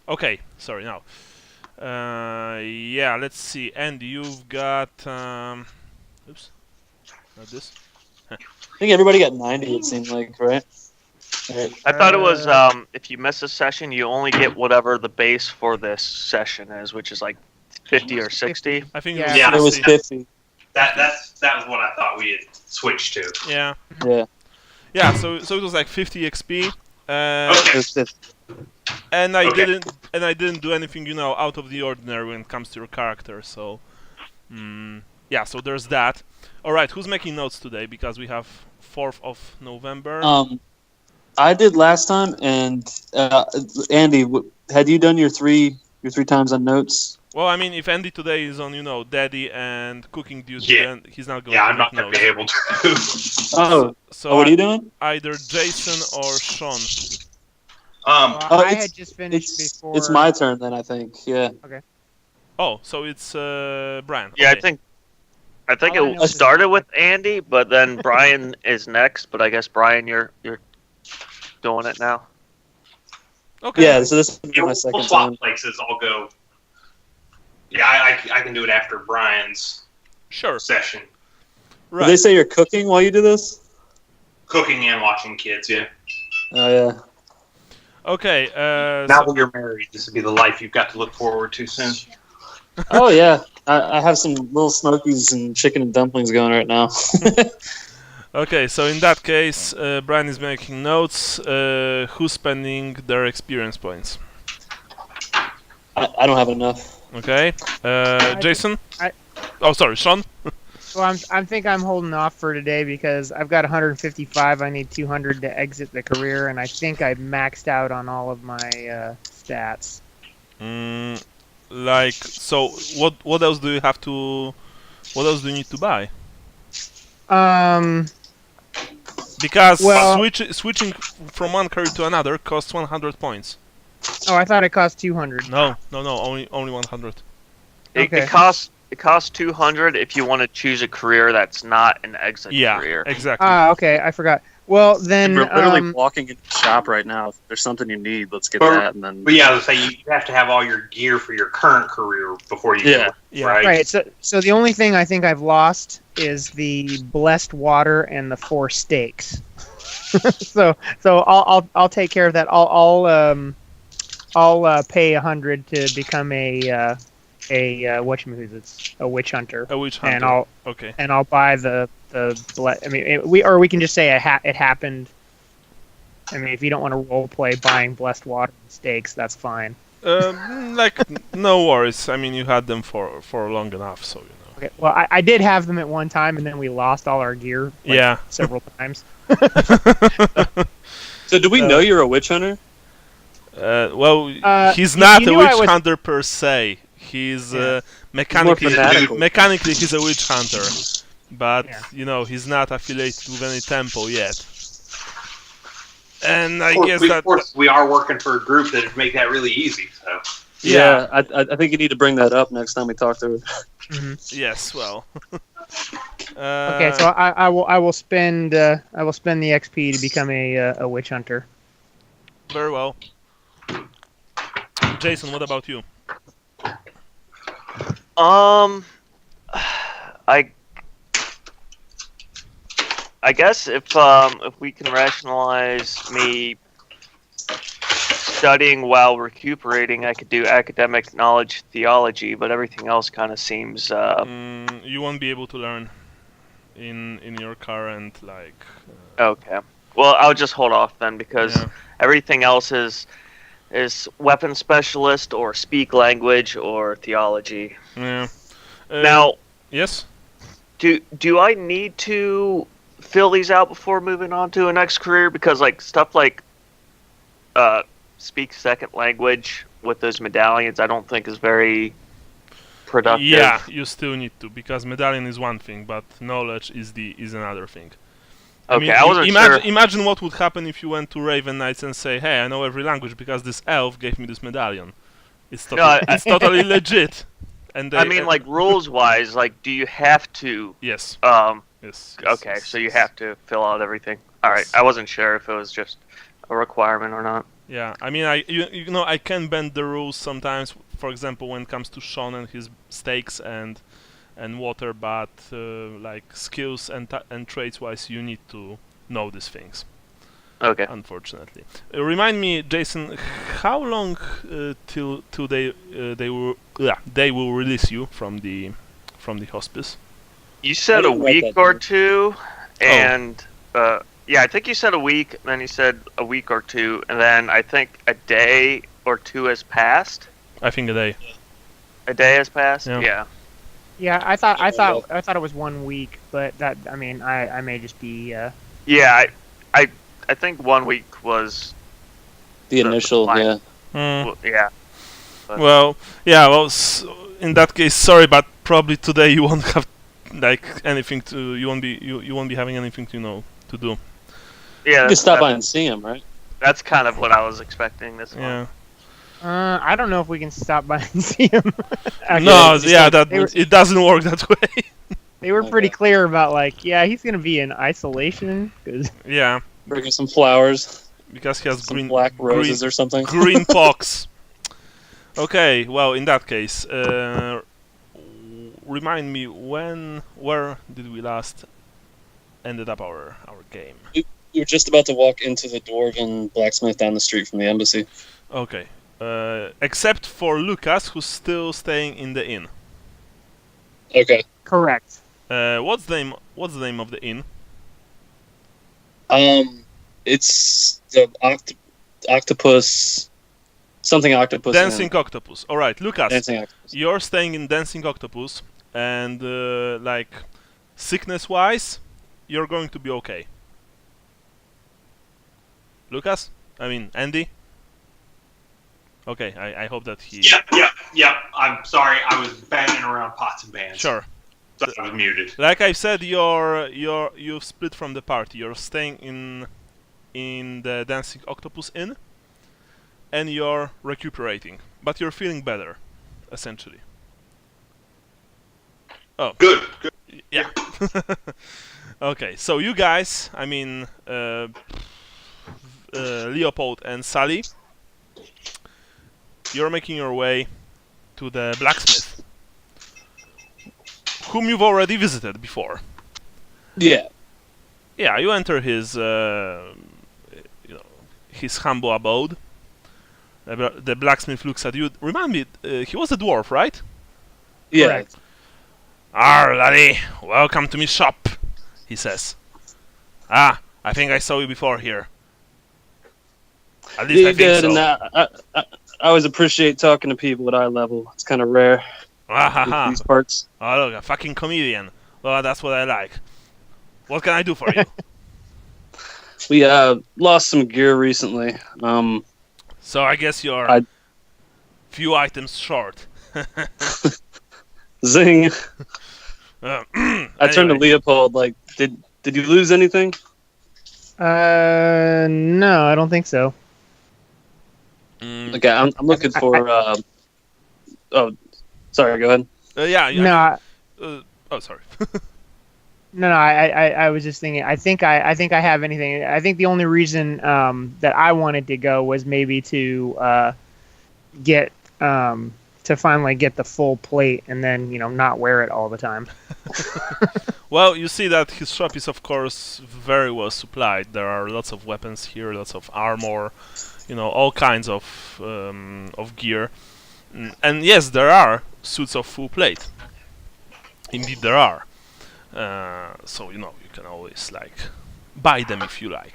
Okay, sorry, now. Yeah, let's see. Andy, you've got... oops, not this. I think everybody got 90, it seemed like, right? Right. I thought it was if you miss a session, you only get whatever the base for this session is, which is like 50 or 60. I think Yeah. it It was was 50. 50. That was what I thought we had switched to. Yeah. Yeah. Yeah, so it was like 50 XP. It Okay. was 50. And I Okay. didn't do anything, out of the ordinary when it comes to your character. So, yeah. So there's that. All right, who's making notes today? Because we have 4th of November. I did last time, and Andy, had you done your three times on notes? Well, I mean, if Andy today is on, daddy and cooking duty, Yeah. then he's not going Yeah, to I'm not make going to notes. be able to. So What are you doing? either Jason or Sean. Well, Oh, I it's- had just finished before. It's my turn then, I think. Yeah. Oh, so it's Brian. Yeah, Okay. I think All I know it is- started with Andy, but then Brian is next. But I guess Brian, you're doing it now. Okay. Yeah. So this will be Yeah, my we'll second swap time. places. I'll go. Yeah, I can do it after Brian's Sure. session. Did Right. they say you're cooking while you do this? Cooking and watching kids, yeah. Oh yeah. Okay. Now that you're married, this will be the life you've got to look forward to soon. Oh yeah. I have some little smokies and chicken and dumplings going right now. Okay, so in that case, Brian is making notes. Who's spending their experience points? I don't have enough. Okay. Jason? I- Oh, sorry, Sean? Well, I think I'm holding off for today because I've got 155. I need 200 to exit the career, and I think I've maxed out on all of my stats. So what else do you have to... What else do you need to buy? Because Well- switching from one career to another costs 100 points. Oh, I thought it cost 200. No, only 100. Okay. It costs 200 if you want to choose a career that's not an exit Yeah, career. exactly. Okay, I forgot. Well, then, We're literally walking into the shop right now. If there's something you need, let's get But- that, and then. But yeah, I was say you have to have all your gear for your current career before you Yeah. go, Yeah. right? right. So the only thing I think I've lost is the blessed water and the 4 steaks. so I'll take care of that. I'll pay 100 to become a whatchamacallits, a witch hunter. A witch hunter. And I'll buy the I mean, we can just say it happened. I mean, if you don't want to role play buying blessed water and steaks, that's fine. No worries. I mean, you had them for long enough, so Okay. Well, I did have them at one time, and then we lost all our gear. Yeah. Several times. So do we know you're a witch hunter? He's not you a knew I witch was- hunter per se. He's mechanically fanatical. he's a witch hunter, but he's not affiliated with any temple yet. And I guess Of course, we are working for a group that would make that really easy. So Yeah. I think you need to bring that up next time we talk to her. Yes, well. Okay, so I will spend the XP to become a witch hunter. Very well. Jason, what about you? I guess if we can rationalize me studying while recuperating, I could do academic knowledge theology, but everything else kind of seems. You won't be able to learn in your current Okay. Well, I'll just hold off then because Yeah. everything else is weapon specialist or speak language or theology. Yeah. Now, Yes. do I need to fill these out before moving on to a next career? Because stuff like speak second language with those medallions, I don't think is very productive. Yeah, you still need to, because medallion is one thing, but knowledge is another thing. Okay, I wasn't sure. Imagine what would happen if you went to Raven Knights and say, "Hey, I know every language because this elf gave me this medallion." It's it's totally legit. And I mean, rules-wise, do you have to? Yes. Yes. Okay, so you have to fill out everything. All right, I wasn't sure if it was just a requirement or not. Yeah, I mean, you know, I can bend the rules sometimes. For example, when it comes to Sean and his stakes and water, but like skills and traits wise, you need to know these things. Okay. Unfortunately, remind me, Jason, how long till they will release you from the hospice? You said I a didn't write week that or down. two, and yeah, I think you said a week, and then you said a week or two, and then I think a day or two has passed. I think a day. A day has passed. Yeah. Yeah. Yeah, I thought it was 1 week, but that I mean I may just be Yeah, I think 1 week was. The initial, fine. yeah. Hmm. Yeah. Well, yeah. Well, in that case, sorry, but probably today you won't have like anything to. You won't be having anything to do. Yeah. You can stop by and see him, right? That's kind of what I was expecting this Yeah. month. I don't know if we can stop by and see him. Actually, No, just yeah, like- that it doesn't work that way. they were pretty Okay. clear about like, yeah, he's gonna be in isolation 'cause Yeah, Bring him some flowers, because he has some green black roses green, or something. green pox. Okay, well, in that case, remind me where did we last ended up our game? We were just about to walk into the dwarven blacksmith down the street from the embassy. Okay, except for Lucas, who's still staying in the inn. Okay. correct. What's the name of the inn? It's the octopus, something octopus. Dancing Octopus. All right, Lucas, Dancing octopus. you're staying in Dancing Octopus, and like sickness-wise, you're going to be okay. Lucas? I mean, Andy? Okay, I hope that he... Yeah. I'm sorry. I was banging around pots and pans. Sure. So I was muted. Like I said, you've split from the party. You're staying in the Dancing Octopus Inn, and you're recuperating. But you're feeling better, essentially. Oh. Good. Yeah. Okay, so you guys, I mean, Leopold and Sally, you're making your way to the blacksmith, whom you've already visited before. Yeah. Yeah, you enter his, his humble abode. The blacksmith looks at you. Remind me, he was a dwarf, right? Yeah. Correct. "Ah, laddie, welcome to me shop," he says. "Ah, I think I saw you before here. At least Yeah, I you think did, so." and I always appreciate talking to people at eye level. It's kind of rare Ah, ha, in ha. these parts. Oh, look, a fucking comedian. Well, that's what I like. What can I do for you? We lost some gear recently. So I guess you're I- few items short. Zing. Uh, I turned to anyway. Leopold. Like, did you lose anything? No, I don't think so. Mm, Okay, I'm looking for. Oh, sorry. Go ahead. yeah. No, Oh, sorry. no, I was just thinking. I think I have anything. I think the only reason that I wanted to go was maybe to get to finally get the full plate and then not wear it all the time. Well, you see that his shop is, of course, very well supplied. There are lots of weapons here, lots of armor, all kinds of gear. And yes, there are suits of full plate. Indeed, there are. So you can always buy them if you like.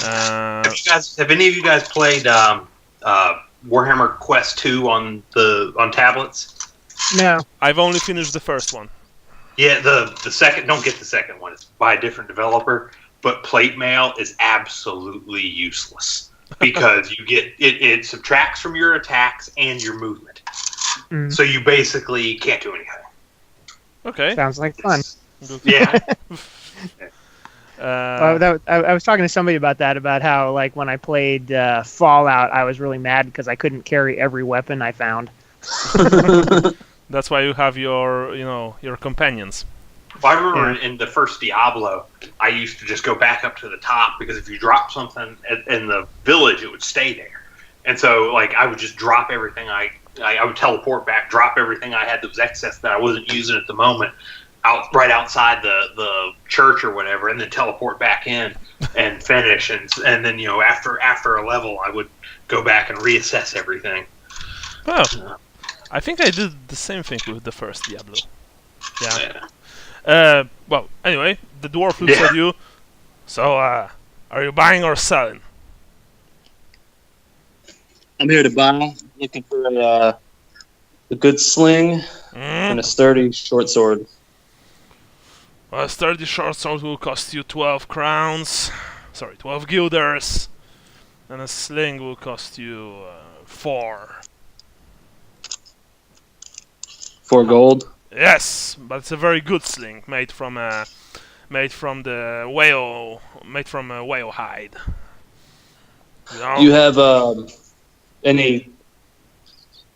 Have any of you guys played Warhammer Quest 2 on tablets? No. I've only finished the first one. Yeah, the second. Don't get the second one. It's by a different developer. But plate mail is absolutely useless because you get it subtracts from your attacks and your movement. Mm. So you basically can't do anything. Okay. Sounds like fun. Yeah. I was talking to somebody about that, about how when I played Fallout, I was really mad because I couldn't carry every weapon I found. That's why you have your companions. Well, I remember in the first Diablo, I used to just go back up to the top because if you drop something in the village, it would stay there. And so, like, I would just drop everything. I would teleport back, drop everything I had that was excess that I wasn't using at the moment, right outside the church or whatever, and then teleport back in and finish. And then after a level, I would go back and reassess everything. Well, I think I did the same thing with the first Diablo. Yeah. Well, anyway, the dwarf looks at you. So, are you buying or selling? I'm here to buy. Looking for a good sling and a sturdy short sword. Well, a sturdy short sword will cost you 12 crowns. Sorry, 12 guilders. And a sling will cost you 4. 4 gold. Yes, but it's a very good sling, made from a whale hide. You know? Do you have any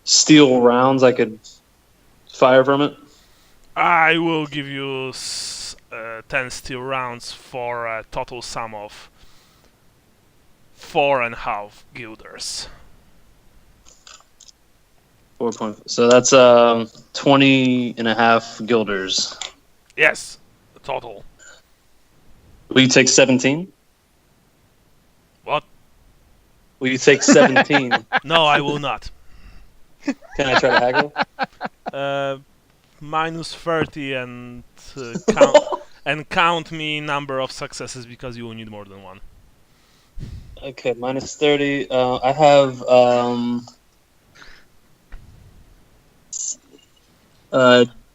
steel rounds I could fire from it? I will give you 10 steel rounds for a total sum of 4.5 guilders. 4. So that's 20.5 guilders. Yes, the total. Will you take 17? What? Will you take 17? No, I will not. Can I try to haggle? Minus 30 and count me number of successes because you will need more than one. Okay, minus 30. I have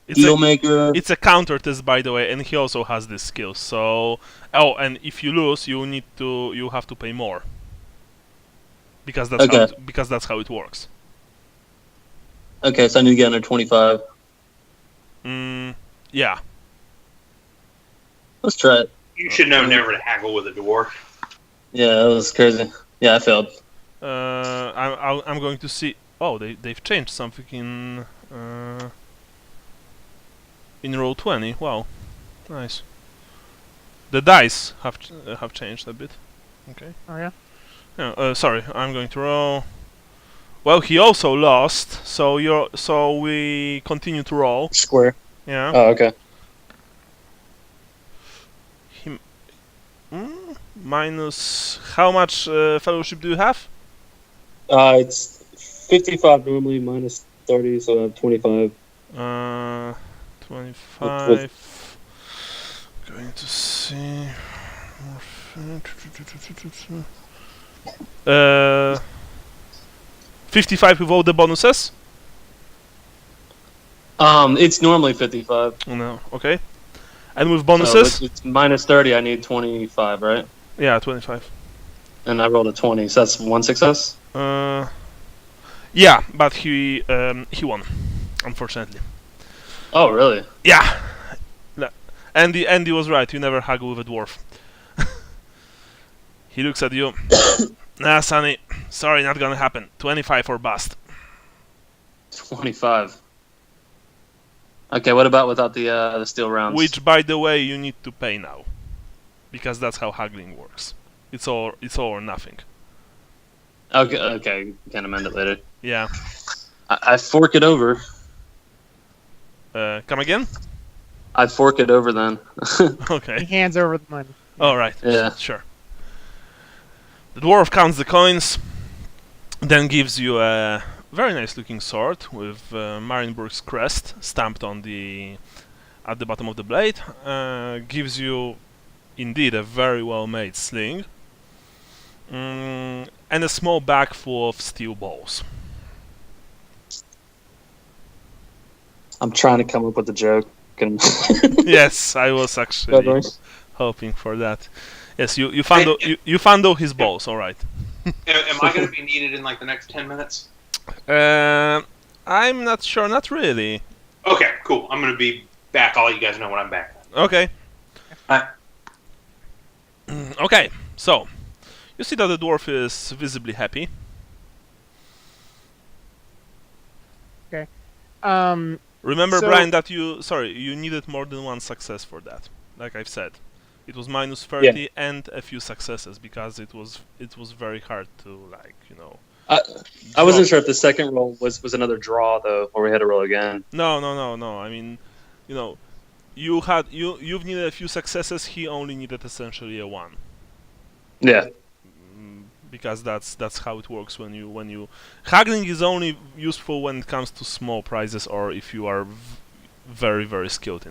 Dealmaker. It's a counter test, by the way, and he also has this skill. So, and if you lose, you have to pay more because that's how it works. Okay, so I need to get under 25. Yeah. Let's try it. You should know never to haggle with a dwarf. Yeah, that was crazy. Yeah, I failed. I'm going to see. Oh, they've changed something in roll 20. Wow, nice. The dice have changed a bit. Okay. Oh yeah. Yeah. Sorry, I'm going to roll. Well, he also lost, so we continue to roll. Square. Yeah. Oh, okay. Minus how much fellowship do you have? It's 55 normally, minus 30, so I have 25. 25. Going to see. 55 with all the bonuses? It's normally 55. Oh, no, okay. And with bonuses? So it's minus 30, I need 25, right? Yeah, 25. And I rolled a 20, so that's 1 success? Yeah, but he won, unfortunately. Oh, really? Yeah. Andy was right, you never haggle with a dwarf. He looks at you. Nah, Sonny, sorry, not gonna happen. 25 or bust. 25. Okay, what about without the steel rounds? Which, by the way, you need to pay now, because that's how haggling works. It's all or nothing. Okay, you can amend it later. Yeah. I fork it over. Come again? I fork it over then. Okay. He hands over the money. All right. Yeah. Sure. The dwarf counts the coins, then gives you a very nice looking sword with Marienburg's crest stamped at the bottom of the blade. Gives you indeed a very well made sling. And a small bag full of steel balls. I'm trying to come up with a joke. Yes, I was actually hoping for that. Yes, you found all his balls, all right. Am I going to be needed in like the next 10 minutes? I'm not sure, not really. Okay, cool. I'm going to be back. I'll let you guys know when I'm back. Okay. Alright. Okay, so you see that the dwarf is visibly happy. Okay. Remember, So- Brian, that you needed more than one success for that. Like I've said, it was minus 30 and a few successes because it was very hard to I wasn't sure if the second roll was another draw though, or we had to roll again. No. I mean, you've needed a few successes. He only needed essentially a one. Yeah. Because that's how it works when you haggling is only useful when it comes to small prizes or if you are very very skilled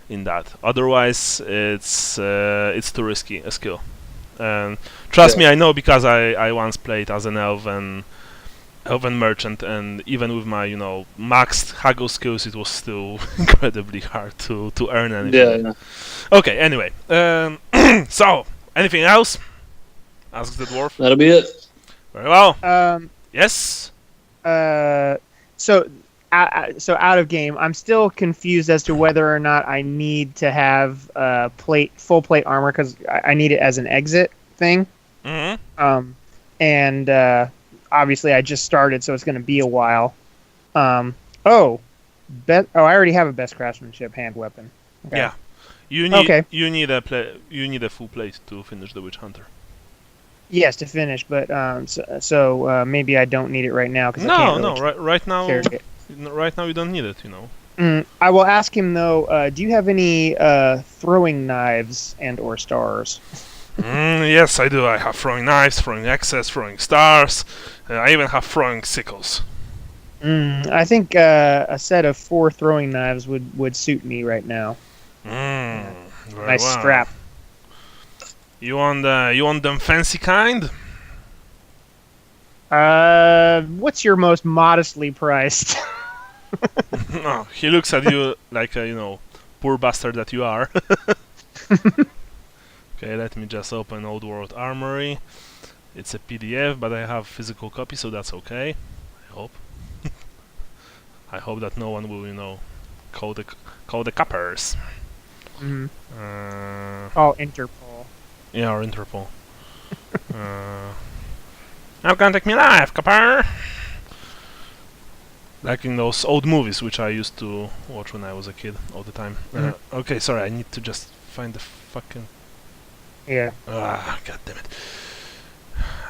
in that. Otherwise, it's too risky a skill. And trust me, I know because I once played as an elven merchant, and even with my maxed haggle skills, it was still incredibly hard to earn anything. Yeah. Okay. Anyway, so anything else? Asks the dwarf. That'll be it. Very well. Yes. So out of game, I'm still confused as to whether or not I need to have full plate armor because I need it as an exit thing. Mm-hmm. And obviously I just started, so it's going to be a while. I already have a best craftsmanship hand weapon. Okay. Yeah. You need a full plate to finish the witch hunter. Yes, to finish, but so maybe I don't need it right now because I can't really right now. carry it. Right now you don't need it. I will ask him though. Do you have any throwing knives and/or stars? Yes, I do. I have throwing knives, throwing axes, throwing stars. I even have throwing sickles. I think a set of 4 throwing knives would suit me right now. Very Nice well. strap. You want them fancy kind? What's your most modestly priced? Oh, he looks at you like a poor bastard that you are. Okay, let me just open Old World Armory. It's a PDF, but I have physical copy, so that's okay. I hope. I hope that no one will, call the coppers. Mm-hmm. Oh, Interpol. Yeah, or Interpol. I'm gonna take me life, copper. Like in those old movies, which I used to watch when I was a kid all the time. Okay, sorry, I need to just find the fucking. Yeah. God damn it!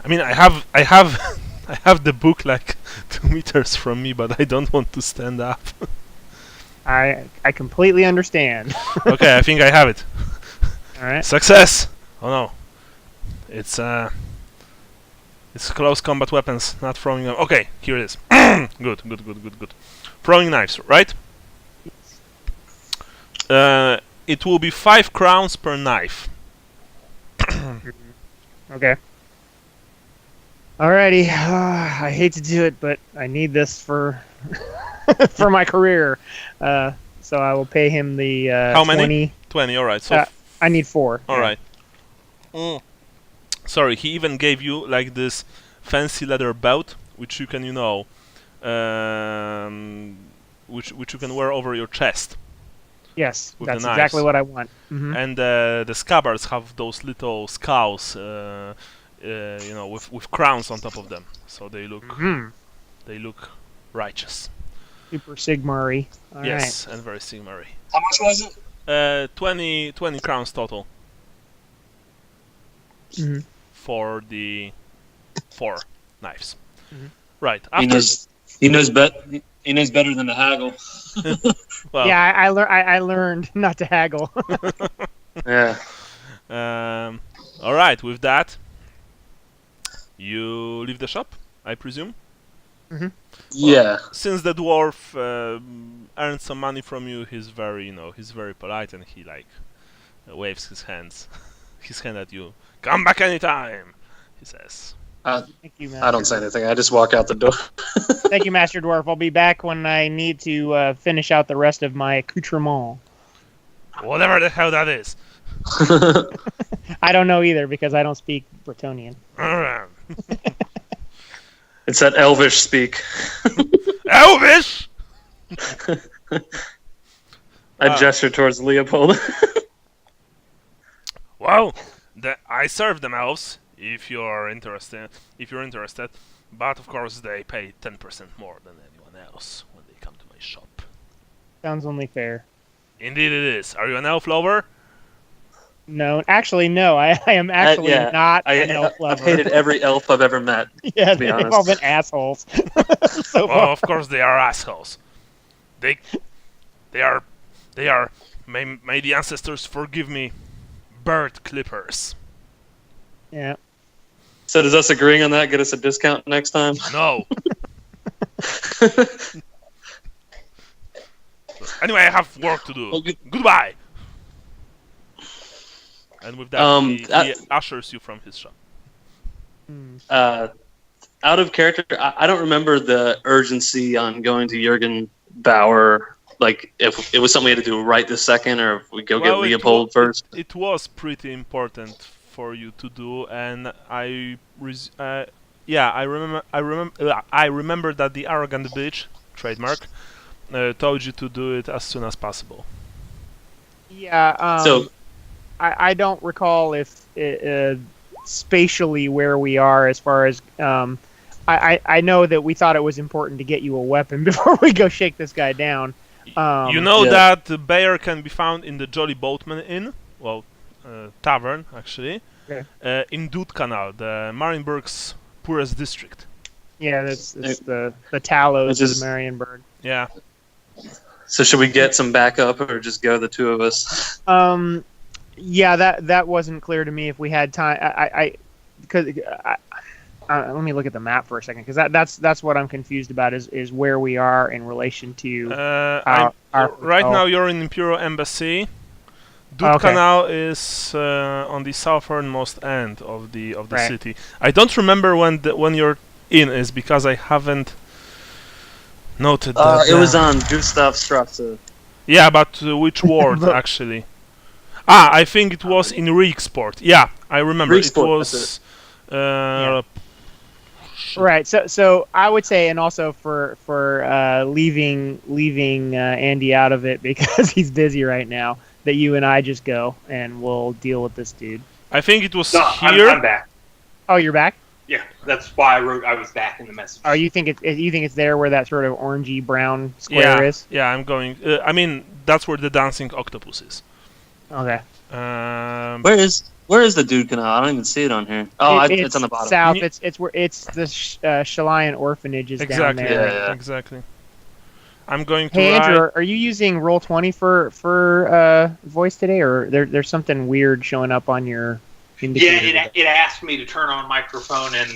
I mean, I have I have the book like 2 meters from me, but I don't want to stand up. I completely understand. Okay, I think I have it. All right. Success! Oh no, it's close combat weapons, not throwing them. Okay, here it is. Good. Throwing knives, right? It will be 5 crowns per knife. Okay. Alrighty. I hate to do it, but I need this for for my career. So I will pay him the How many? 20. 20. All right. So I need 4. all right. Sorry, he even gave you like this fancy leather belt, which you can, which you can wear over your chest. Yes, With that's the knives. exactly what I want. Mm-hmm. And the scabbards have those little skulls, with crowns on top of them, so they look righteous. Super Sigmar-y. All Yes, and very Sigmar-y. How much was it? 20 crowns total right. Mm-hmm. for the 4 knives. Mhm. Right. He knows better than to haggle. Well, Yeah, I learned not to haggle. Yeah. all right. With that, you leave the shop, I presume. Yeah. Since the dwarf earned some money from you, he's very polite, and he waves his hand at you. Come back anytime, he says. Thank you, Master. I don't say anything. I just walk out the door. Thank you, Master Dwarf. I'll be back when I need to finish out the rest of my accoutrement. Whatever the hell that is. I don't know either because I don't speak Bretonnian. Alright. It's that Elvish speak. Elvish! I gesture towards Leopold. Well, I serve them elves if you're interested. But of course they pay 10% more than anyone else when they come to my shop. Sounds only fair. Indeed it is. Are you an elf lover? No, actually, no. I am actually not an elf I've lover. hated every elf I've ever met. Yeah, to be they've all honest. been assholes. So Well, far. of course they are assholes. They are. May the ancestors forgive me. Bird clippers. Yeah. So does us agreeing on that get us a discount next time? No. Anyway, I have work to do. Well, Goodbye. And with that, he ushers you from his shop. Out of character, I don't remember the urgency on going to Jurgen Baer. Like, if it was something we had to do right this second, or if we get Leopold first. It was pretty important for you to do, and I remember that the arrogant bitch trademark told you to do it as soon as possible. Yeah. So I don't recall if spatially where we are as far as I know that we thought it was important to get you a weapon before we go shake this guy down. You know that the Baer can be found in the Jolly Boatman Inn, tavern actually, in Doodkanal, the Marienburg's poorest district. Yeah, that's the Talos of Marienburg. Yeah. So should we get some backup, or just go the two of us? Yeah, that wasn't clear to me if we had time. Let me look at the map for a second, because that's what I'm confused about is where we are in relation to our right now you're in Imperial Embassy. Doodkanal is on the southernmost end of the city. I don't remember when your inn is, because I haven't noted that. It was on Gustavstrasse. Yeah, but which ward actually? I think it was in Rieksport. Yeah, I remember. Rieksport, it was. Right. So I would say, and also for leaving Andy out of it because he's busy right now, that you and I just go and we'll deal with this dude. I think it was here. I'm back. Oh, you're back? Yeah, that's why I wrote I was back in the message. Oh, you think it's there where that sort of orangey brown square is? Yeah, I'm going. I mean, that's where the dancing octopus is. Okay. Where is the Doodkanal? I don't even see it on here. Oh, it's on the bottom. South. It's the Shalian orphanage is down there. Yeah. Exactly. I'm going to. Hey Andrew, are you using Roll20 for voice today, or there's something weird showing up on your indicator? Yeah, it asked me to turn on microphone and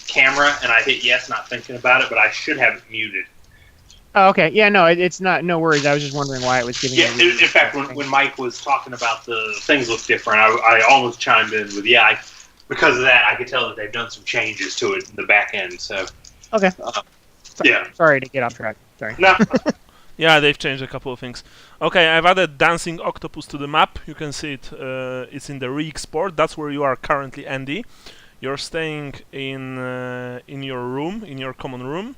camera, and I hit yes, not thinking about it, but I should have it muted. Oh, okay. Yeah, no, it's not. No worries. I was just wondering why it was giving. Yeah, in fact, when Mike was talking about the things look different, I almost chimed in with because of that, I could tell that they've done some changes to it in the back end. So okay. Yeah. Sorry to get off track. Sorry. No. Yeah, they've changed a couple of things. Okay, I've added Dancing Octopus to the map. You can see it. It's in the Rieksport. That's where you are currently, Andy. You're staying in your room, in your common room.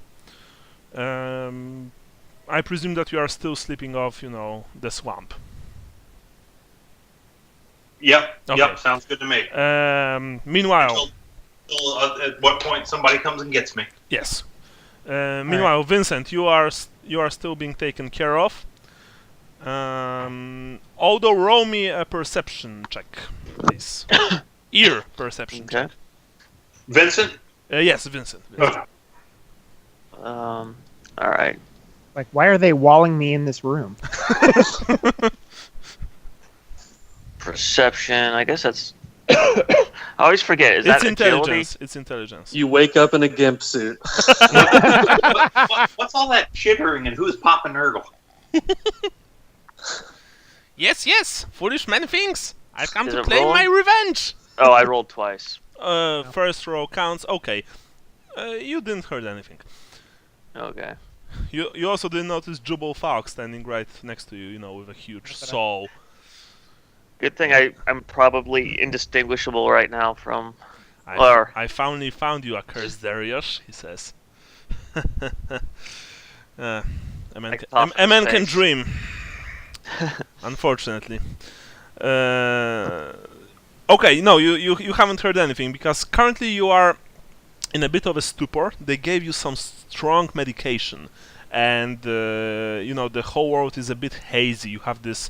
I presume that you are still sleeping off, the swamp. Yep. Okay. Yep. Sounds good to me. Meanwhile, until at what point somebody comes and gets me. Yes. Meanwhile, Vincent, you are still being taken care of. Although roll me a perception check, please. Ear perception check. Vincent? Yes, Vincent. All right. Like, why are they walling me in this room? Perception. I guess that's. I always forget. Is that intelligence? Agility? It's intelligence. You wake up in a gimp suit. What's all that chittering and who's popping Nurgle? Yes. Foolish many things. I've come Is to it claim my rolling? revenge. Oh, I rolled twice. First roll counts. Okay. You didn't hurt anything. Okay. You also didn't notice Jubal Falk standing right next to you, with a huge soul. Good thing I'm probably indistinguishable right now from. I finally found you, accursed Darius, he says. A man can dream. Unfortunately. Okay, no, you haven't heard anything, because currently you are in a bit of a stupor. They gave you some strong medication, and the whole world is a bit hazy. You have this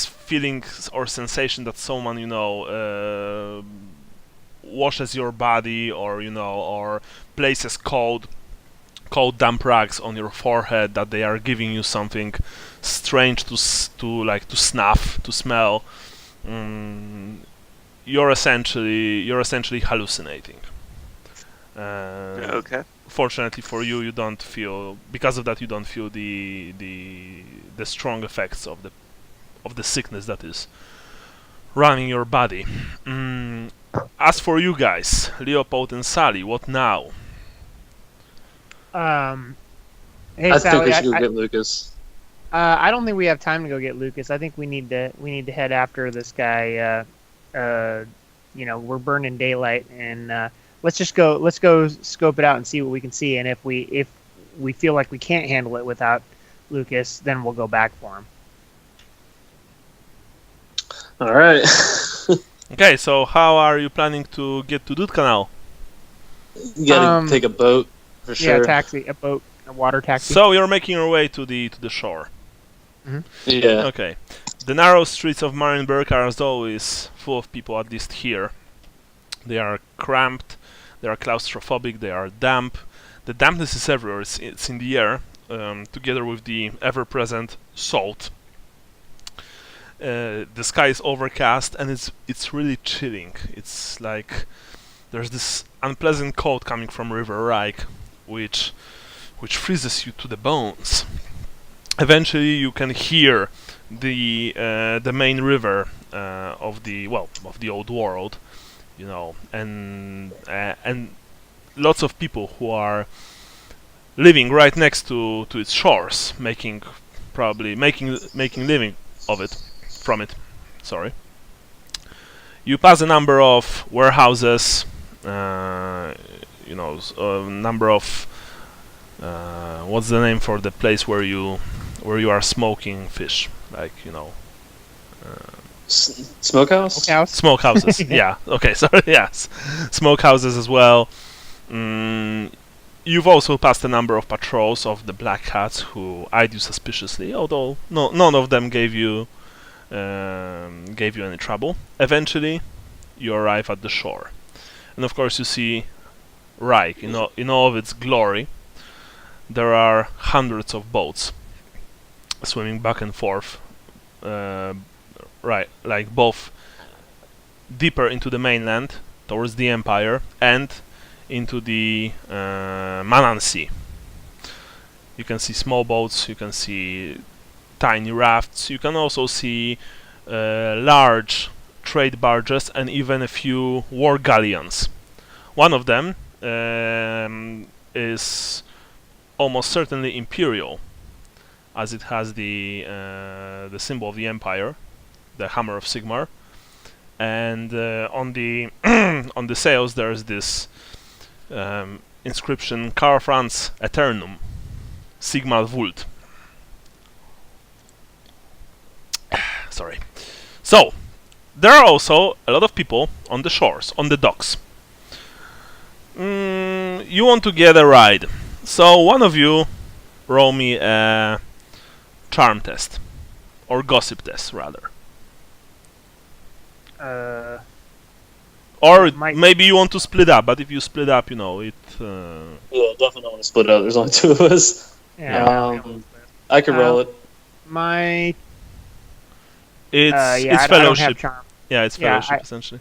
feeling or sensation that someone washes your body, or places cold damp rags on your forehead, that they are giving you something strange to snuff, to smell. You're essentially hallucinating. Okay. Fortunately for you, you don't feel the strong effects of the sickness that is running your body. As for you guys, Leopold and Sally, what now? Hey, I Sally, think we should go get Lucas. I don't think we have time to go get Lucas. I think we need to head after this guy. We're burning daylight, and let's go scope it out and see what we can see. And if we feel like we can't handle it without Lucas, then we'll go back for him. All right. Okay, so how are you planning to get to Doodkanal? You gotta take a boat for sure. Yeah, taxi, a boat, a water taxi. So you're making your way to the shore. Yeah. Okay. The narrow streets of Marienburg are, as always, full of people, at least here. They are cramped, they are claustrophobic, they are damp. The dampness is everywhere, it's in the air, together with the ever-present salt. The sky is overcast, and it's really chilling. It's like there's this unpleasant cold coming from River Reich, which freezes you to the bones. Eventually, you can hear the main river of the old world, and lots of people who are living right next to its shores, making living from it. Sorry. You pass a number of warehouses, number of what's the name for the place where you are smoking fish, Smokehouse? Smokehouses. Yeah. Okay. Sorry. Yes. Smokehouses as well. You've also passed a number of patrols of the Black Hats who eyed you suspiciously, although none of them gave you any trouble. Eventually, you arrive at the shore, and of course you see Reich in all of its glory. There are hundreds of boats swimming back and forth, both deeper into the mainland towards the Empire and into the Manan Sea. You can see small boats, you can see tiny rafts, you can also see large trade barges and even a few war galleons. One of them is almost certainly imperial, as it has the symbol of the Empire, the Hammer of Sigmar, and on the on the sails there's this inscription: Car France Eternum, Sigmar Vult. Sorry. So there are also a lot of people on the shores, on the docks. You want to get a ride, so one of you roll me a charm test, or gossip test rather. Or maybe you want to split up, but if you split up, it. Yeah, definitely don't want to split up. There's only two of us. Yeah. I could roll it. It's I fellowship. don't have charm. Yeah, it's fellowship essentially.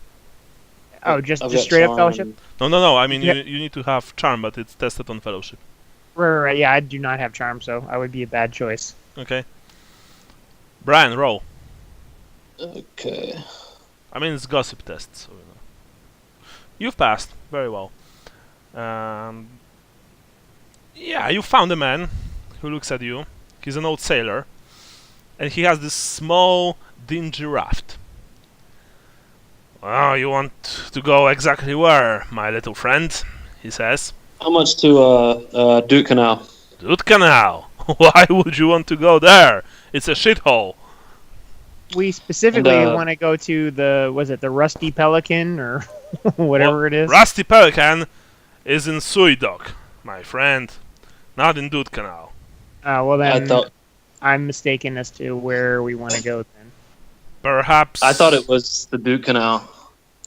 Oh, just I've got straight up charm. fellowship? No. I mean, Yeah. you need to have charm, but it's tested on fellowship. Right. Yeah, I do not have charm, so I would be a bad choice. Okay. Brian, roll. Okay. I mean, it's gossip test, so you've passed very well. Yeah, you found a man who looks at you. He's an old sailor, and he has this small, dingy raft. Oh, you want to go exactly where, my little friend? He says. How much to Doodkanal? Doodkanal? Why would you want to go there? It's a shithole. We specifically want to go to the Rusty Pelican or whatever it is. Rusty Pelican is in Suidok. my friend. Not in Doodkanal. Well then, I thought I'm mistaken as to where we want to go then. Perhaps. I thought it was the Doodkanal.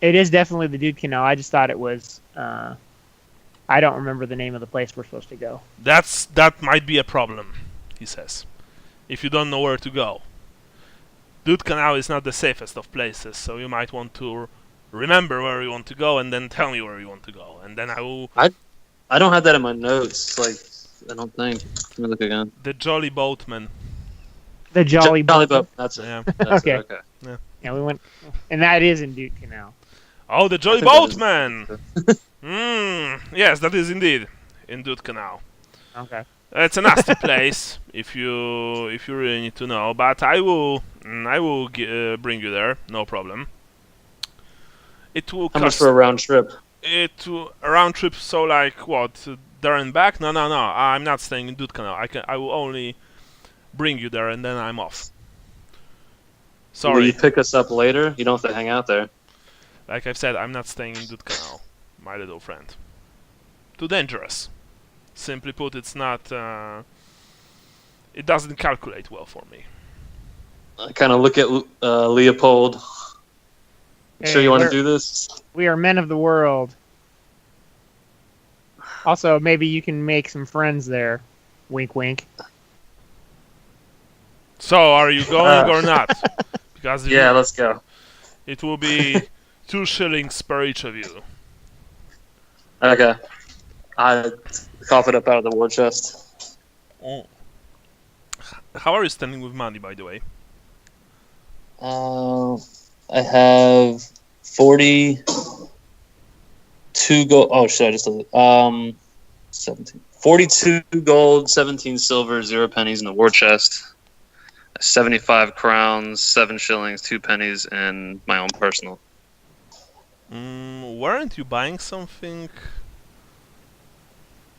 It is definitely the Doodkanal. I just thought it was. I don't remember the name of the place we're supposed to go. That might be a problem, he says. If you don't know where to go. Doodkanal is not the safest of places, so you might want to remember where you want to go and then tell me where you want to go, and then I will. I don't have that in my notes. Like, I don't think. Let me look again. The Jolly Boatman. The Jolly Boat. That's it. Yeah. That's Okay. It. Okay. Yeah, we went, and that is in Doodkanal. Oh, the Jolly I think Boatman! Yes, that is indeed in Doodkanal. Okay. It's a nasty place if you really need to know, but I will bring you there, no problem. It will How much cost for a round trip? a round trip. So like what, there and back? No. I'm not staying in Doodkanal. I will only bring you there and then I'm off. Sorry. Will you pick us up later? You don't have to hang out there. Like I've said, I'm not staying in Doodkanal, my little friend. Too dangerous. Simply put, it's not. It doesn't calculate well for me. I kind of look at Leopold. Sure you want to do this? We are men of the world. Also, maybe you can make some friends there. Wink, wink. So, are you going or not? Because Yeah, let's go. it will be 2 shillings per each of you. Okay. I cough it up out of the war chest. Oh. How are you standing with money, by the way? I have 42 gold. Oh shit! I just 17. 42 gold, 17 silver, 0 pennies in the war chest. 75 crowns, 7 shillings, 2 pennies, and my own personal. Weren't you buying something?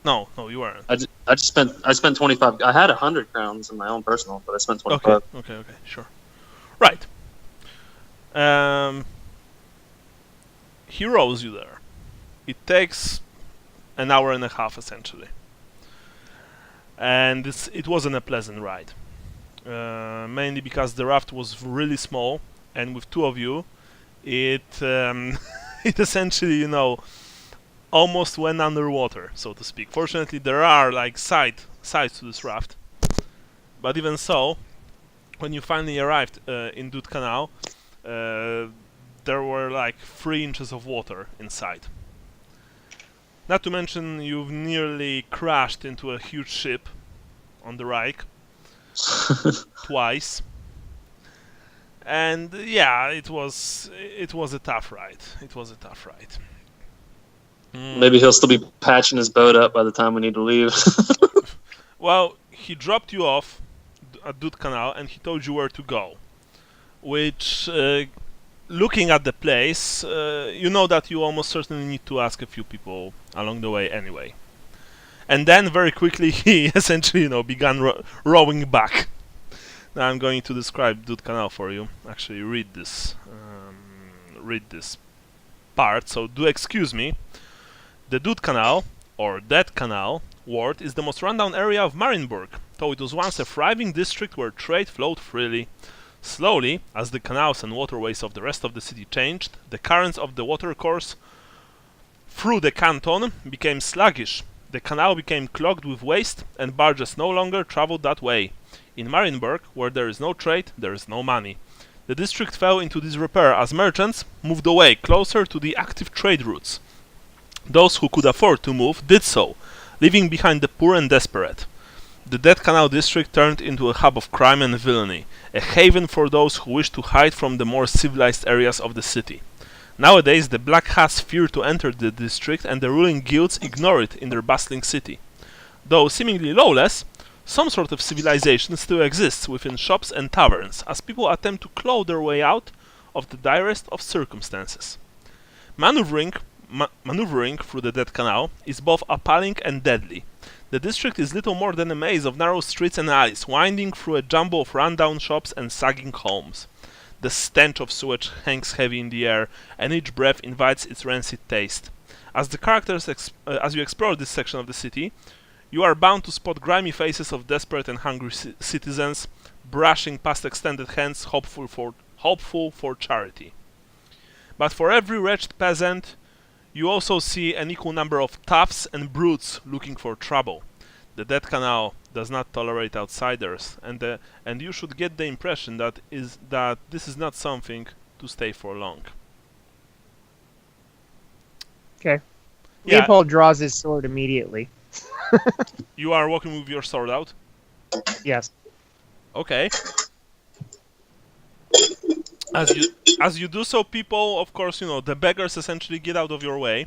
No, you weren't. I spent 25. I had 100 crowns in my own personal, but I spent 25. Okay, sure. Right. He rows you there. It takes an hour and a half, essentially. And it wasn't a pleasant ride. Mainly because the raft was really small, and with 2 of you, it it essentially, almost went underwater, so to speak. Fortunately, there are like sides to this raft, but even so, when you finally arrived in Doodkanal, there were like 3 inches of water inside. Not to mention, you've nearly crashed into a huge ship on the Reich twice. And yeah, it was a tough ride. Maybe he'll still be patching his boat up by the time we need to leave. Well, he dropped you off at Doodkanal and he told you where to go. Which, looking at the place, you know that you almost certainly need to ask a few people along the way anyway. And then very quickly he essentially, began rowing back. Now I'm going to describe Doodkanal for you. Actually, read this part. So do excuse me. The Doodkanal, or Dead Canal, ward is the most rundown area of Marienburg, though it was once a thriving district where trade flowed freely. Slowly, as the canals and waterways of the rest of the city changed, the currents of the watercourse through the canton became sluggish. The canal became clogged with waste, and barges no longer traveled that way. In Marienburg, where there is no trade, there is no money. The district fell into disrepair as merchants moved away closer to the active trade routes. Those who could afford to move did so, leaving behind the poor and desperate. The Dead Canal district turned into a hub of crime and villainy, a haven for those who wished to hide from the more civilized areas of the city. Nowadays, the Black Hats fear to enter the district, and the ruling guilds ignore it in their bustling city. Though seemingly lawless, some sort of civilization still exists within shops and taverns, as people attempt to claw their way out of the direst of circumstances. Maneuvering through the Dead Canal is both appalling and deadly. The district is little more than a maze of narrow streets and alleys, winding through a jumble of rundown shops and sagging homes. The stench of sewage hangs heavy in the air, and each breath invites its rancid taste. As the characters as you explore this section of the city, you are bound to spot grimy faces of desperate and hungry citizens brushing past extended hands, hopeful for charity. But for every wretched peasant, you also see an equal number of toughs and brutes looking for trouble. The Doodkanal does not tolerate outsiders, and you should get the impression that this is not something to stay for long. Okay. Yeah. Leopold draws his sword immediately. You are walking with your sword out? Yes. Okay. As you do so, people, of course, the beggars essentially get out of your way.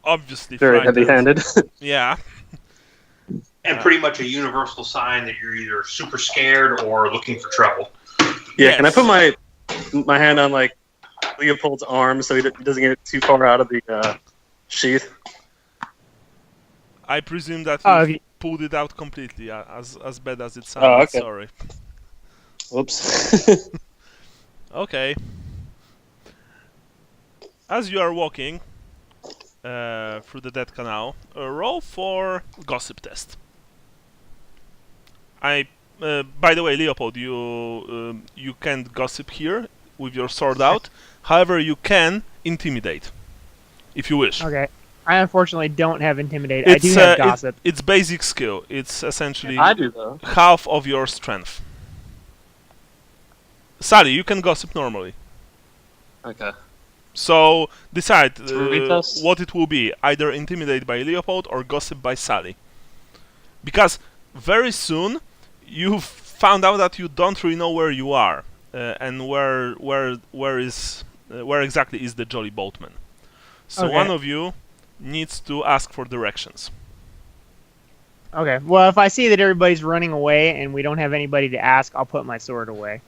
Obviously Very frightened. heavy-handed. Yeah. And pretty much a universal sign that you're either super scared or looking for trouble. Yeah, can I Yes. put my hand on like Leopold's arm so he doesn't get too far out of the sheath? I presume that Oh, you pulled it out completely, as bad as it sounds. Oh, okay. Sorry. Whoops. Okay. As you are walking through the Doodkanal, roll for gossip test. By the way, Leopold, you can't gossip here with your sword out. However, you can intimidate, if you wish. Okay. I unfortunately don't have intimidate. I do have gossip. It's basic skill. It's essentially I do though. half of your strength. Sally, you can gossip normally. Okay. So decide Ritas? what it will be: either intimidate by Leopold or gossip by Sally. Because very soon you found out that you don't really know where you are and where exactly is the Jolly Boatman. So Okay. one of you needs to ask for directions. Okay. Well, if I see that everybody's running away and we don't have anybody to ask, I'll put my sword away.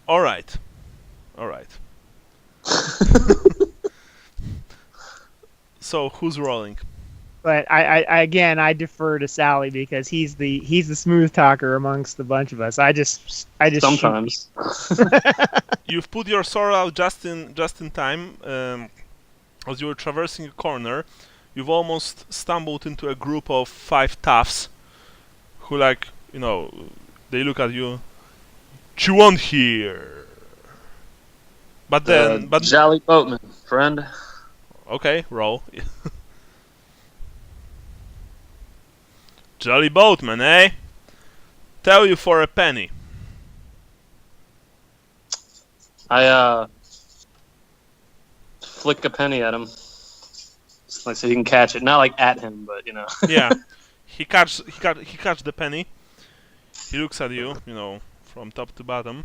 All right. So who's rolling? But I defer to Sally because he's the smooth talker amongst the bunch of us. I just Sometimes. You've put your sword out just in time. As you were traversing a corner, you've almost stumbled into a group of 5 toughs who, they look at you. What you want here? But then, Jolly Boatman, friend. okay, roll. Jolly Boatman, eh? Tell you for a penny. I flick a penny at him, so he can catch it. Not like at him, but Yeah, he catch the penny. He looks at you, from top to bottom.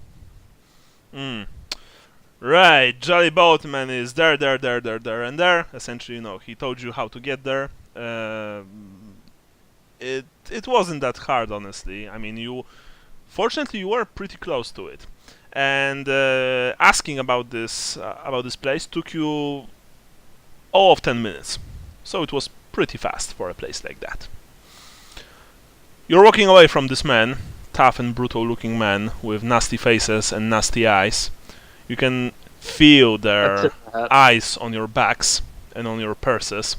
Right, Jolly Boatman is there, and there. Essentially, he told you how to get there. It wasn't that hard, honestly. I mean, fortunately, you were pretty close to it. And asking about this place took you all of 10 minutes. So it was pretty fast for a place like that. You're walking away from this man, tough and brutal looking man with nasty faces and nasty eyes. You can feel their eyes on your backs and on your purses.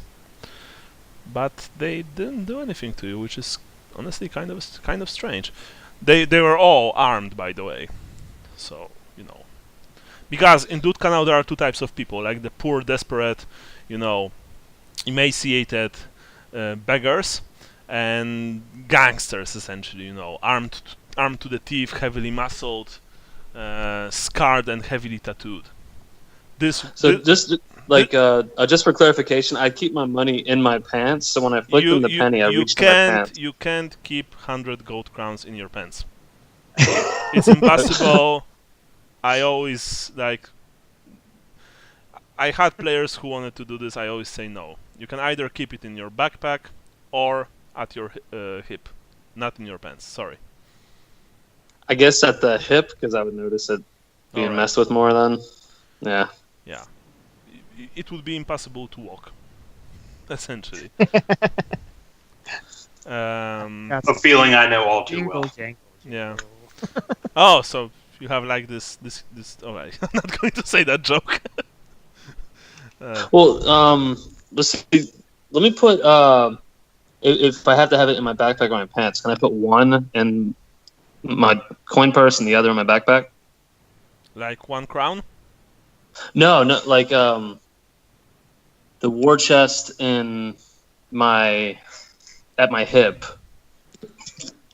But they didn't do anything to you, which is honestly kind of strange. They were all armed, by the way. So, because in Doodkanal there are 2 types of people, like the poor, desperate, emaciated beggars, and gangsters, essentially, armed to the teeth, heavily muscled, scarred and heavily tattooed. Just for clarification, I keep my money in my pants, so when I flick them the penny, I reach to my pants. You can't keep 100 gold crowns in your pants. It's impossible. I always I had players who wanted to do this. I always say no. You can either keep it in your backpack or at your hip, not in your pants. Sorry. I guess at the hip, because I would notice it being messed with more then. Yeah. Yeah. It would be impossible to walk, essentially. A feeling I know all too well. Yeah. Oh, so you have this. Alright, I'm not going to say that joke. Well, let's see. Let me put. If I have to have it in my backpack or my pants, can I put one in my coin purse and the other in my backpack? Like 1 crown? No, like the war chest in at my hip.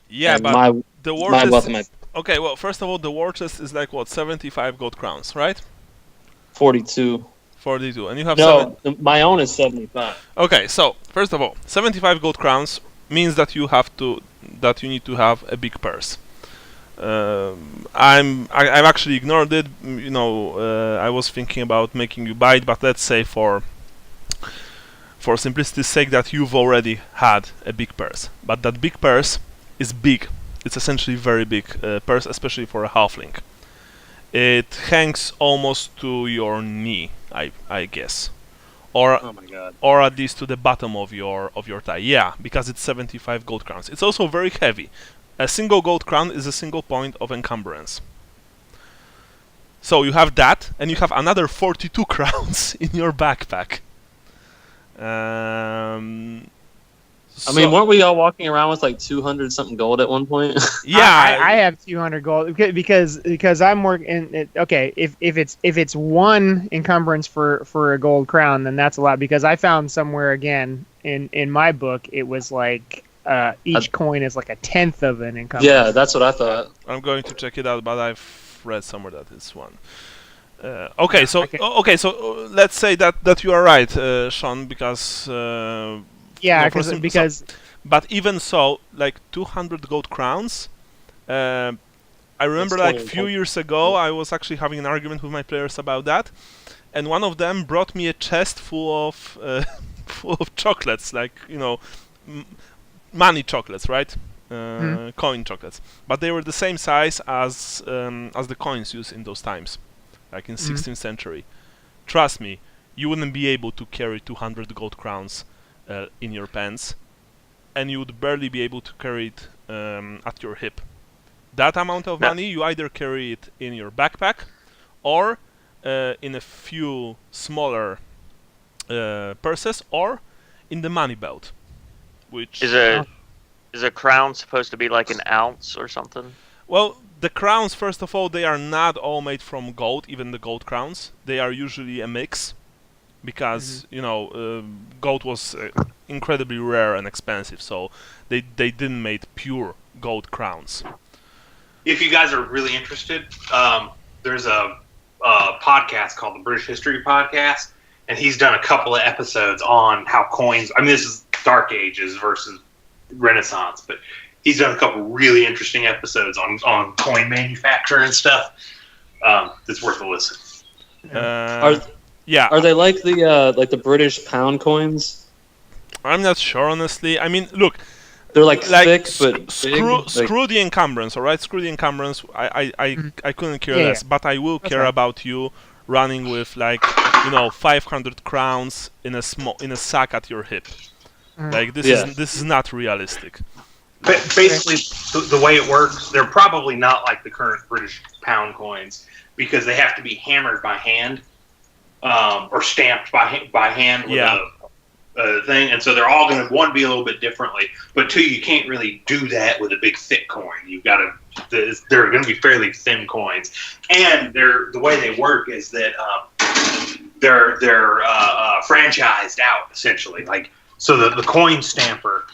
Yeah, and but the war my chest. wealth in my Okay, well, first of all, the war chest is like what, 75 gold crowns, right? 42. 42, and you have No, my own is 75. Okay, so first of all, 75 gold crowns means that you need to have a big purse. I've actually ignored it. I was thinking about making you buy it, but let's say for simplicity's sake that you've already had a big purse. But that big purse is big. It's essentially very big purse, especially for a halfling. It hangs almost to your knee, I guess, or Oh my god. or at least to the bottom of your thigh. Yeah, because it's 75 gold crowns. It's also very heavy. A single gold crown is a single point of encumbrance. So you have that, and you have another 42 crowns in your backpack. I mean, weren't we all walking around with like 200 something gold at one point? yeah, I have 200 gold because I'm working. Okay, if it's one encumbrance for a gold crown, then that's a lot. Because I found somewhere again in my book it was like each coin is like a tenth of an encumbrance. Yeah, that's what I thought. I'm going to check it out, but I've read somewhere that it's one. Okay, so let's say that you are right, Sean, because. Yeah, No, because but even so, like 200 gold crowns. I remember That's like a few years ago, I was actually having an argument with my players about that, and one of them brought me a chest full of full of chocolates, like money chocolates, right? Coin chocolates, but they were the same size as the coins used in those times, like in 16th century. Trust me, you wouldn't be able to carry 200 gold crowns in your pants, and you would barely be able to carry it at your hip. That amount of money, you either carry it in your backpack, or in a few smaller purses, or in the money belt. Which is a crown supposed to be like an ounce or something? Well, the crowns, first of all, they are not all made from gold. Even the gold crowns, they are usually a mix. Because gold was incredibly rare and expensive, so they didn't make pure gold crowns. If you guys are really interested, there's a podcast called the British History Podcast, and he's done a couple of episodes on how coins. I mean, this is Dark Ages versus Renaissance, but he's done a couple really interesting episodes on coin manufacture and stuff. It's worth a listen. Yeah. Are they like the British pound coins? I'm not sure, honestly. I mean, look. They're like thick, but screw the encumbrance, all right? Screw the encumbrance. I couldn't care less, but I will care about you running with 500 crowns in a sack at your hip. Like this is not realistic. Basically, the way it works, they're probably not like the current British pound coins because they have to be hammered by hand. Or stamped by hand with a thing, and so they're all going to one be a little bit differently, but two, you can't really do that with a big thick coin. You've got to they're going to be fairly thin coins, and the way they work is that they're franchised out essentially. Like so, the coin stamper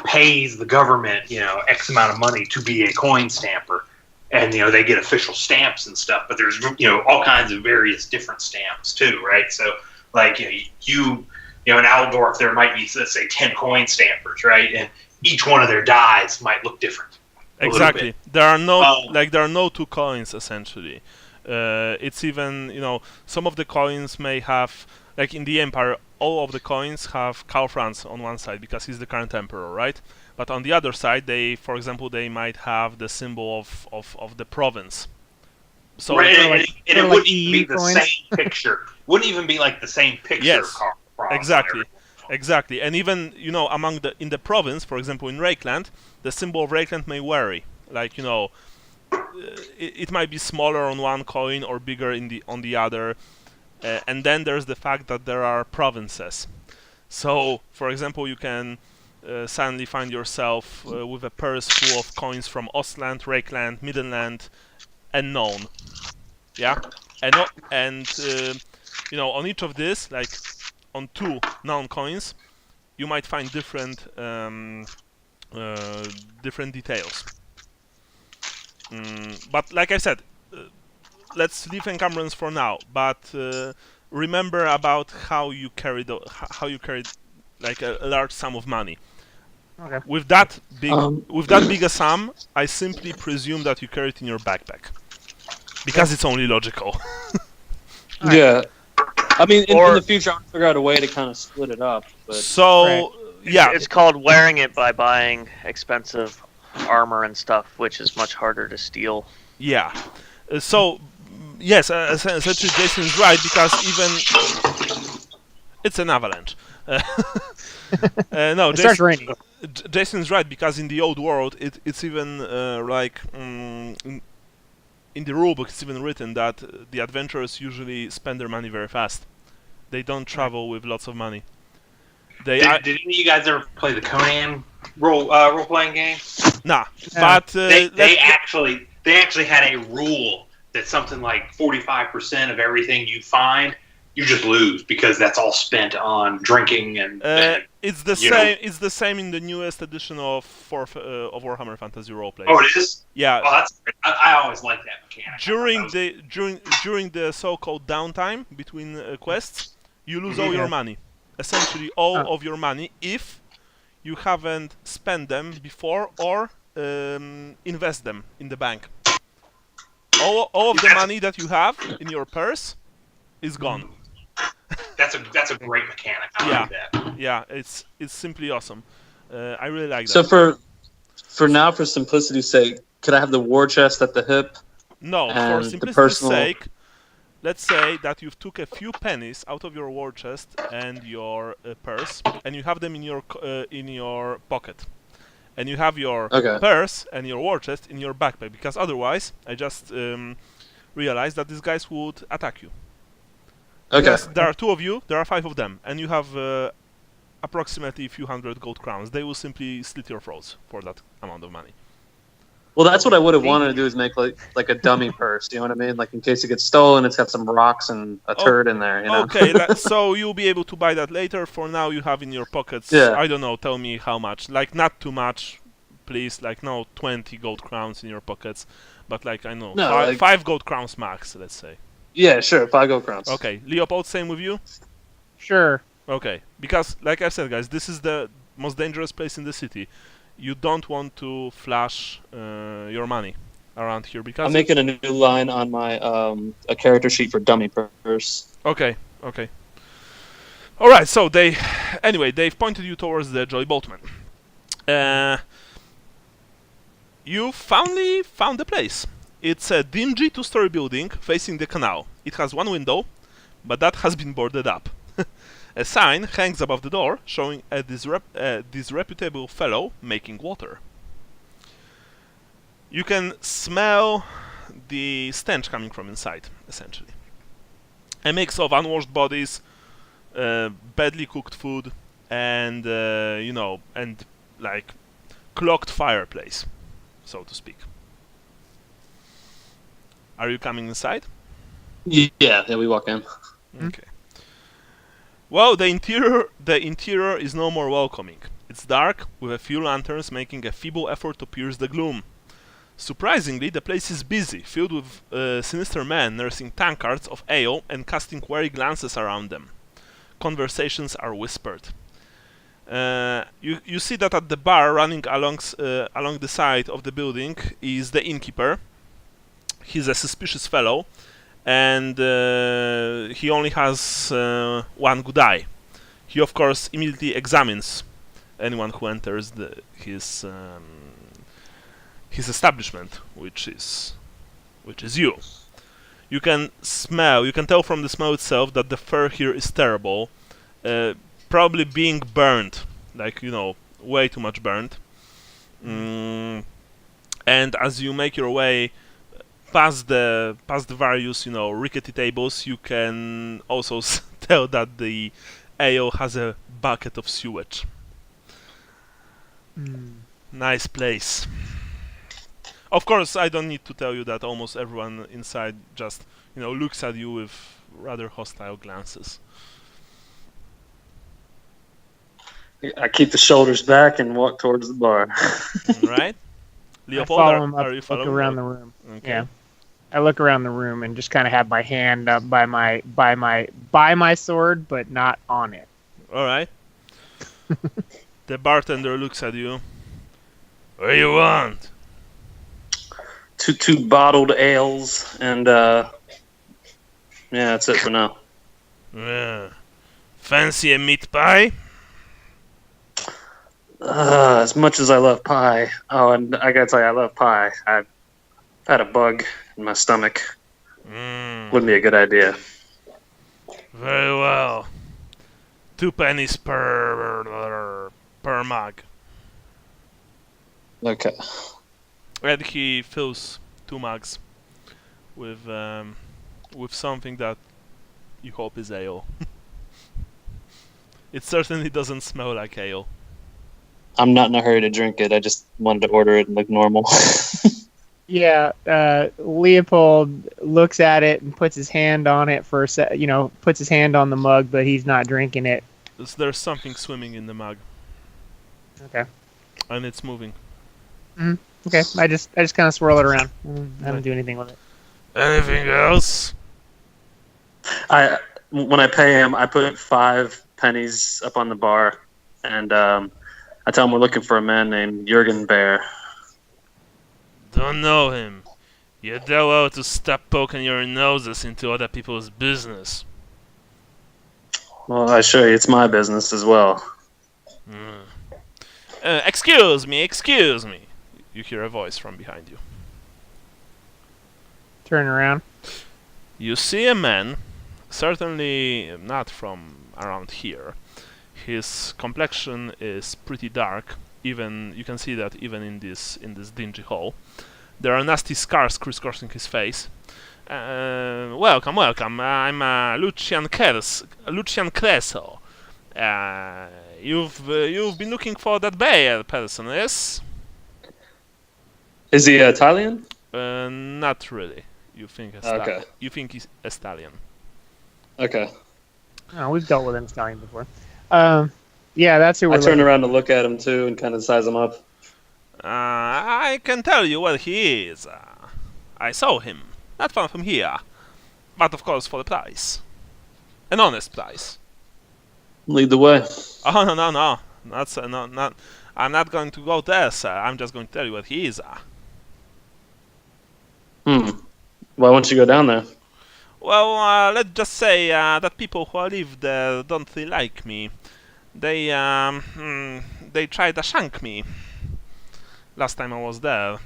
pays the government X amount of money to be a coin stamper. And they get official stamps and stuff, but there's all kinds of various different stamps too, right? So like in Altdorf there might be, let's say, 10 coin stampers, right? And each one of their dies might look different. Exactly. There are no two coins essentially. It's even some of the coins may have, like in the Empire, all of the coins have Karl Franz on one side because he's the current emperor, right? But on the other side, for example, they might have the symbol of the province. So and it wouldn't even be the same picture. Wouldn't even be like the same picture. Yes, of Karl Franz exactly. And even in the province, for example, in Reikland, the symbol of Reikland may vary. Like it might be smaller on one coin or bigger on the other. And then there's the fact that there are provinces. So, for example, you can suddenly find yourself with a purse full of coins from Ostland, Rakeland, Middenland, and known. Yeah, and on each of this, like on 2 known coins, you might find different details. But like I said, let's leave encumbrance for now. But remember about how you carried like a large sum of money. Okay. With that big a sum, I simply presume that you carry it in your backpack, because it's only logical. Right. Yeah. I mean, in the future, I'll figure out a way to kind of split it up. But So, yeah. It's called wearing it by buying expensive armor and stuff, which is much harder to steal. Yeah. So, yes, essentially Jason is right, because even... It's an avalanche. No, It starts raining. Jason's right, because in the old world, it's even in the rulebook, it's even written that the adventurers usually spend their money very fast. They don't travel with lots of money. Did any of you guys ever play the Conan role-playing game? Nah, Yeah. but They actually had a rule that something like 45% of everything you find, you just lose, because that's all spent on drinking and it's the same. It's the same in the newest edition of Warhammer Fantasy Roleplay. Oh, it is. Yeah. Oh, that's great. I always liked that mechanic. During the so-called downtime between quests, you lose all your money. Essentially, all of your money if you haven't spent them before or invest them in the bank. All of the money that you have in your purse is gone. That's a great mechanic. I like that. Yeah, it's simply awesome. I really like that. So for now, for simplicity's sake, could I have the war chest at the hip? No, for and simplicity's sake, let's say that you've took a few pennies out of your war chest and your purse, and you have them in your pocket, and you have your purse and your war chest in your backpack, because otherwise, I just realized that these guys would attack you. Okay. Because there are 2 of you, there are 5 of them, and you have approximately a few hundred gold crowns. They will simply slit your throats for that amount of money. Well, that's what I would have wanted to do, is make like a dummy purse. You know what I mean? Like, in case it gets stolen, it's got some rocks and a turd in there. You know? Okay, so you'll be able to buy that later. For now, you have in your pockets, I don't know, tell me how much. Like, not too much, please. Like, no 20 gold crowns in your pockets. But, like, I know, 5 gold crowns max, let's say. Yeah, sure, 5 gold crowns. Okay, Leopold, same with you? Sure. Okay, because, like I said, guys, this is the most dangerous place in the city. You don't want to flash your money around here, because... I'm making a new line on my a character sheet for dummy purse. Okay. Alright, so they've pointed you towards the Jolly Boatman. You finally found the place. It's a dingy 2-story building facing the canal. It has 1 window, but that has been boarded up. A sign hangs above the door showing a disreputable fellow making water. You can smell the stench coming from inside, essentially. A mix of unwashed bodies, badly cooked food, and and like clogged fireplace, so to speak. Are you coming inside? Yeah, we walk in. Okay. Well, the interior is no more welcoming. It's dark, with a few lanterns making a feeble effort to pierce the gloom. Surprisingly, the place is busy, filled with sinister men nursing tankards of ale and casting wary glances around them. Conversations are whispered. You see that at the bar running along the side of the building is the innkeeper. He's a suspicious fellow, and he only has 1 good eye. He, of course, immediately examines anyone who enters his establishment, which is you. You can tell from the smell itself that the fur here is terrible, probably being burned, like, way too much burned. And as you make your way past the various, rickety tables, you can also tell that the ale has a bucket of sewage. Nice place. Of course, I don't need to tell you that almost everyone inside just, looks at you with rather hostile glances. I keep the shoulders back and walk towards the bar. Right? Leopold, I follow him up, are you look following? around the room. Okay. Yeah, I look around the room and just kind of have my hand up by my sword, but not on it. All right. The bartender looks at you. What do you want? Two bottled ales, and yeah, that's it for now. Yeah. Fancy a meat pie? As much as I love pie. Oh, and I gotta tell you, I love pie. I've had a bug in my stomach. Wouldn't be a good idea. Very well. 2 pennies per mug. Okay. And he fills 2 mugs with something that you hope is ale. It certainly doesn't smell like ale. I'm not in a hurry to drink it. I just wanted to order it and look normal. Yeah, Leopold looks at it and puts his hand on it for puts his hand on the mug, but he's not drinking it. There's something swimming in the mug. Okay. And it's moving. Okay, I just kind of swirl it around. I don't do anything with it. Anything else? When I pay him, I put 5 pennies up on the bar, and I tell him we're looking for a man named Jurgen Baer. Don't know him. You do well to stop poking your noses into other people's business. Well, I assure you, it's my business as well. Excuse me. You hear a voice from behind you. Turn around. You see a man, certainly not from around here. His complexion is pretty dark. Even you can see that even in this dingy hall. There are nasty scars crisscrossing his face. Welcome. I'm Lucian Creso. You've been looking for that Bayer person, yes? Is he Italian? Not really. You think Okay. You think he's Estalian. Okay. Oh, we've dealt with an Italian before. Yeah, that's who we're I turned looking. around to look at him too and kind of size him up. I can tell you where he is. I saw him, not far from here, but of course for a price, an honest price. Lead the way. Oh no, not. I'm not going to go there, sir. I'm just going to tell you where he is. Why won't you go down there? Well, let's just say that people who live there don't really like me. They tried to shank me last time I was there.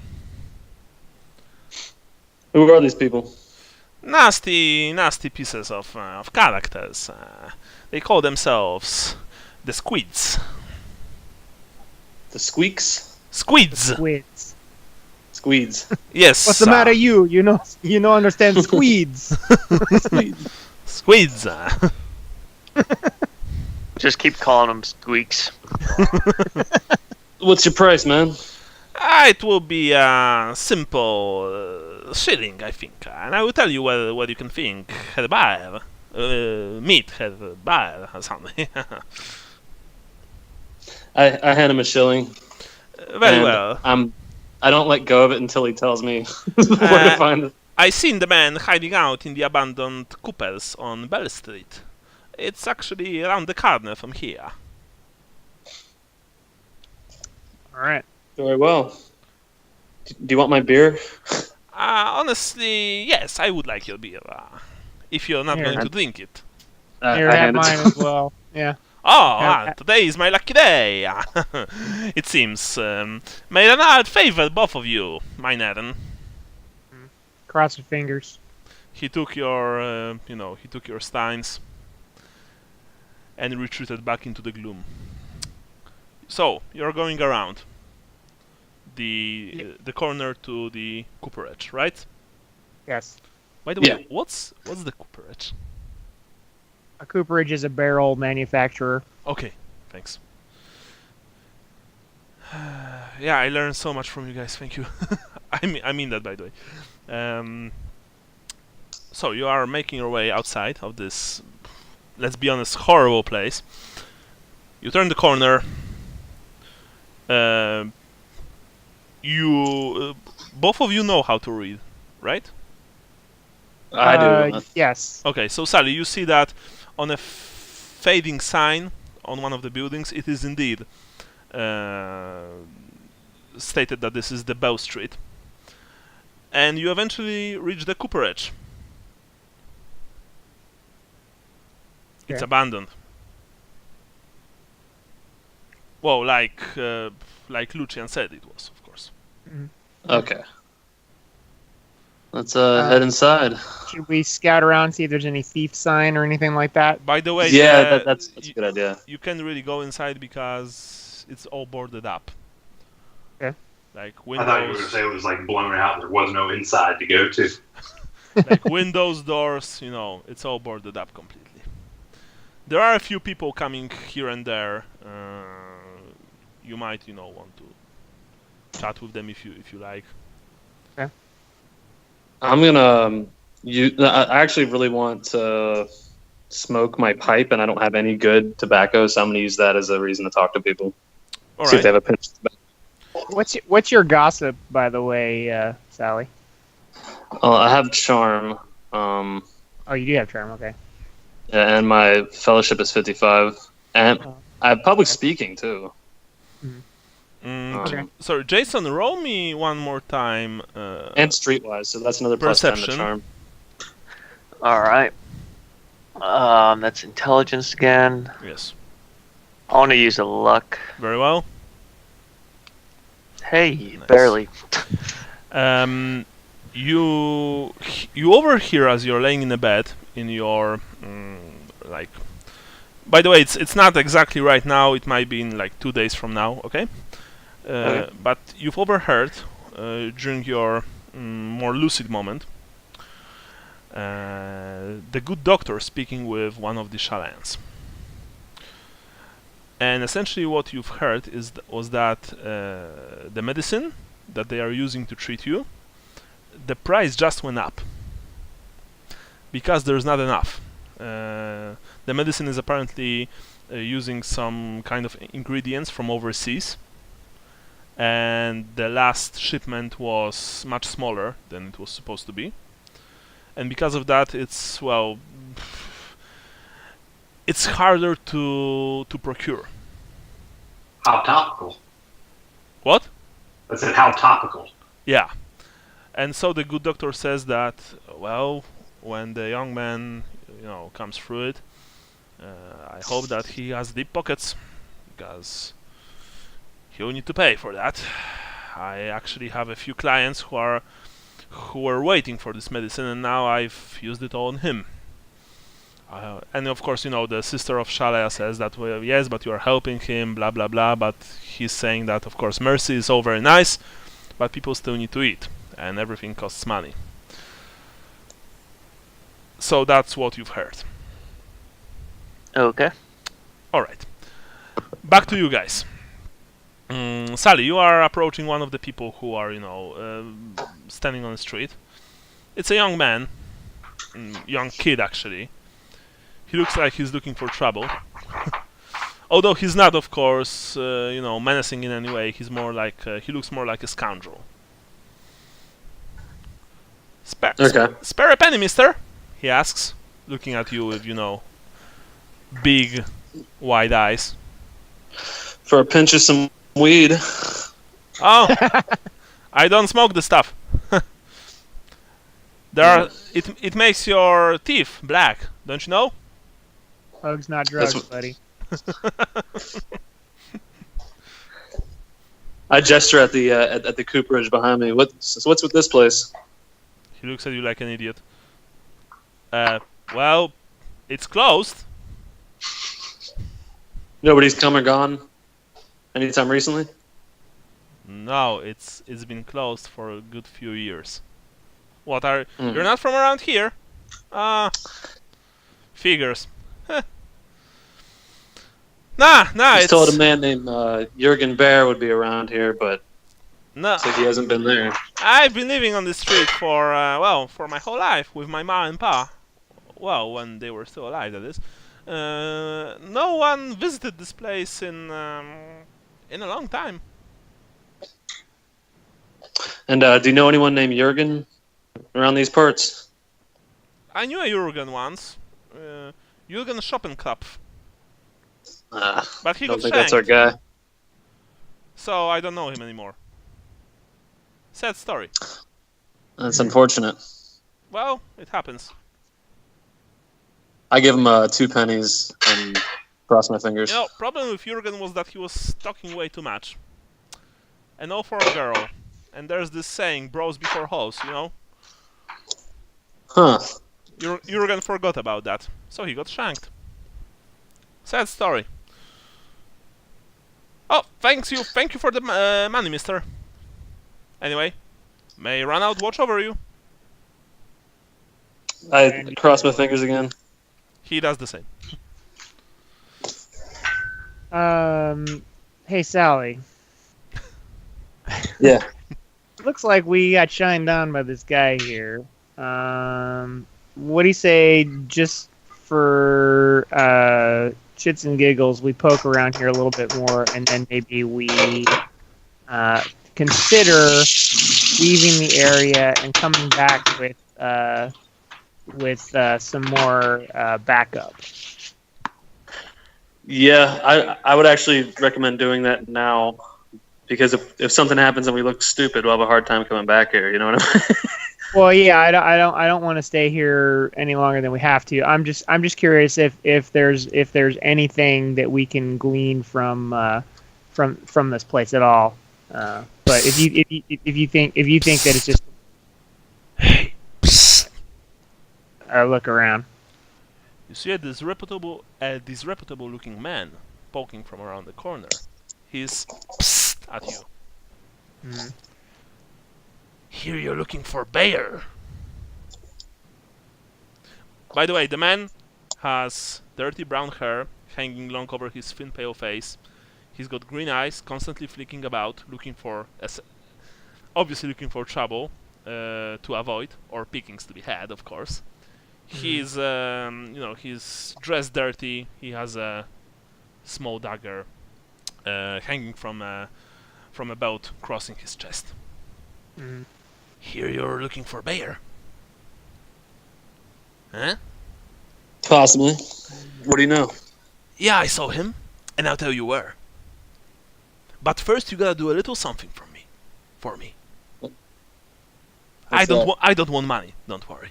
Who are these people? Nasty pieces of characters. They call themselves the Squids. The Squeaks? Squids. Squids. Squeeds. Yes. What's the matter, you? You know, understand squids. Squids. Just keep calling them squeaks. What's your price, man? It will be a simple shilling, I think, and I will tell you what you can think. Herr Baer, meet Herr Baer or something. I hand him a shilling. Very and well. I don't let go of it until he tells me where to find it. I seen the man hiding out in the abandoned coopers on Bell Street. It's actually around the corner from here. All right. Very well. Do you want my beer? Honestly, yes, I would like your beer. If you're not Here. going to drink it. Here, I have hand it mine to- as well. Yeah. Oh, today is my lucky day. It seems. May the Lord favor both of you, mine Aaron. Cross your fingers. He took your, he took your steins and retreated back into the gloom. So you're going around the corner to the cooperage, right? Yes. By the way, Yeah. what's the cooperage? A cooperage is a barrel manufacturer. Okay, thanks. Yeah, I learned so much from you guys. Thank you. I mean that, by the way. So you are making your way outside of this, let's be honest, horrible place. You turn the corner. Both of you know how to read, right? I do. Yes. Okay, so Sally, you see that on a fading sign on one of the buildings, it is indeed stated that this is the Bow Street. And you eventually reach the cooperage. It's Okay. abandoned. Well, like Lucian said, it was, of course. Okay. Let's head inside. Should we scout around, see if there's any thief sign or anything like that? By the way, Yeah, that's a good idea. You can't really go inside because it's all boarded up. Okay. Like I thought you were going to windows, say it was like blown out and there was no inside to go to. like windows, doors, it's all boarded up completely. There are a few people coming here and there. You might, want to chat with them if you like. I'm gonna. I actually really want to smoke my pipe, and I don't have any good tobacco, so I'm gonna use that as a reason to talk to people. All See if they right. have a pinch of tobacco. What's your gossip, by the way, Sally? I have charm, Oh, you do have charm. Okay. and my fellowship is 55, and Oh. I have public speaking too. Okay. Sorry, Jason, roll me one more time. And streetwise, so that's another plus 10 to Perception. charm. All right. That's intelligence again. Yes. I want to use a luck. Very well. Hey, Nice. barely. You overhear as you're laying in the bed in your like. By the way, it's not exactly right now. It might be in like 2 days from now. Okay. Okay. But you've overheard during your more lucid moment the good doctor speaking with one of the Shalans. And essentially what you've heard was that the medicine that they are using to treat you, the price just went up because there's not enough. The medicine is apparently using some kind of ingredients from overseas, and the last shipment was much smaller than it was supposed to be. And because of that, it's harder to procure. How topical. What? I said, how topical. Yeah. And so the good doctor says that, well, when the young man, comes through it, I hope that he has deep pockets, because he'll need to pay for that. I actually have a few clients who were waiting for this medicine, and now I've used it all on him. And of course, the sister of Shalaya says that, well, yes, but you are helping him, blah blah blah. But he's saying that, of course, mercy is all very nice, but people still need to eat, and everything costs money. So that's what you've heard. Okay. All right. Back to you guys. Sally, you are approaching one of the people who are, standing on the street. It's a young man, young kid actually. He looks like he's looking for trouble. Although he's not, of course, menacing in any way. He's more like he looks more like a scoundrel. Okay. Spare a penny, mister? He asks, looking at you with, big, wide eyes. For a pinch of some weed. Oh, I don't smoke the stuff. It makes your teeth black, don't you know? Hugs, not drugs, That's buddy. I gesture at the cooperage behind me. What's with this place? He looks at you like an idiot. Well, it's closed. Nobody's come or gone anytime recently? No, it's been closed for a good few years. What are... You're not from around here? Figures. Nah, I it's... told a man named Jurgen Baer would be around here, but No, looks like he hasn't been there. I've been living on the street for, for my whole life with my ma and pa. Well, when they were still alive, that is. No one visited this place in a long time. And do you know anyone named Jurgen around these parts? I knew a Jurgen once. Jurgen Schoppenkopf. But he Don't got think shanked. that's our guy. So I don't know him anymore. Sad story. That's unfortunate. Well, it happens. I give him 2 pennies and cross my fingers. You know, problem with Jurgen was that he was talking way too much. And all for a girl. And there's this saying, bros before hoes, you know? Huh. Jurgen forgot about that, so he got shanked. Sad story. Oh, thank you for the money, mister. Anyway, may run out watch over you. I cross my fingers again. He does the same. Hey Sally. Yeah. Looks like we got shined on by this guy here. What do you say, just for shits and giggles, we poke around here a little bit more, and then maybe we consider leaving the area and coming back with some more backup. Yeah, I would actually recommend doing that now, because if something happens and we look stupid, we'll have a hard time coming back here. You know what I mean? Well, yeah, I don't want to stay here any longer than we have to. I'm just curious if there's anything that we can glean from this place at all. But if you think that it's just, Hey, psst. Look around. You see a disreputable looking man poking from around the corner. He's psst at you. Mm-hmm. Here you're looking for Baer. By the way, the man has dirty brown hair hanging long over his thin pale face. He's got green eyes, constantly flicking about, obviously looking for trouble to avoid, or pickings to be had, of course. He's, he's dressed dirty. He has a small dagger hanging from a belt crossing his chest. Mm-hmm. Here you're looking for Baer. Huh? Possibly. What do you know? Yeah, I saw him, and I'll tell you where. But first, you gotta do a little something for me. I don't want money. Don't worry.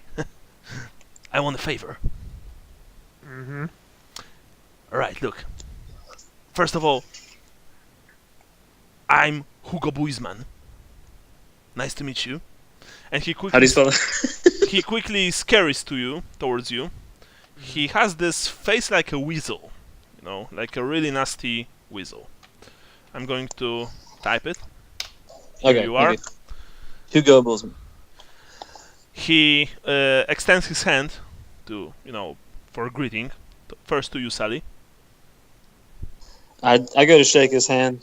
I want a favor. Mm-hmm. All right, look. First of all, I'm Hugo Buisman. Nice to meet you. And he quickly How do you spell that? he quickly scurries towards you. He has this face like a weasel, like a really nasty weasel. I'm going to type it. Here you are. Hugo Bullsman. He extends his hand to, for a greeting. First to you, Sally. I go to shake his hand.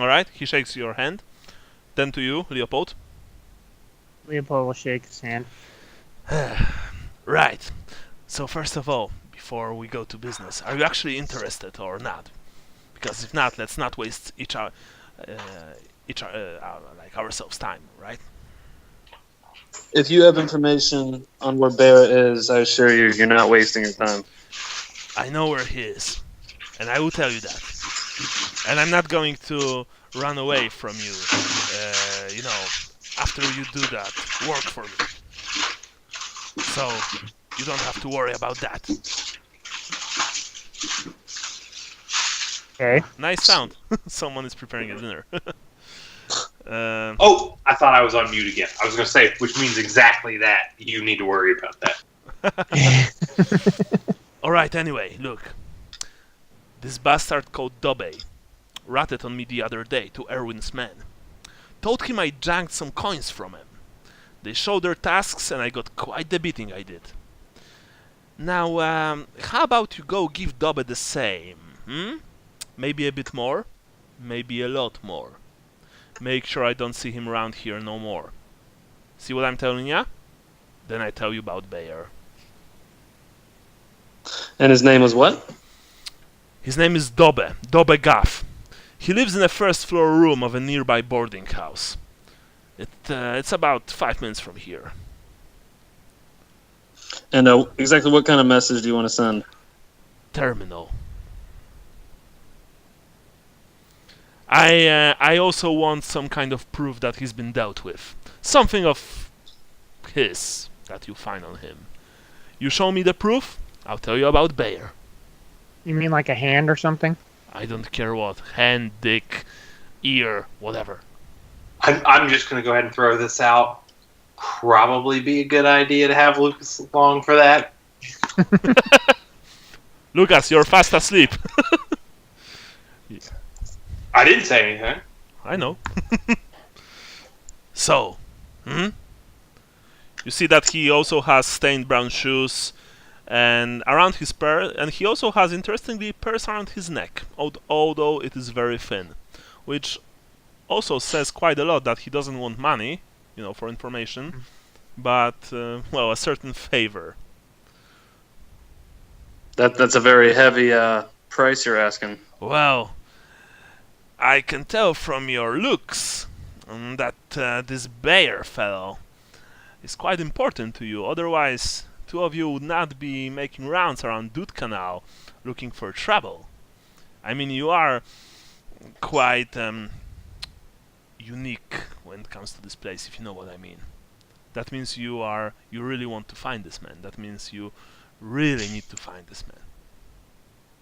All right. He shakes your hand. Then to you, Leopold. Leopold will shake his hand. Right. So first of all, before we go to business, are you actually interested or not? Because if not, let's not waste ourselves time, right? If you have information on where Barrett is, I assure you, you're not wasting your time. I know where he is, and I will tell you that. And I'm not going to run away from you, after you do that work for me. So, you don't have to worry about that. Okay. Nice sound. Someone is preparing a dinner. Oh, I thought I was on mute again. I was going to say, which means exactly that. You need to worry about that. Alright, anyway, look. This bastard called Dobe ratted on me the other day to Erwin's men. Told him I janked some coins from him. They showed their tasks, and I got quite the beating I did. Now, how about you go give Dobby the same? Maybe a bit more? Maybe a lot more. Make sure I don't see him around here no more. See what I'm telling ya? Then I tell you about Baer. And his name was what? His name is Dobby Gaff. He lives in the first floor room of a nearby boarding house. It's about 5 minutes from here. And exactly what kind of message do you want to send? Terminal. I also want some kind of proof that he's been dealt with. Something of his that you find on him. You show me the proof, I'll tell you about Baer. You mean like a hand or something? I don't care what. Hand, dick, ear, whatever. I'm just going to go ahead and throw this out. Probably be a good idea to have Lucas along for that. Lucas, you're fast asleep. I didn't say anything. I know. So, you see that he also has stained brown shoes, and around his purse, and he also has, interestingly, purse around his neck, although it is very thin, which also says quite a lot that he doesn't want money, for information, but well, a certain favor. That's a very heavy price you're asking. Well, I can tell from your looks that this Baer fellow is quite important to you. Otherwise, two of you would not be making rounds around Doodkanal looking for trouble. I mean, you are quite unique when it comes to this place, if you know what I mean. That means you really want to find this man. That means you really need to find this man.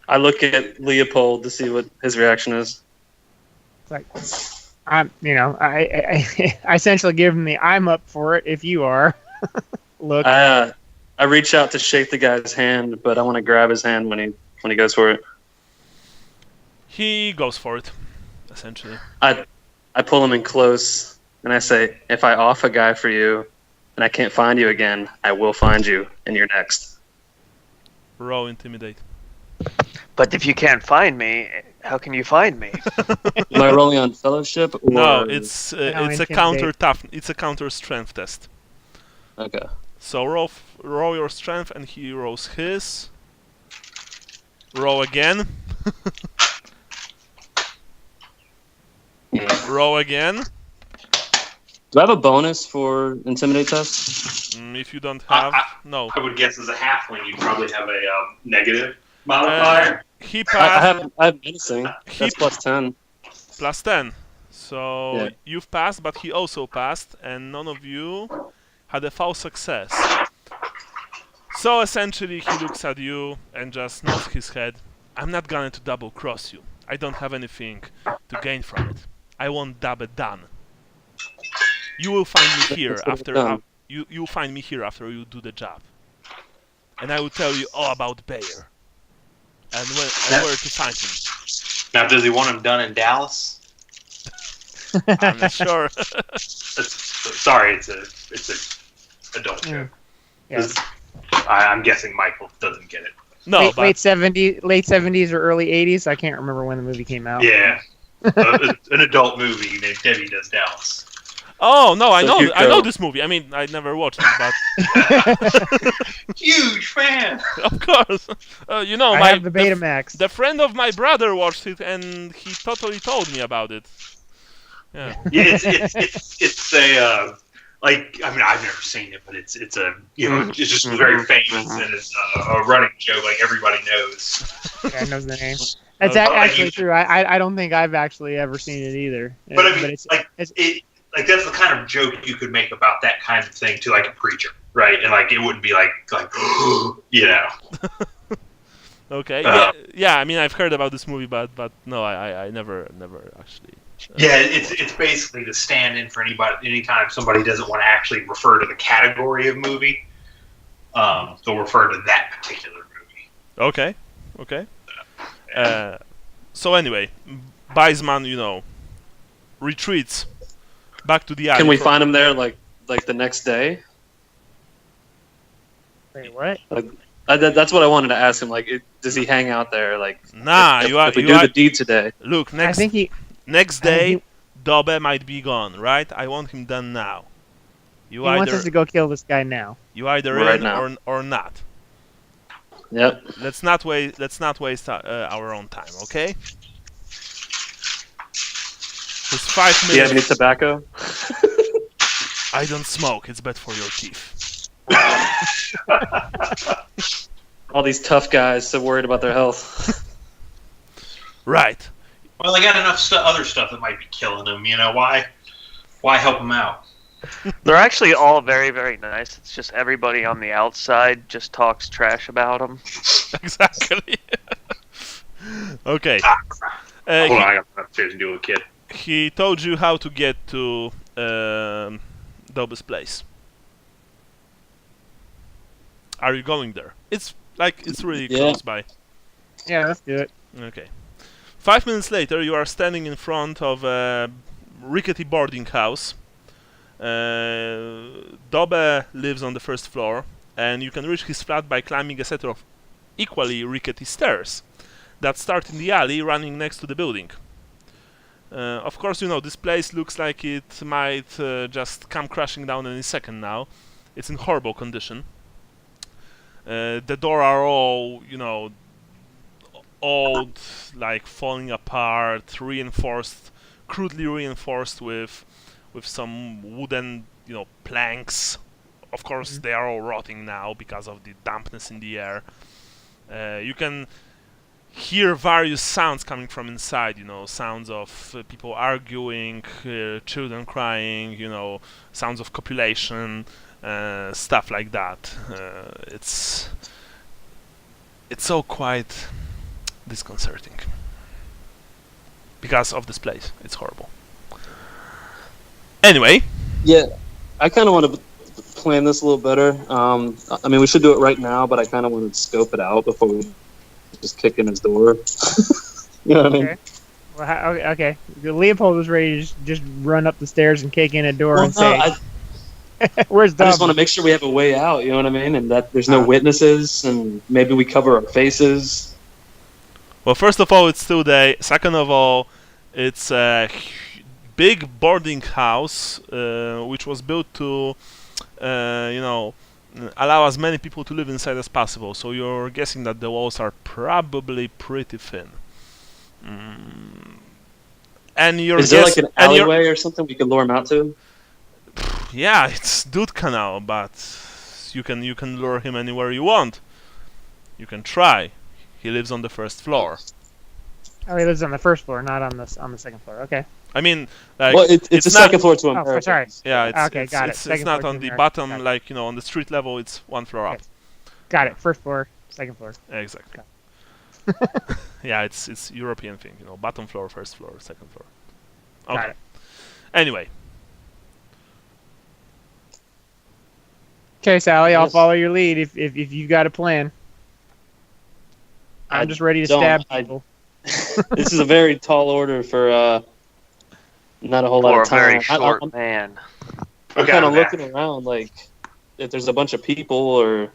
I look at Leopold to see what his reaction is. It's like, I essentially give him the "I'm up for it if you are" look. I reach out to shake the guy's hand, but I want to grab his hand when he goes for it. He goes for it, essentially. I pull him in close, and I say, if I off a guy for you, and I can't find you again, I will find you, and you're next. Roll intimidate. But if you can't find me, how can you find me? Am I rolling on fellowship? Or... No, it's a counter strength test. Okay. So roll your strength, and he rolls his. Roll again. Roll again. Do I have a bonus for intimidate test? If you don't have, no. I would guess as a halfling, you'd probably have a negative modifier. He passed. I have menacing. That's plus 10. Plus 10. So yeah. You've passed, but he also passed, and none of you had a false success. So essentially, he looks at you and just nods his head. I'm not going to double cross you. I don't have anything to gain from it. I want double done. You will find me here after you'll find me here after you do the job, and I will tell you all about Baer and where to find him. Now, does he want him done in Dallas? I'm not sure. Sorry, it's a adult joke. Yeah. I'm guessing Michael doesn't get it. No, late 70s or early 80s. I can't remember when the movie came out. Yeah, an adult movie named Debbie Does Dallas. Oh no, I So know this movie. I mean, I never watched it, but Huge fan. of course, I have the Betamax. The friend of my brother watched it, and he totally told me about it. Yeah. Yeah, it's a like, I mean, I've never seen it, but it's a it's just very famous, and it's a running joke, like everybody knows. Yeah, knows the name. That's actually true. I don't think I've actually ever seen it either. But I mean, like that's the kind of joke you could make about that kind of thing to like a preacher, right? And like it wouldn't be like Okay. Yeah. I mean, I've heard about this movie, but no, I never actually. Yeah, it's basically to stand in for anybody. Anytime somebody doesn't want to actually refer to the category of movie, they'll refer to that particular movie. Okay. So anyway, Weisman, retreats back to the alley. Can we find him there, like like the next day? Wait, what? Like, that's what I wanted to ask him. Like, does he hang out there? Like, Nah, if we do the deed today? Look, I think he. next I think day, he- Dobe might be gone, right? I want him done now. He wants us to go kill this guy now. You either Right in now. or not. Yep. Let's not waste our own time, okay? It's 5 Do you have any minutes. tobacco? I don't smoke. It's bad for your teeth. All these tough guys so worried about their health. Right. Well, they got enough other stuff that might be killing them. You know, why help them out? They're actually all very, very nice. It's just everybody on the outside just talks trash about them. Exactly. Okay. Hold on, I got upstairs and do a kid. He told you how to get to Dobe's place. Are you going there? It's really Yeah. close by. Yeah, let's do it. Okay. 5 minutes later, you are standing in front of a rickety boarding house. Dobe lives on the first floor, and you can reach his flat by climbing a set of equally rickety stairs that start in the alley running next to the building. Of course, you know, this place looks like it might just come crashing down any second now. It's in horrible condition. The door are all, you know, old, like falling apart, reinforced, crudely reinforced with some wooden, you know, planks. Of course, they are all rotting now because of the dampness in the air. You can hear various sounds coming from inside, you know, sounds of people arguing, children crying, you know, sounds of copulation, stuff like that. It's all quite disconcerting because of this place. It's horrible. Anyway, Yeah, I kind of want to plan this a little better. I mean, we should do it right now, but I kind of want to scope it out before we just kick in his door. You know what I mean? Okay. Well, okay. Leopold was ready to just run up the stairs and kick in a door Well, and no, say, "Where's I Dub?" just want to make sure we have a way out. You know what I mean? And that there's no witnesses, and maybe we cover our faces. well, first of all, it's still day. Second of all, it's a big boarding house which was built to, you know, allow as many people to live inside as possible. So you're guessing that the walls are probably pretty thin. And you're Is there like an alleyway or something we can lure him out to? Yeah, it's Doodkanal, but you can lure him anywhere you want. You can try. He lives on the first floor. Oh, he lives on the first floor, not on the second floor. Okay. I mean, like, Well, it's the not, second floor to Oh, America. sorry. Yeah, it's, Okay, it's, got it. it's, Second it's not floor on to the America. bottom, Got it. like, you know, on the street level. It's one floor up. Okay. Got it. First floor, second floor. Exactly. Yeah, it's European thing, you know, bottom floor, first floor, second floor. Okay. Got it. Anyway, Okay, Sally, I'll Yes. follow your lead if you've got a plan. I'm I just ready to don't. stab I- people. This is a very tall order for not a whole lot For a of time. very short man. I'm Okay, kind of I'm back. looking around, like if there's a bunch of people, or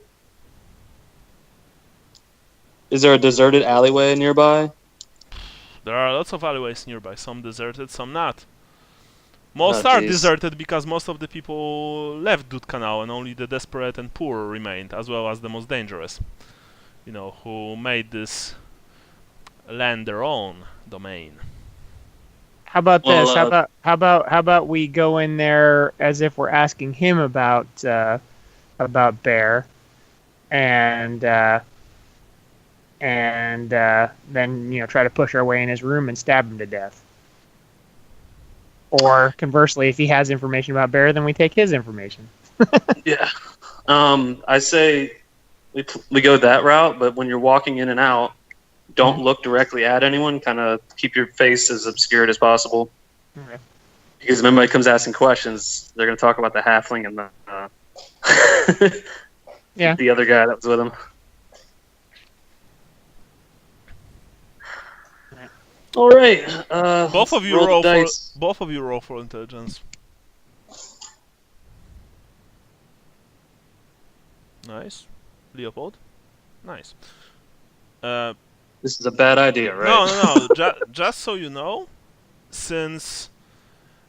is there a deserted alleyway nearby? there are lots of alleyways nearby. Some deserted, some not. Most Oh, are jeez. deserted because most of the people left Doodkanal and only the desperate and poor remained, as well as the most dangerous. You know, who made this land their own domain. How about Well, this? How about we go in there as if we're asking him about Bear, and then, you know, try to push our way in his room and stab him to death. Or conversely, if he has information about Bear, then we take his information. Yeah. I say we go that route, but when you're walking in and out, don't look directly at anyone. Kind of keep your face as obscured as possible. Okay. Because if anybody comes asking questions, they're going to talk about the halfling and the Yeah. the other guy that was with him. All right. Both of you roll roll the for dice. both of you roll for intelligence. Nice. Leopold. Nice. This is a bad idea, right? No. Just so you know, since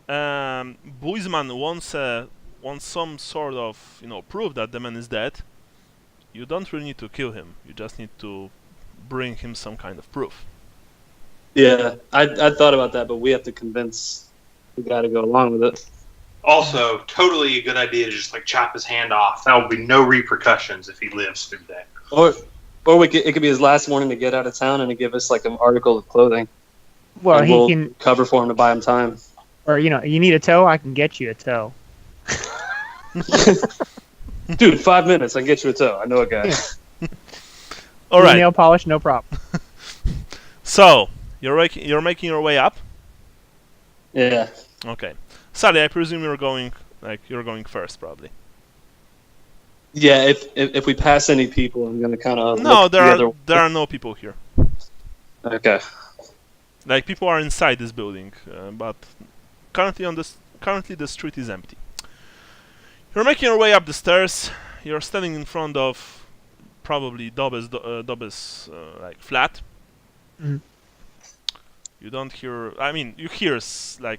Buisman wants some sort of proof that the man is dead, you don't really need to kill him. You just need to bring him some kind of proof. Yeah, I thought about that, but we have to convince the guy to go along with it. Also, totally a good idea to just chop his hand off. That will be no repercussions if he lives through that. Or it could be his last warning to get out of town and to give us an article of clothing. Well, and he we'll can cover for him to buy him time. Or, you need a tow? I can get you a tow. Dude, 5 minutes, I can get you a tow. I know a guy. Yeah. All right. Nail polish, no problem. So, you're making your way up? Yeah. Okay. Sally, I presume you're going first, probably. Yeah, if we pass any people, I'm gonna kind of No, there are no people here. Okay. People are inside this building, but currently the street is empty. You're making your way up the stairs. You're standing in front of probably Dobbe's flat. Mm-hmm. You don't hear. I mean, you hear that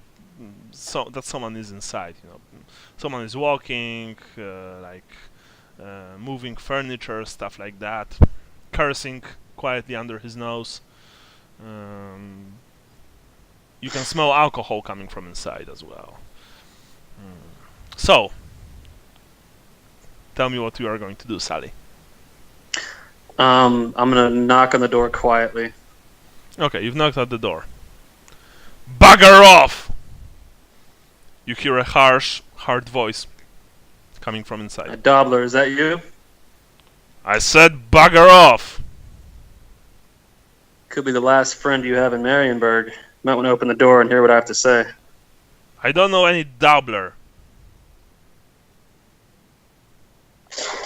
someone is inside. Someone is walking, moving furniture, stuff like that, cursing quietly under his nose. You can smell alcohol coming from inside as well. So, tell me what you are going to do, Sally. I'm gonna knock on the door quietly. Okay, you've knocked at the door. Bugger off! You hear a harsh, hard voice coming from inside. Dobler, is that you? I said bugger off! Could be the last friend you have in Marienburg. Might want to open the door and hear what I have to say. I don't know any Dobler.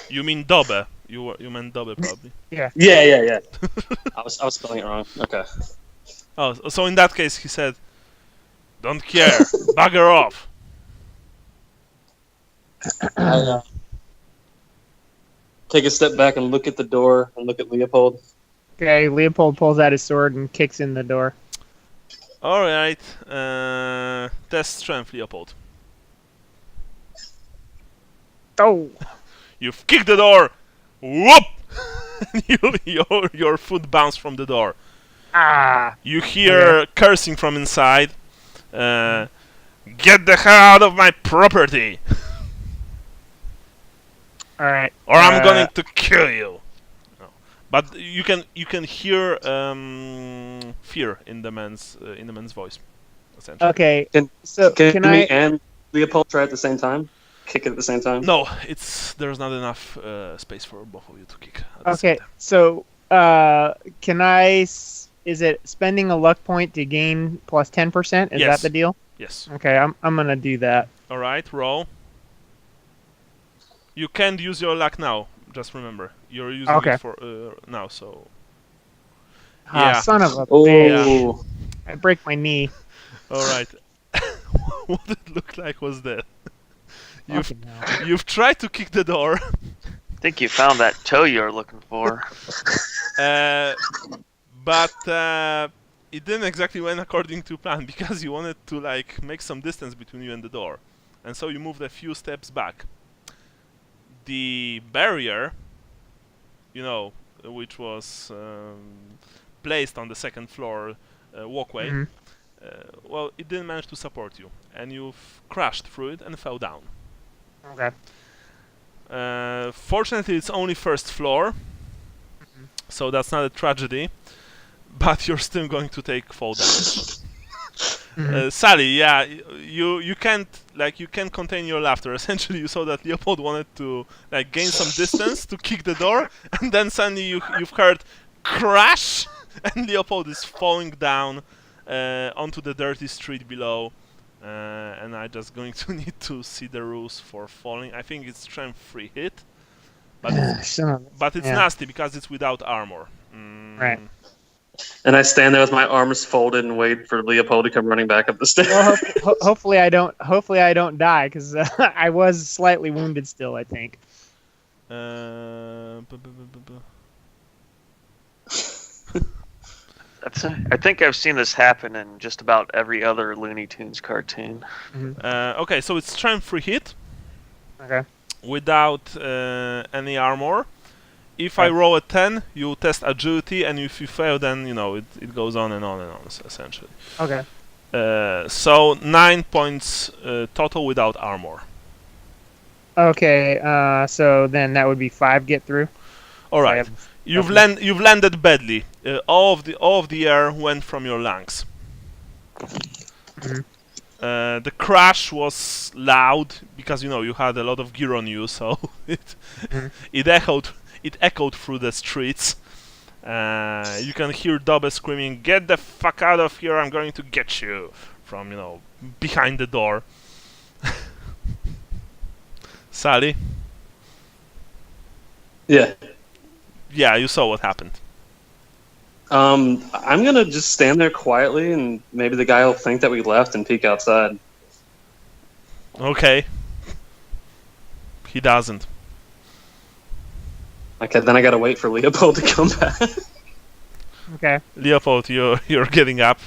You mean Dobbe. You meant Dobbe, probably. Yeah. Yeah. I was spelling it wrong. Okay. Oh, so in that case he said, don't care, bugger off. I take a step back and look at the door and look at Leopold. Okay, Leopold pulls out his sword and kicks in the door. Alright, test strength, Leopold. Oh! You've kicked the door! Whoop! your foot bounced from the door. Ah! You hear cursing from inside. Get the hell out of my property! Alright. Or I'm going to kill you! No. But you can hear fear in the man's voice, essentially. Okay, Can can me I... and Leopold try at the same time? Kick it at the same time? No, there's not enough space for both of you to kick at the same Okay, time. so, can I... Is it spending a luck point to gain plus 10%? Is Yes. that the deal? Yes. Okay, I'm gonna do that. Alright, roll. You can't use your luck now, just remember. You're using it for now, so... Ah, Yeah. son of a Oh. bitch. I break my knee. Alright. What it looked like was that. Fucking hell. You've tried to kick the door, I think you found that toe you're looking for. but it didn't exactly went according to plan because you wanted to make some distance between you and the door, and so you moved a few steps back. The barrier, which was placed on the second floor walkway, Mhm. well, it didn't manage to support you, and you've crashed through it and fell down. Okay. Fortunately, it's only first floor, so that's not a tragedy, but you're still going to take fall damage. Sally, yeah, you can't contain your laughter. Essentially, you saw that Leopold wanted to gain some distance to kick the door, and then suddenly you've heard crash, and Leopold is falling down onto the dirty street below. And I'm just going to need to see the rules for falling. I think it's strength 3 hit, but it's Yeah. nasty because it's without armor. Right. And I stand there with my arms folded and wait for Leopold to come running back up the stairs. Well, hopefully I don't die because I was slightly wounded still. I think. I think I've seen this happen in just about every other Looney Tunes cartoon. Okay, so it's strength 3 hit. Okay. Without any armor. If I roll a 10, you test agility, and if you fail, then it goes on and on and on, essentially. Okay. So 9 points total without armor. Okay. So then that would be 5 get through. All right. You've landed badly. All of the air went from your lungs. The crash was loud because you had a lot of gear on you, so it echoed through the streets. You can hear Dobby screaming, "Get the fuck out of here! I'm going to get you!" from behind the door. Sally? Yeah. Yeah, you saw what happened. I'm gonna just stand there quietly, and maybe the guy will think that we left and peek outside. Okay. He doesn't. Okay, then I gotta wait for Leopold to come back. Okay. Leopold, you're getting up.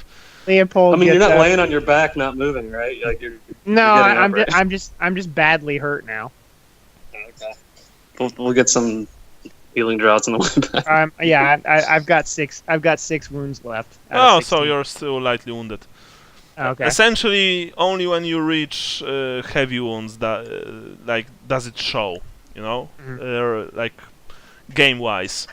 Leopold. I mean, you're gets not up. laying on your back, not moving, right? Like you're No, getting up, right? I'm just badly hurt now. Okay. We'll get some healing draughts on the way back. Yeah, I've got 6 wounds left. out Oh, of so 16. you're still lightly wounded. Okay. Essentially, only when you reach heavy wounds that does it show, like game-wise.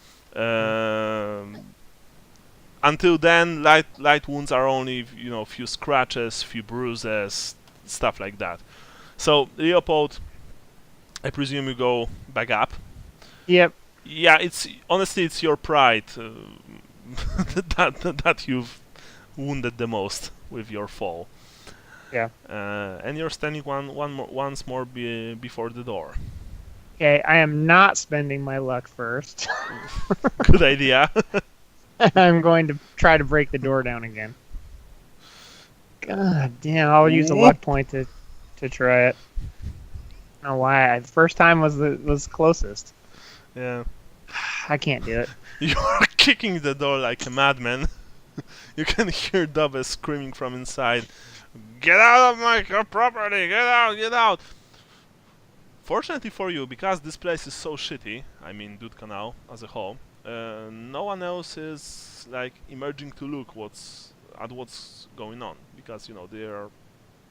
Until then, light wounds are only few scratches, few bruises, stuff like that. So Leopold, I presume you go back up. Yep. Yeah, honestly it's your pride that you've wounded the most with your fall. Yeah. And you're standing once more before the door. Okay, I am not spending my luck first. Good idea. I'm going to try to break the door down again. God damn! I'll use a luck point to try it. I don't know why. The first time was closest. Yeah. I can't do it. You're kicking the door like a madman. You can hear Dobby screaming from inside. Get out of my property! Get out! Get out! Fortunately for you, because this place is so shitty, I mean Doodkanal as a whole, no one else is emerging to look what's going on, because they are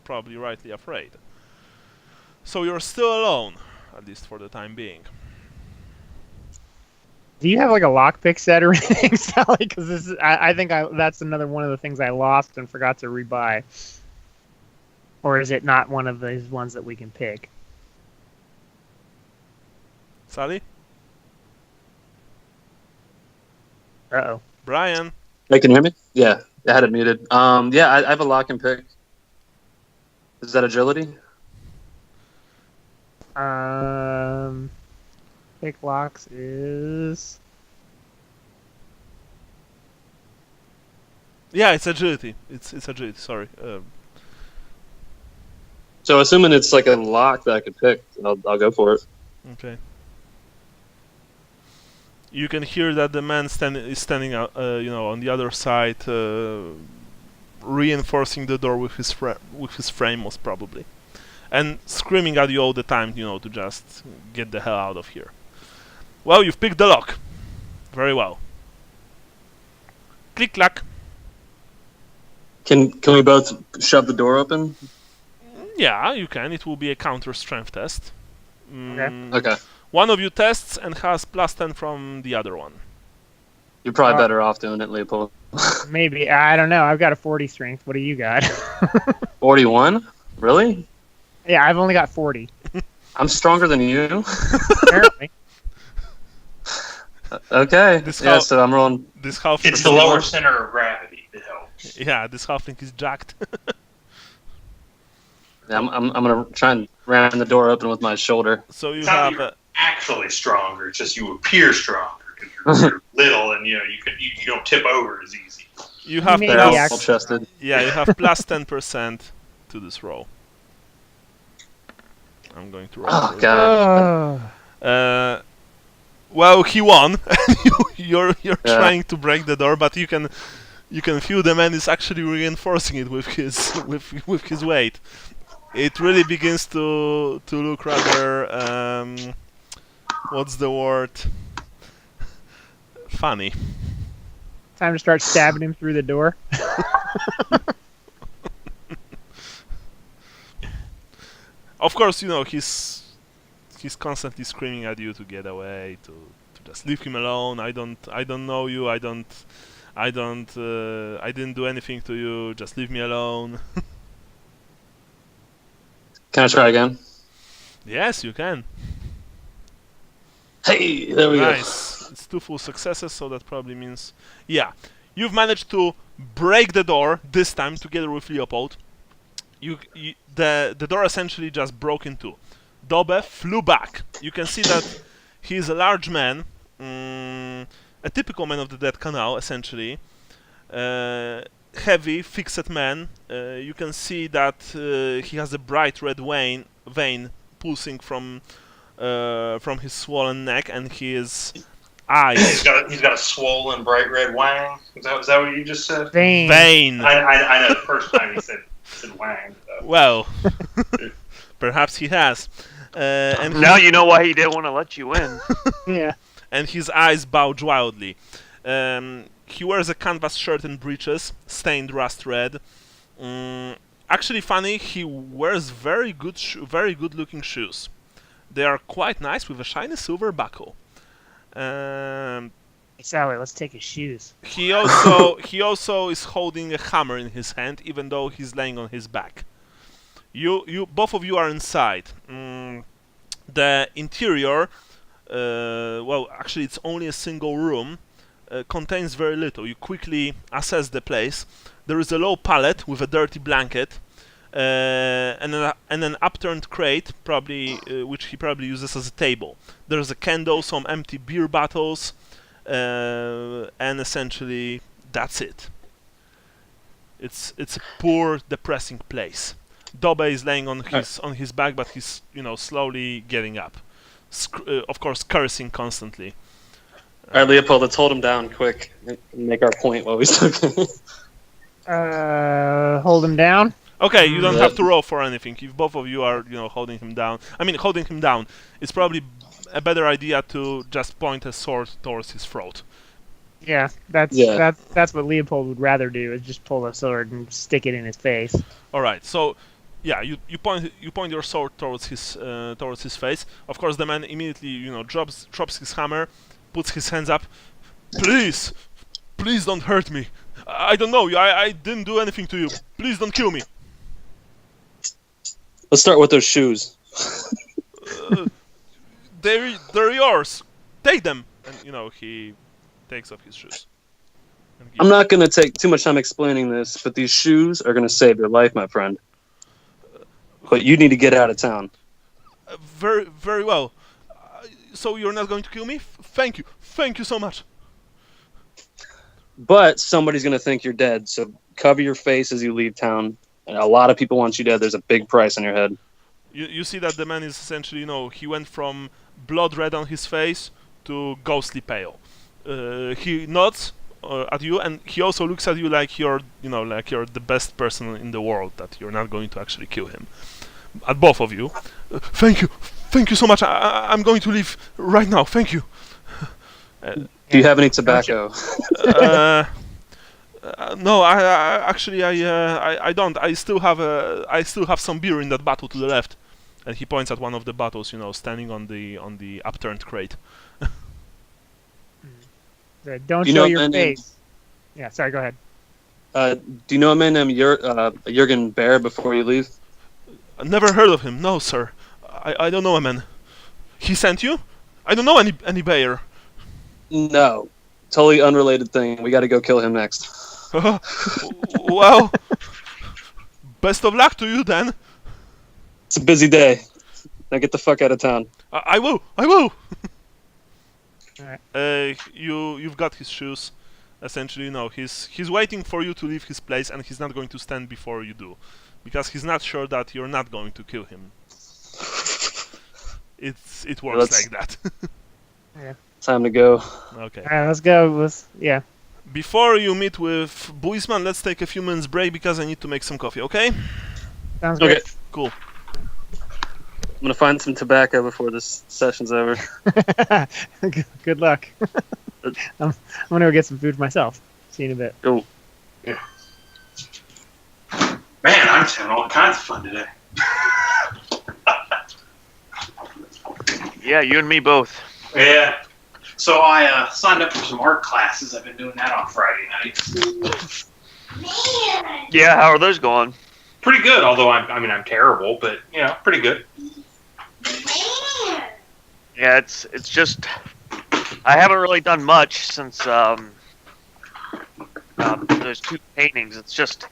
probably rightly afraid. So you're still alone, at least for the time being. Do you have a lockpick set or anything, Sally? Because I think that's another one of the things I lost and forgot to rebuy. Or is it not one of these ones that we can pick? Sally? Uh-oh. Brian? Hey, can you hear me? Yeah, I had it muted. Yeah, I have a lock and pick. Is that agility? Pick locks is... Yeah, it's agility. It's agility, sorry. So assuming it's a lock that I could pick, I'll go for it. Okay. You can hear that the man is standing on the other side, reinforcing the door with his frame, most probably, and screaming at you all the time, to just get the hell out of here. Well, you've picked the lock. Very well. Click clack. Can we both shove the door open? Yeah, you can. It will be a counter strength test. Okay. One of you tests and has +10 from the other one. You're probably better off doing it, Leopold. Maybe. I don't know. I've got a 40 strength. What do you got? 41? Really? Yeah, I've only got 40. I'm stronger than you. Apparently. Okay. So I'm rolling. This half. It's the lower center of gravity that helps. Yeah, this halfling is jacked. Yeah, I'm gonna try and ram the door open with my shoulder. So you It's not have. that you're actually stronger. It's just you appear stronger because you're little and you don't tip over as easy. You have Maybe plus. Well chested. Yeah, you have +10% to this roll. I'm going to roll. Oh for it. god. Well, he won. You're Yeah. trying to break the door, but you can feel the man is actually reinforcing it with his with his weight. It really begins to look rather what's the word? Funny. Time to start stabbing him through the door. Of course, he's constantly screaming at you to get away, to just leave him alone. I don't know you. I didn't do anything to you. Just leave me alone. Can I try again? Yes, you can. Hey, there we Nice. It's 2 full successes, so that probably means yeah. You've managed to break the door this time together with Leopold. The door essentially just broke in two. Dobe flew back. You can see that he is a large man, a typical man of the Doodkanal, essentially. Heavy, fixed man. You can see that he has a bright red vein pulsing from his swollen neck, and his eyes. He's got a swollen, bright red wang. Is that what you just said? Vein. I know the first time he said wang. So. Well, perhaps he has. And Now you know why he didn't want to let you in. Yeah. and his eyes bulge wildly. He wears a canvas shirt and breeches, stained rust red. Actually, funny, he wears very good looking shoes. They are quite nice with a shiny silver buckle. Hey, Sally, let's take his shoes. He also is holding a hammer in his hand, even though he's laying on his back. Both of you are inside. The interior, well, actually, it's only a single room. Contains very little. You quickly assess the place. There is a low pallet with a dirty blanket, and an upturned crate, probably which he probably uses as a table. There's a candle, some empty beer bottles, and essentially that's it. It's a poor, depressing place. Dobe is laying on his back, but he's slowly getting up, of course cursing constantly. All right, Leopold, let's hold him down quick and make our point while we still can. Hold him down. Okay, you don't have to roll for anything. If both of you are, holding him down. Holding him down. It's probably a better idea to just point a sword towards his throat. Yeah, that's what Leopold would rather do, is just pull a sword and stick it in his face. All right, so yeah, you point your sword towards his face. Of course, the man immediately drops his hammer, puts his hands up. Please don't hurt me. I don't know you. I didn't do anything to you. Please don't kill me. Let's start with those shoes. They're yours. Take them. And he takes off his shoes. I'm not going to take too much time explaining this, but these shoes are going to save your life, my friend. But you need to get out of town. Very, very well. So you're not going to kill me? Thank you so much. But somebody's going to think you're dead, so cover your face as you leave town. And a lot of people want you dead. There's a big price on your head. You see that the man is essentially, he went from blood red on his face to ghostly pale. He nods at you, and he also looks at you like you're the best person in the world, that you're not going to actually kill him. At both of you. Thank you so much. I'm going to leave right now. Thank you. Do you have any tobacco? No, I don't. I still have some beer in that bottle to the left, and he points at one of the bottles, standing on the upturned crate. Don't show your face. Yeah, sorry. Go ahead. Do you know a man named Jurgen Baer before you leave? Never heard of him. No, sir. I don't know a man. He sent you? I don't know any Bayer. No, totally unrelated thing. We got to go kill him next. Well, best of luck to you then. It's a busy day. Now get the fuck out of town. I will. All right. You've got his shoes. Essentially, he's waiting for you to leave his place, and he's not going to stand before you do, because he's not sure that you're not going to kill him. It works like that. Yeah. time to go. Okay. All right, let's go. Yeah. Before you meet with Buisman, let's take a few minutes break because I need to make some coffee, okay? Sounds Okay. great. Cool. I'm gonna find some tobacco before this session's over. Good luck. I'm gonna go get some food myself. See you in a bit. Go. Man, I'm just having all kinds of fun today. Yeah, you and me both. Yeah. So I signed up for some art classes. I've been doing that on Friday nights. Yeah, how are those going? Pretty good, although I'm terrible, but pretty good. Yeah, it's just I haven't really done much since those two paintings. It's just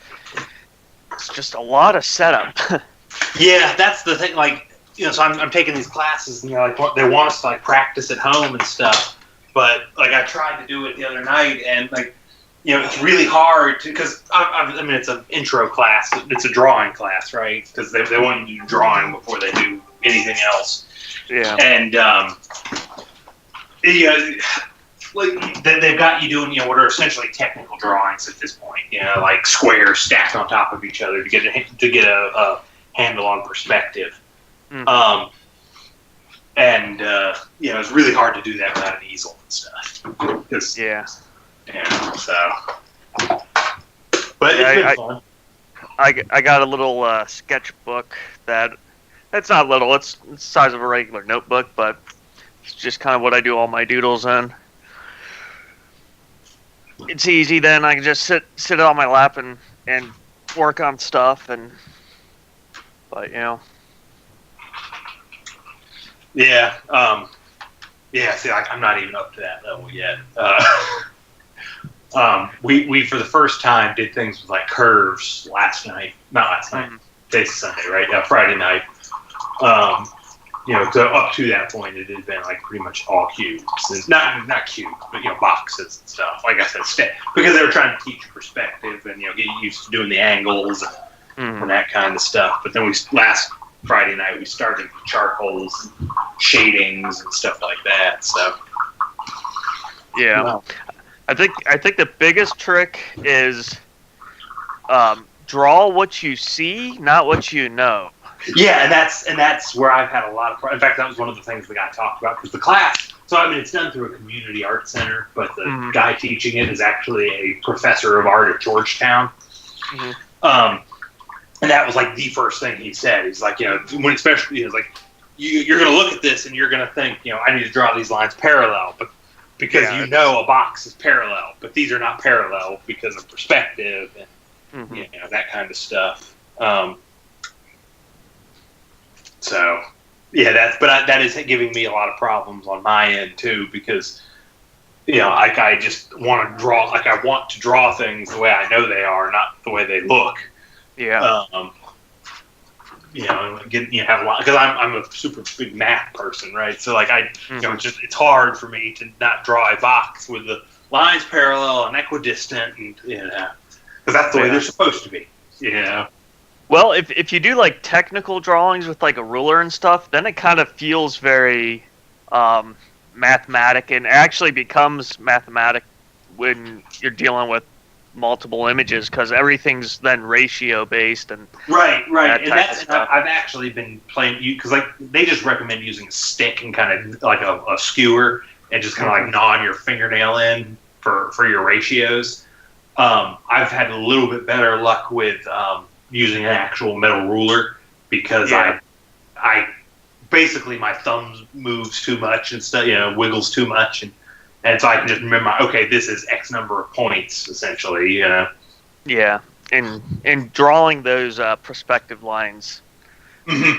a lot of setup. Yeah, that's the thing. Like, so I'm taking these classes, and like they want us to like practice at home and stuff. But like I tried to do it the other night, and like it's really hard because I mean it's an intro class. It's a drawing class, right? Because they want you to do drawing before they do anything else. Yeah. And like they've got you doing what are essentially technical drawings at this point. Like squares stacked on top of each other to get a handle on perspective. Mm-hmm. It's really hard to do that without an easel and stuff. Yeah. So. But it's been fun. I got a little sketchbook that's not little. It's the size of a regular notebook, but it's just kind of what I do all my doodles in. It's easy then. I can just sit it on my lap and work on stuff but Yeah. See, I'm not even up to that level yet. We for the first time did things with like curves last night. Not last night. Today's Sunday, right? Friday night. So up to that point, it had been like pretty much all cubes, and not cubes, but boxes and stuff. Like I said, because they were trying to teach you perspective and get used to doing the angles and that kind of stuff. But then last Friday night we started with charcoals, and shadings, and stuff like that. So yeah, wow. I think the biggest trick is draw what you see, not what you know. Yeah, and that's where I've had a lot of. In fact, that was one of the things we got talked about because the class. So I mean, it's done through a community art center, but the guy teaching it is actually a professor of art at Georgetown. And that was like the first thing he said. He's like, when especially he was like, you're going to look at this and you're going to think, I need to draw these lines parallel, but because a box is parallel, but these are not parallel because of perspective and that kind of stuff. So, yeah, that is giving me a lot of problems on my end too, because like I just want to draw, like I want to draw things the way I know they are, not the way they look. Yeah. Have a lot because I'm a super big math person, right? So like it's hard for me to not draw a box with the lines parallel and equidistant, and because that's the way they're supposed to be. Well, if you do like technical drawings with like a ruler and stuff, then it kind of feels very mathematic, and it actually becomes mathematic when you're dealing with multiple images because everything's then ratio based and right. And stuff. I've actually been playing because like they just recommend using a stick and kind of like a skewer and just kind of like gnawing your fingernail in for your ratios. I've had a little bit better luck with using an actual metal ruler because I basically my thumb moves too much and stuff, wiggles too much, and so I can just remember, okay, this is X number of points essentially. Yeah, and drawing those perspective lines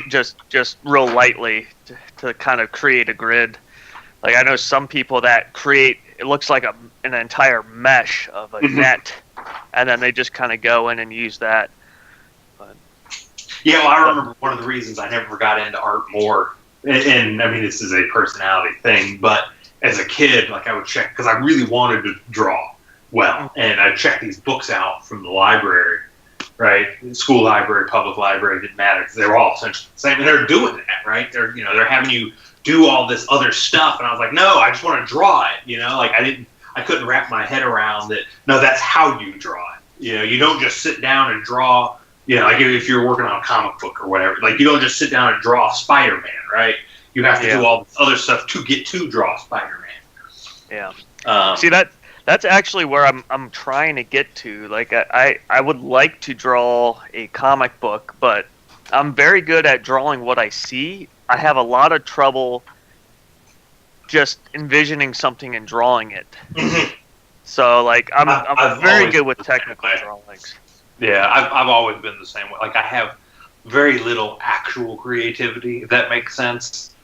just real lightly to kind of create a grid. Like I know some people that create, it looks like an entire mesh of a net, and then they just kind of go in and use that. Yeah, well, I remember one of the reasons I never got into art more, and I mean, this is a personality thing, but as a kid, like I would check, because I really wanted to draw well, and I'd check these books out from the library, right? School library, public library, didn't matter because they were all essentially the same. And they're doing that, right? They're having you do all this other stuff, and I was like, no, I just want to draw it. Like I couldn't wrap my head around that. No, that's how you draw it. You don't just sit down and draw. Like if you're working on a comic book or whatever, like you don't just sit down and draw Spider-Man, right? You have to do all this other stuff to get to draw Spider-Man. Yeah. See that's actually where I'm trying to get to. Like I would like to draw a comic book, but I'm very good at drawing what I see. I have a lot of trouble just envisioning something and drawing it. So like I'm very good with technical drawings. Yeah, I've always been the same way. Like I have very little actual creativity, if that makes sense.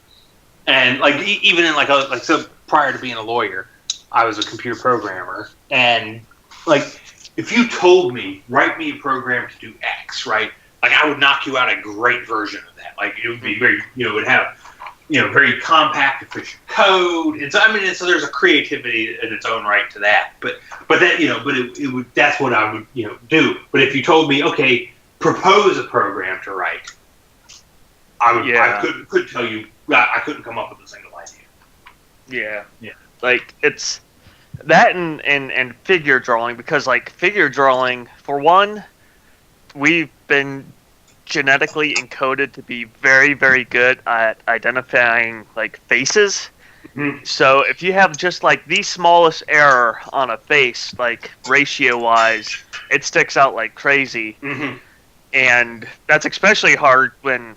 And like even in so prior to being a lawyer, I was a computer programmer, and like if you told me write me a program to do X, right? Like I would knock you out a great version of that. Like it would be very, it would have, very compact, efficient code. And so there's a creativity in its own right to that. But that, it would, that's what I would, do. But if you told me, okay, propose a program to write, I couldn't tell you, I couldn't come up with a single idea. Yeah. Like it's that and figure drawing, because like figure drawing, for one, we've been genetically encoded to be very, very good at identifying like faces. Mm-hmm. So if you have just like the smallest error on a face, like ratio wise, it sticks out like crazy. Mm-hmm. And that's especially hard when,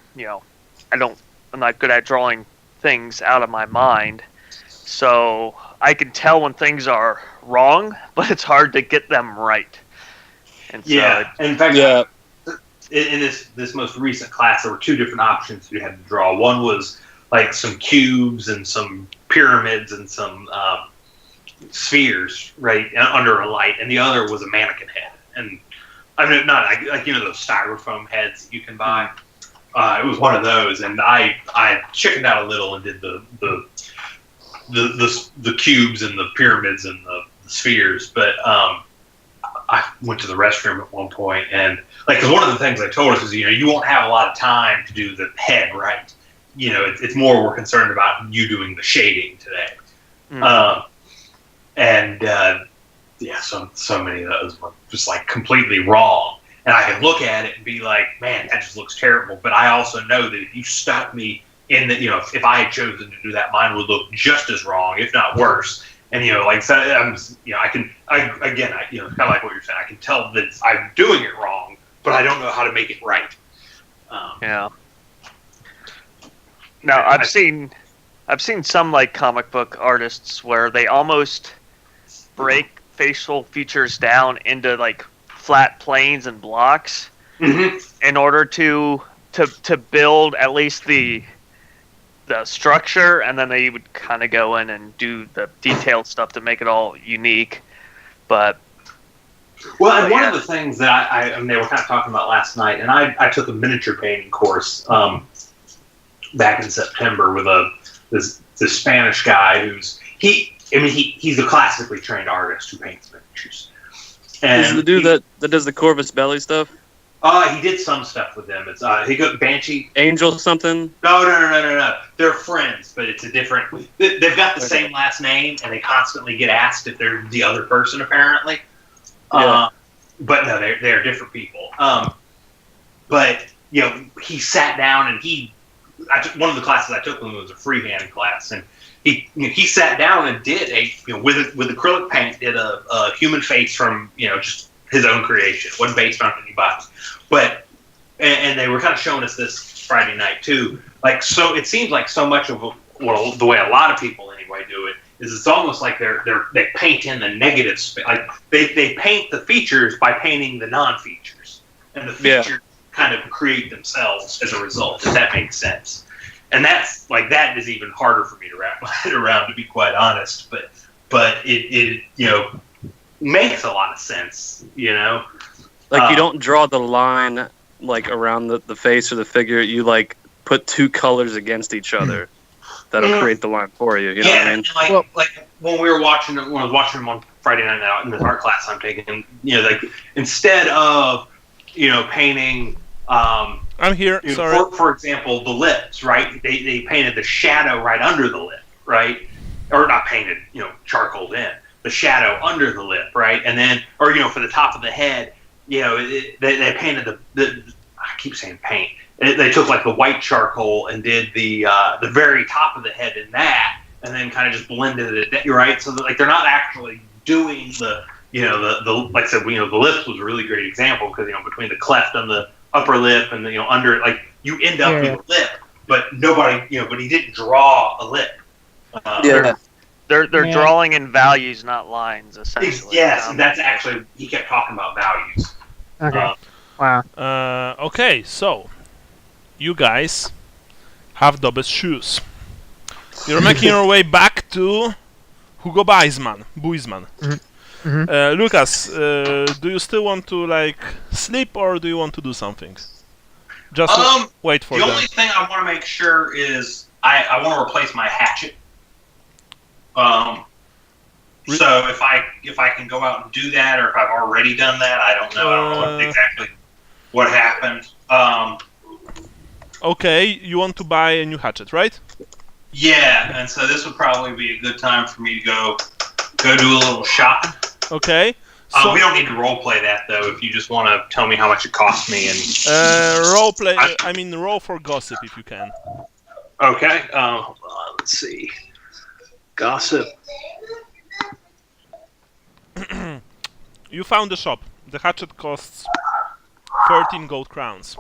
I'm not good at drawing things out of my mind. So I can tell when things are wrong, but it's hard to get them right. And so in fact, in this most recent class, there were two different options you had to draw. One was like some cubes and some pyramids and some spheres, right, under a light, and the other was a mannequin head. And I mean, not like those styrofoam heads that you can buy. It was one of those, and I chickened out a little and did the cubes and the pyramids and the spheres, but I went to the restroom at one point, and because one of the things I told us is you won't have a lot of time to do the head right. It's more we're concerned about you doing the shading today. So many of those were just like completely wrong, and I can look at it and be like, man, that just looks terrible. But I also know that if you stuck me in that, if I had chosen to do that, mine would look just as wrong, if not worse. And I can, kind of like what you're saying. I can tell that I'm doing it wrong, but I don't know how to make it right. Now I've seen some like comic book artists where they almost break facial features down into like flat planes and blocks in order to build at least the structure, and then they would kind of go in and do the detailed stuff to make it all unique. But one of the things that they were kind of talking about last night, and I took a miniature painting course back in September with this Spanish guy he's a classically trained artist who paints miniatures. And is the dude that does the Corvus Belly stuff? He did some stuff with them. It's he got Banshee Angel something. No. They're friends, but it's a different. They've got the same last name, and they constantly get asked if they're the other person. Apparently, but no, they're different people. But he sat down and one of the classes I took with him was a freehand class, and he sat down and did with acrylic paint did a human face from just his own creation. It wasn't based on anybody. But and they were kind of showing us this Friday night too. So it seems like so much of the way a lot of people anyway do it is it's almost like they paint in the negative space. Like they paint the features by painting the non-features, and the features kind of create themselves as a result. If that makes sense. And that is even harder for me to wrap my head around, to be quite honest. But it makes a lot of sense, Like you don't draw the line like around the face or the figure. You like put two colors against each other that'll create the line for you. You know what I mean? Like when I was watching them on Friday night out in the art class I'm taking, instead of painting. I'm here. Sorry. For example, the lips, right? They painted the shadow right under the lip, right? Or not painted, charcoaled in the shadow under the lip, right? And then, or for the top of the head, they painted the. I keep saying paint. They took like the white charcoal and did the very top of the head in that, and then kind of just blended it, right? So that, they're not actually doing the like I said, the lips was a really great example because between the cleft on the upper lip and the under, you end up with a lip, but nobody, but he didn't draw a lip. They're drawing in values, not lines, essentially. Yes, and that's actually, he kept talking about values. Okay. Wow. Okay, so you guys have Dobbe's shoes. You're making your way back to Hugo Buisman. Lucas, do you still want to sleep or do you want to do something? Just wait for the them. only thing I want to make sure is I want to replace my hatchet. So if I can go out and do that, or if I've already done that, I don't know. I don't know exactly what happened. Okay, you want to buy a new hatchet, right? Yeah, and so this would probably be a good time for me to go do a little shopping. Okay. So we don't need to role play that though. If you just want to tell me how much it cost me and role play. Roll for gossip if you can. Okay. Let's see. Gossip. You found the shop. The hatchet costs 13 gold crowns.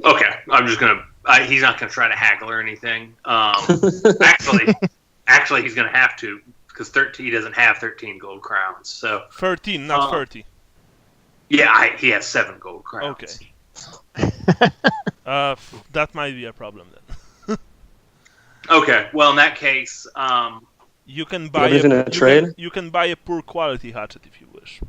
Okay, I'm just gonna. He's not gonna try to haggle or anything. Actually, he's gonna have to because he doesn't have 13 gold crowns. So 13, not 30. Yeah, he has 7 gold crowns. Okay. That might be a problem then. Okay. Well, in that case, you can buy you can buy a poor quality hatchet if you wish.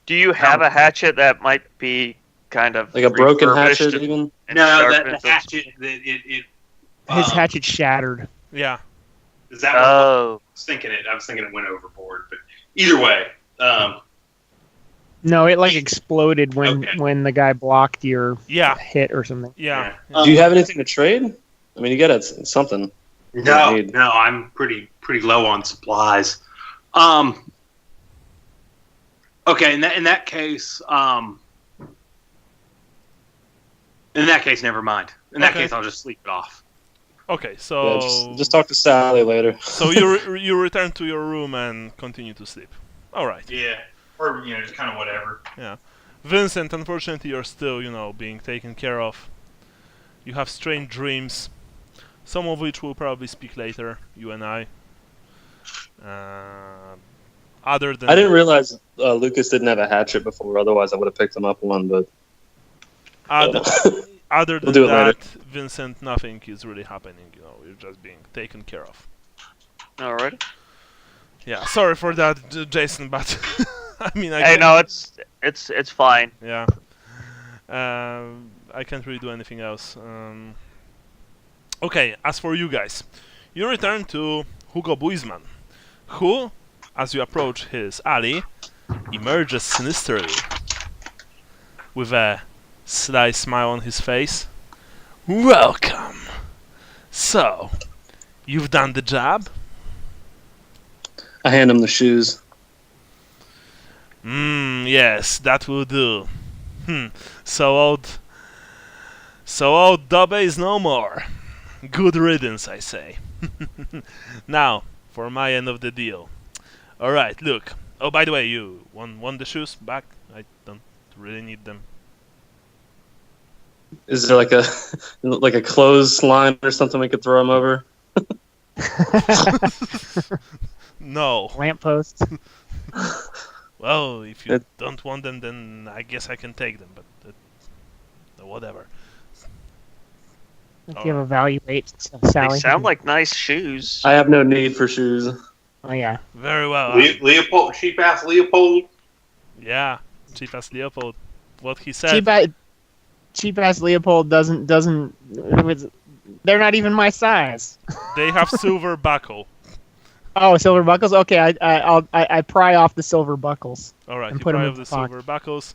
Do you have a hatchet that might be kind of like a broken hatchet even? No, the hatchet his hatchet shattered. Yeah. Is that what I was thinking? I was thinking it went overboard, but either way. No, it exploded when the guy blocked your hit or something. Yeah. Do you have anything to trade? I mean, you got something. No, I'm pretty low on supplies. Okay, in that case, never mind. In that case, I'll just sleep it off. Okay, so just talk to Sally later. So you return to your room and continue to sleep. All right. Yeah, or just kind of whatever. Yeah, Vincent. Unfortunately, you're still being taken care of. You have strange dreams, some of which we'll probably speak later. You and I. Other than I didn't realize Lucas didn't have a hatchet before. Otherwise, I would have picked him up one. But other than that, Vincent, nothing is really happening. You're just being taken care of. All right. Yeah, sorry for that, Jason, but no, it's fine. Yeah. I can't really do anything else. Okay, as for you guys, you return to Hugo Buisman, who, as you approach his alley, emerges sinisterly with a sly smile on his face. Welcome. So, you've done the job? I hand him the shoes. Yes, that will do. So old Dobbe is no more. Good riddance, I say. Now, for my end of the deal. Alright, look. Oh, by the way, you want the shoes back? I don't really need them. Is there like a clothesline or something we could throw him over? No. Lamppost. Well, if you don't want them, then I guess I can take them, but whatever. If you have evaluate, Sally. They sound like nice shoes. I have no need for shoes. Oh, yeah. Very well. Leopold, cheap-ass Leopold. Yeah, cheap-ass Leopold. What he said. Cheap-ass Leopold doesn't. They're not even my size. They have silver buckle. Oh, silver buckles. Okay, I pry off the silver buckles. All right, And you put 'em pry in off the the pocket. silver buckles.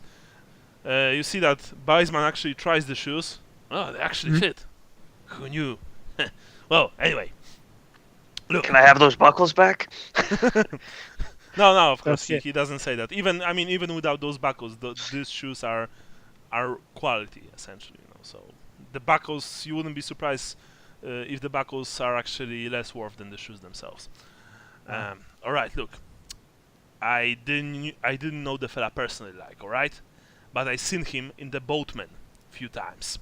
You see that Weisman actually tries the shoes. Oh, they actually Mhm. fit. Who knew? Well, anyway. Look. Can I have those buckles back? No, of course That's he doesn't say that. Even without those buckles, these shoes are quality essentially. So the buckles, you wouldn't be surprised if the buckles are actually less worth than the shoes themselves. All right, look. I didn't know the fella personally, all right, but I seen him in the boatman few times.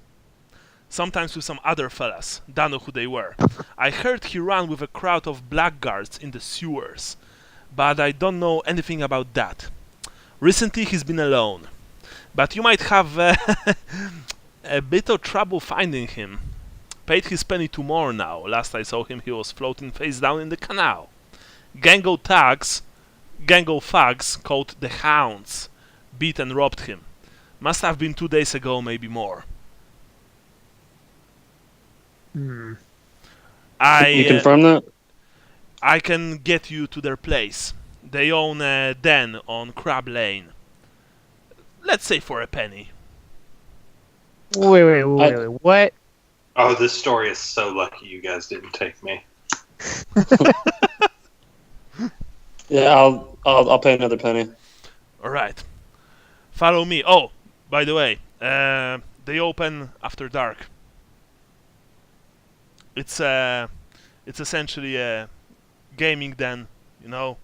Sometimes with some other fellas, don't know who they were. I heard he ran with a crowd of blackguards in the sewers, but I don't know anything about that. Recently he's been alone, but you might have a bit of trouble finding him. Paid his penny to more now. Last I saw him he was floating face down in the canal. Gang of thugs called the Hounds beat and robbed him. Must have been 2 days ago, maybe more. You confirm that? I can get you to their place. They own a den on Crab Lane. Let's say for a penny. Wait. What? Oh, this story is so lucky you guys didn't take me. Yeah, I'll pay another penny. All right. Follow me. Oh, by the way, they open after dark. It's essentially a gaming den, you know.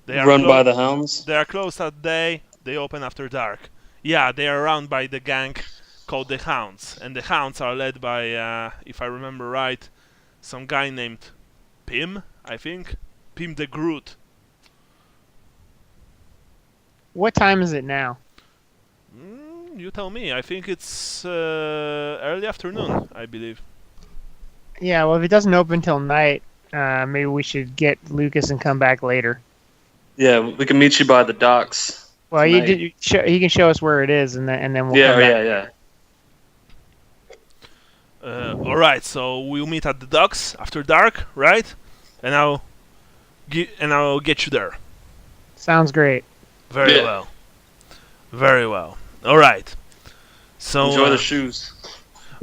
They are Run by the Hounds? They are closed at day. They open after dark. Yeah, they are run by the gang called the Hounds, and the Hounds are led by, if I remember right, some guy named Pim, I think, Pim the Groot. What time is it now? You tell me. I think it's early afternoon, I believe. Yeah, well, if it doesn't open till night, maybe we should get Lucas and come back later. Yeah, we can meet you by the docks. Well, he can show us where it is, and then we'll come back. Yeah. All right, so we'll meet at the docks after dark, right? And I'll get you there. Sounds great. Very well. Very well. All right. So enjoy the shoes.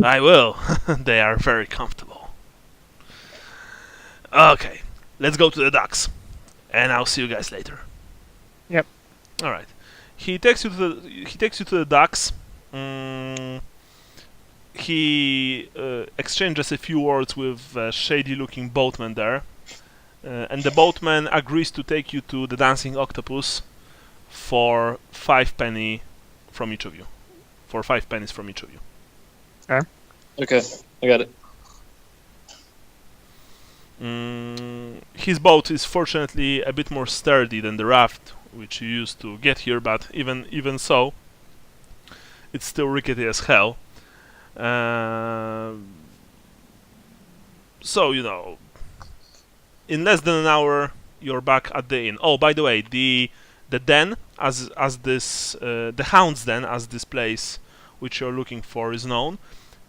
I will. They are very comfortable. Okay, let's go to the docks, and I'll see you guys later. Yep. All right. He takes you to the docks. He exchanges a few words with a shady-looking boatman there, and the boatman agrees to take you to the Dancing Octopus for 5 penny from each of you. For 5 pennies from each of you. Okay, I got it. His boat is fortunately a bit more sturdy than the raft which you used to get here, but even so, it's still rickety as hell. So, you know, in less than an hour, you're back at the inn. Oh, by the way, the den, as this the Hound's Den, as this place which you're looking for is known,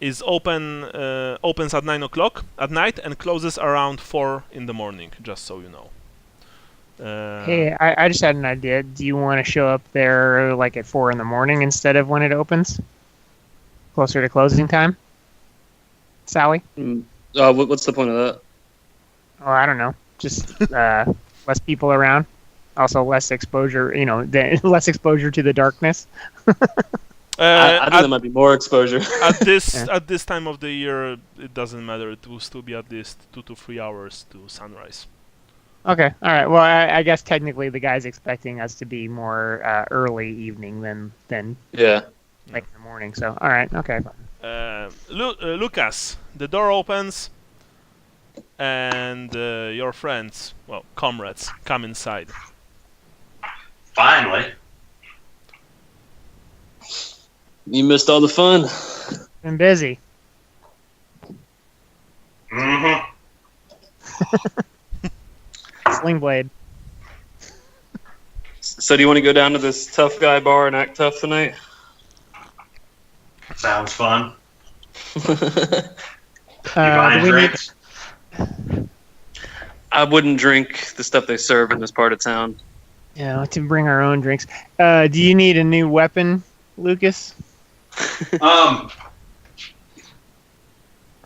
is opens at 9 o'clock at night and closes around 4 in the morning. Just so you know. Hey, I just had an idea. Do you want to show up there like at 4 in the morning instead of when it opens? Closer to closing time? Sally? What's the point of that? Oh, I don't know. Just less people around. Also less exposure, less exposure to the darkness. I think there might be more exposure. At this time of the year, it doesn't matter. It will still be at least 2 to 3 hours to sunrise. Okay, all right. Well, I guess technically the guy's expecting us to be more early evening than late in the morning. So, all right, okay. Lucas, the door opens, and your friends, comrades, come inside. Finally. You missed all the fun. Been busy. Mm-hmm. Sling blade. So do you want to go down to this tough guy bar and act tough tonight? Sounds fun. Do we need- I wouldn't drink the stuff they serve in this part of town. Yeah, to bring our own drinks. Do you need a new weapon, Lucas? Or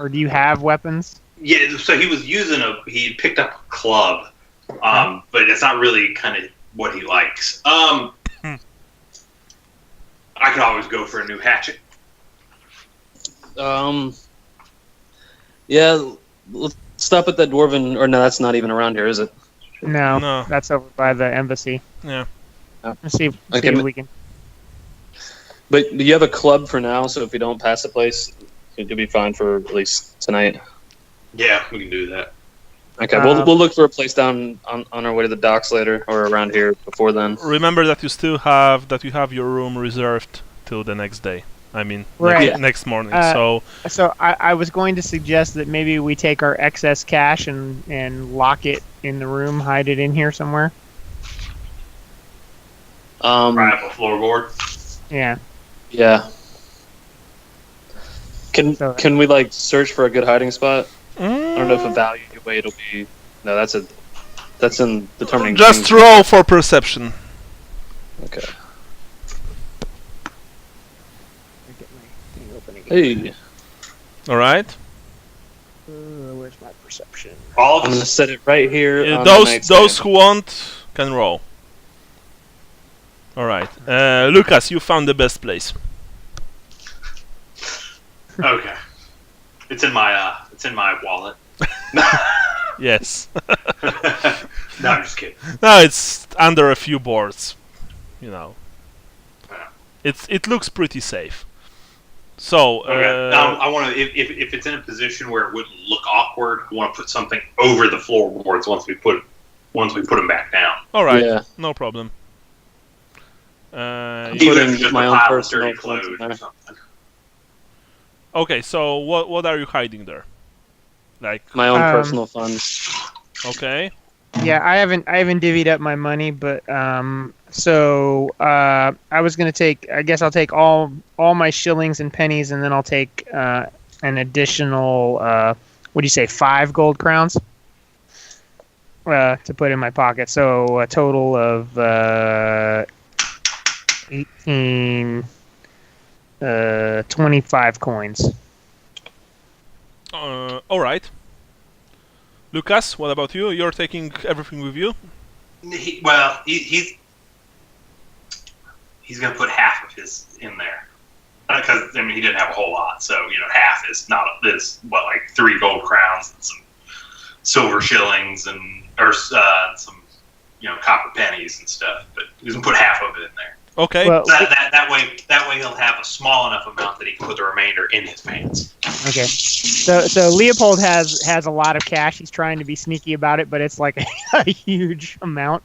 do you have weapons? Yeah, so he picked up a club, but it's not really kind of what he likes. I could always go for a new hatchet. Yeah, let's stop at that dwarven. Or no, that's not even around here, is it? No, that's over by the embassy. Yeah. Let's see if we can. But you have a club for now, so if we don't pass the place, you'll be fine for at least tonight. Yeah, we can do that. Okay, we'll look for a place down on our way to the docks later, or around here before then. Remember that you still have your room reserved till the next day. I mean, Right. next morning. So I was going to suggest that maybe we take our excess cash and lock it in the room, hide it in here somewhere. Right up a floorboard. Yeah. Yeah. Can we like search for a good hiding spot? I don't know if evaluate will be. No, that's in determining. Just things. roll for perception. Okay. Hey. All right. Where's my perception? All of I'm gonna us. set it right here. On the Those nightstand. who want can roll. All right. Lucas, you found the best place. Okay. It's in my wallet. Yes. No, I'm just kidding. No, it's under a few boards. You know. Yeah. It looks pretty safe. So. Okay. I want to if it's in a position where it wouldn't look awkward, I want to put something over the floorboards once we put them back down. All right. Yeah. No problem. Even if it's just my a own pile of personal dirty clothes clothes in or there. something. Okay, so what are you hiding there? Like, My own personal funds. okay. Yeah, I haven't divvied up my money, but so I was gonna take. I guess I'll take all my shillings and pennies, and then I'll take an additional. What do you say? 5 gold crowns. To put in my pocket, so a total of 18. 25 coins. All right. Lucas, what about you? You're taking everything with you? He's gonna put half of his in there because he didn't have a whole lot, so half is like 3 gold crowns and some silver shillings or some copper pennies and stuff. But he's gonna put half of it in there. Okay. Well, That way he'll have a small enough amount that he can put the remainder in his pants. okay. So Leopold has a lot of cash. He's trying to be sneaky about it, but it's like a huge amount.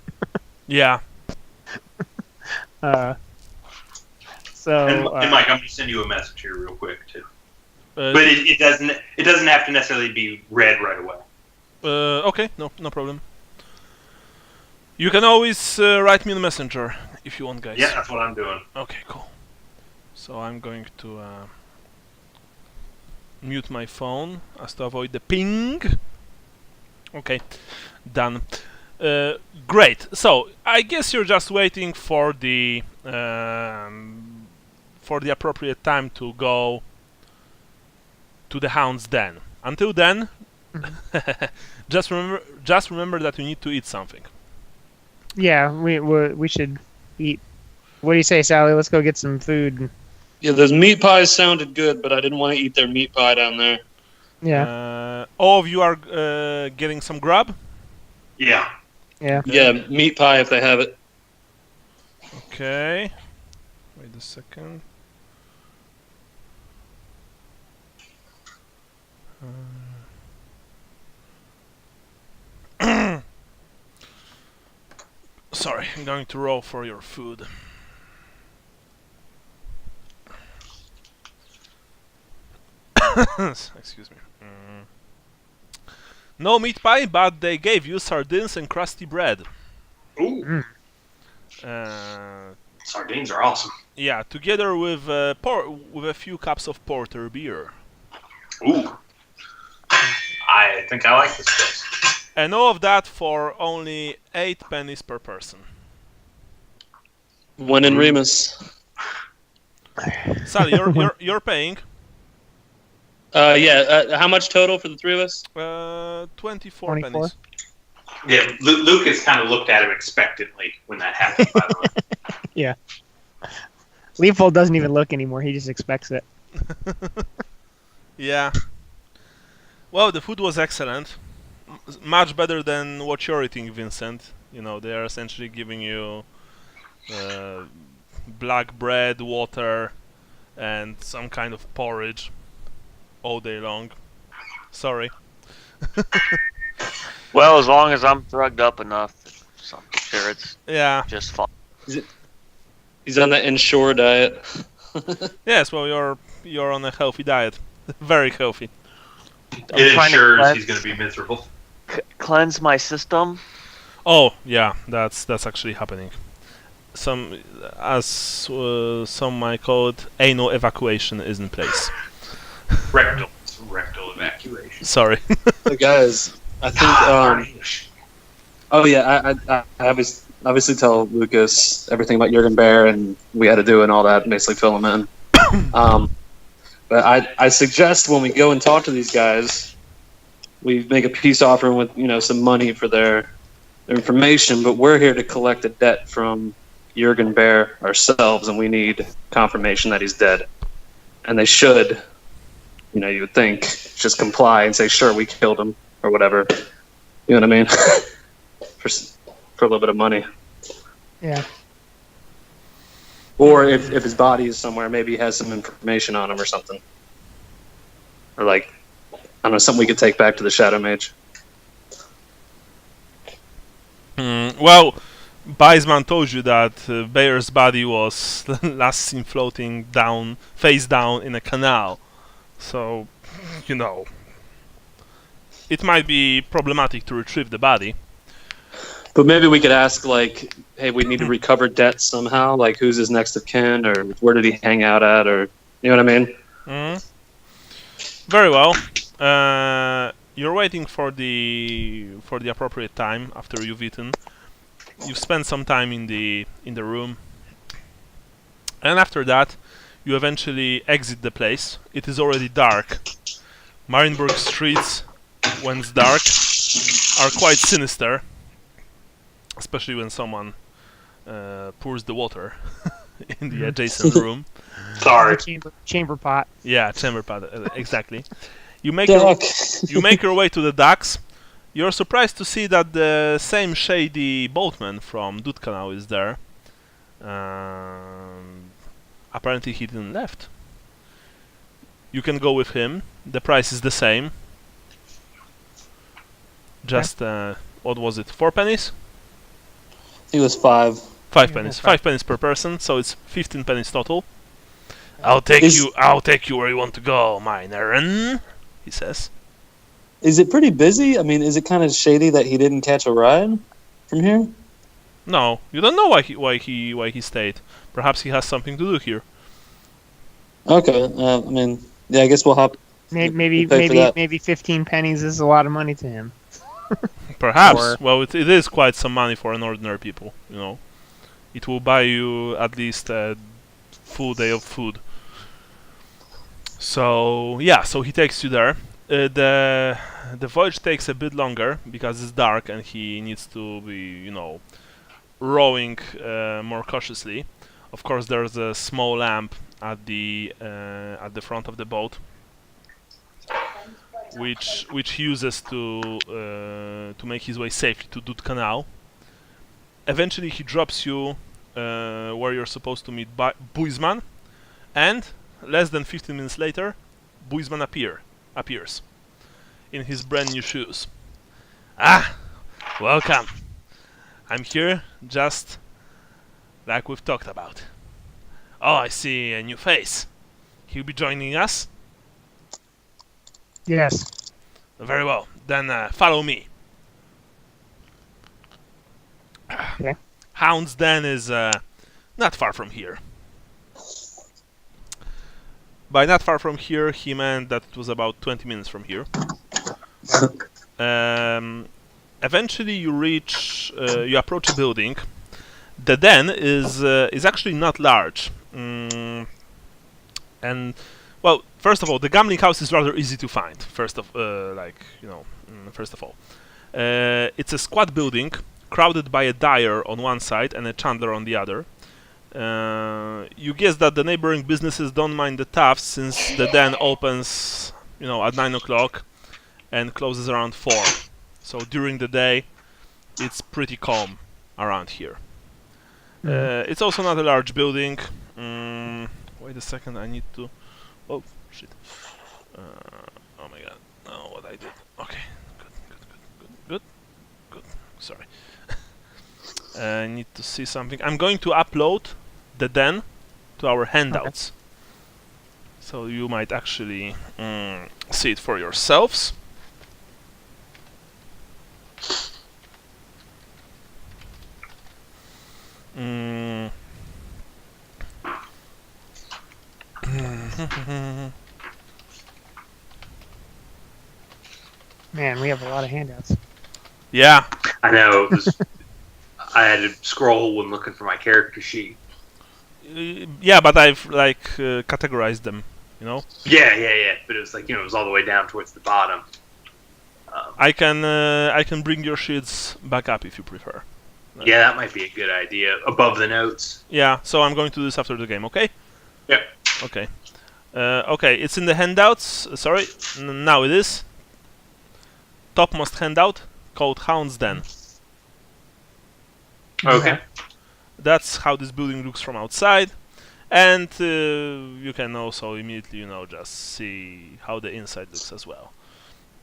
Yeah. So. And Mike, I'm gonna send you a message here real quick too. But it doesn't have to necessarily be read right away. okay, no problem. You can always write me in Messenger if you want, guys. Yeah, that's what I'm doing. Okay, cool. So I'm going to mute my phone as to avoid the ping. Okay, done. Great. So I guess you're just waiting for the appropriate time to go to the Hound's Den. Until then, just remember that you need to eat something. Yeah, we should eat. What do you say, Sally? Let's go get some food. Yeah, those meat pies sounded good, but I didn't want to eat their meat pie down there. Yeah. All of you are getting some grub? Yeah. Yeah. Yeah, meat pie if they have it. Okay. Wait a second. Sorry, I'm going to roll for your food. Excuse me. No meat pie, but they gave you sardines and crusty bread. Ooh. Sardines are awesome. Yeah, together with with a few cups of porter beer. Ooh. I think I like this place. And all of that for only 8 pennies per person. When in Remus. Sally, you're paying. Yeah. How much total for the three of us? 24 pennies. Yeah, Lucas kind of looked at him expectantly when that happened, by the way. Yeah. Leopold doesn't even look anymore. He just expects it. Yeah. Well, the food was excellent. Much better than what you're eating, Vincent. You know, they are essentially giving you black bread, water, and some kind of porridge all day long. Sorry. Well, as long as I'm drugged up enough, so I'm sure it's just fine. He's on the Ensure diet. Yes, well, you're on a healthy diet. Very healthy. It trying to ensures cleanse- he's going to be miserable. Cleanse my system. Oh, yeah, that's actually happening. Some might call it, anal evacuation is in place. Rectal evacuation. Sorry. So guys, I think. Oh yeah, I obviously tell Lucas everything about Jurgen Baer and we had to do and all that, and basically fill him in. But I suggest when we go and talk to these guys, we make a peace offering with some money for their information. But we're here to collect a debt from Jurgen Baer ourselves, and we need confirmation that he's dead. And they should, you would think, just comply and say, sure, we killed him or whatever. You know what I mean? for a little bit of money. Yeah. Or if his body is somewhere, maybe he has some information on him or something. Or I don't know, something we could take back to the Shadow Mage. Well, Baisman told you that Bayer's body was last seen floating down, face down in a canal. So, it might be problematic to retrieve the body. But maybe we could ask, hey, we need to recover debt somehow. Who's his next of kin, or where did he hang out at, or you know what I mean? Very well. You're waiting for the appropriate time after you've eaten. You spend some time in the room, and after that, you eventually exit the place. It is already dark. Marienburg streets, when it's dark, are quite sinister. Especially when someone pours the water in the adjacent room. Sorry. Chamber pot. Yeah, chamber pot, exactly. You make your way to the docks. You're surprised to see that the same shady boatman from Doodkanal is there. Apparently he didn't left. You can go with him. The price is the same. Just, what was it, 4 pennies? He was 5. 5 pennies. 5 pennies per person, so it's 15 pennies total. I'll take you where you want to go, mine Aaron, he says. Is it pretty busy? I mean, is it kind of shady that he didn't catch a ride from here? No, you don't know why he stayed. Perhaps he has something to do here. Okay, I mean, yeah, I guess we'll hop. Maybe 15 pennies is a lot of money to him. Perhaps. Well, it is quite some money for an ordinary people. It will buy you at least a full day of food. So yeah, so he takes you there. The voyage takes a bit longer because it's dark and he needs to be, rowing more cautiously. Of course, there's a small lamp at the front of the boat, which he uses to make his way safely to Doodkanal. Eventually, he drops you where you're supposed to meet Buisman, and less than 15 minutes later, Buisman appears in his brand new shoes. Ah, welcome. I'm here just like we've talked about. Oh, I see a new face. He'll be joining us? Yes. Very well. Then follow me. Okay. Hound's Den is not far from here. By not far from here, he meant that it was about 20 minutes from here. eventually you reach, you approach a building. The den is actually not large, and well, first of all, the gambling house is rather easy to find. First of all, it's a squat building crowded by a dyer on one side and a chandler on the other. You guess that the neighboring businesses don't mind the theft since the den opens, at 9 o'clock and closes around 4. So during the day, it's pretty calm around here. It's also not a large building. Wait a second, I need to... Oh, shit. Oh my god. No, what I did. Okay, good. Sorry. I need to see something. I'm going to upload the den to our handouts. Okay. So you might actually see it for yourselves. Man, we have a lot of handouts. Yeah. I know. I had to scroll when looking for my character sheet. Yeah, but I've categorized them, Yeah. But it was it was all the way down towards the bottom. I can bring your sheets back up if you prefer. Yeah, that might be a good idea. Above the notes. Yeah, so I'm going to do this after the game, okay? Yep. Okay. Okay, it's in the handouts. Sorry, now it is. Topmost handout called Hound's Den. Okay. That's how this building looks from outside, and you can also immediately, just see how the inside looks as well,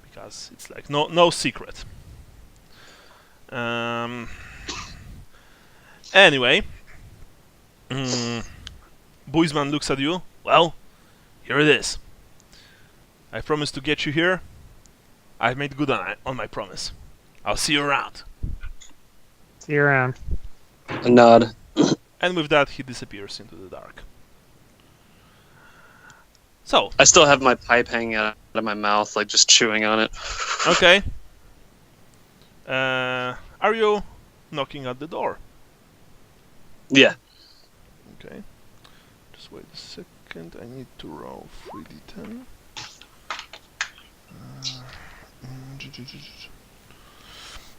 because it's no secret. Anyway, Buisman looks at you. Well, here it is. I promised to get you here. I've made good on my promise. I'll see you around. See you around. A nod. And with that, he disappears into the dark. So. I still have my pipe hanging out of my mouth, just chewing on it. Okay. Are you knocking at the door? Yeah. Okay. Just wait a second. I need to roll 3d10.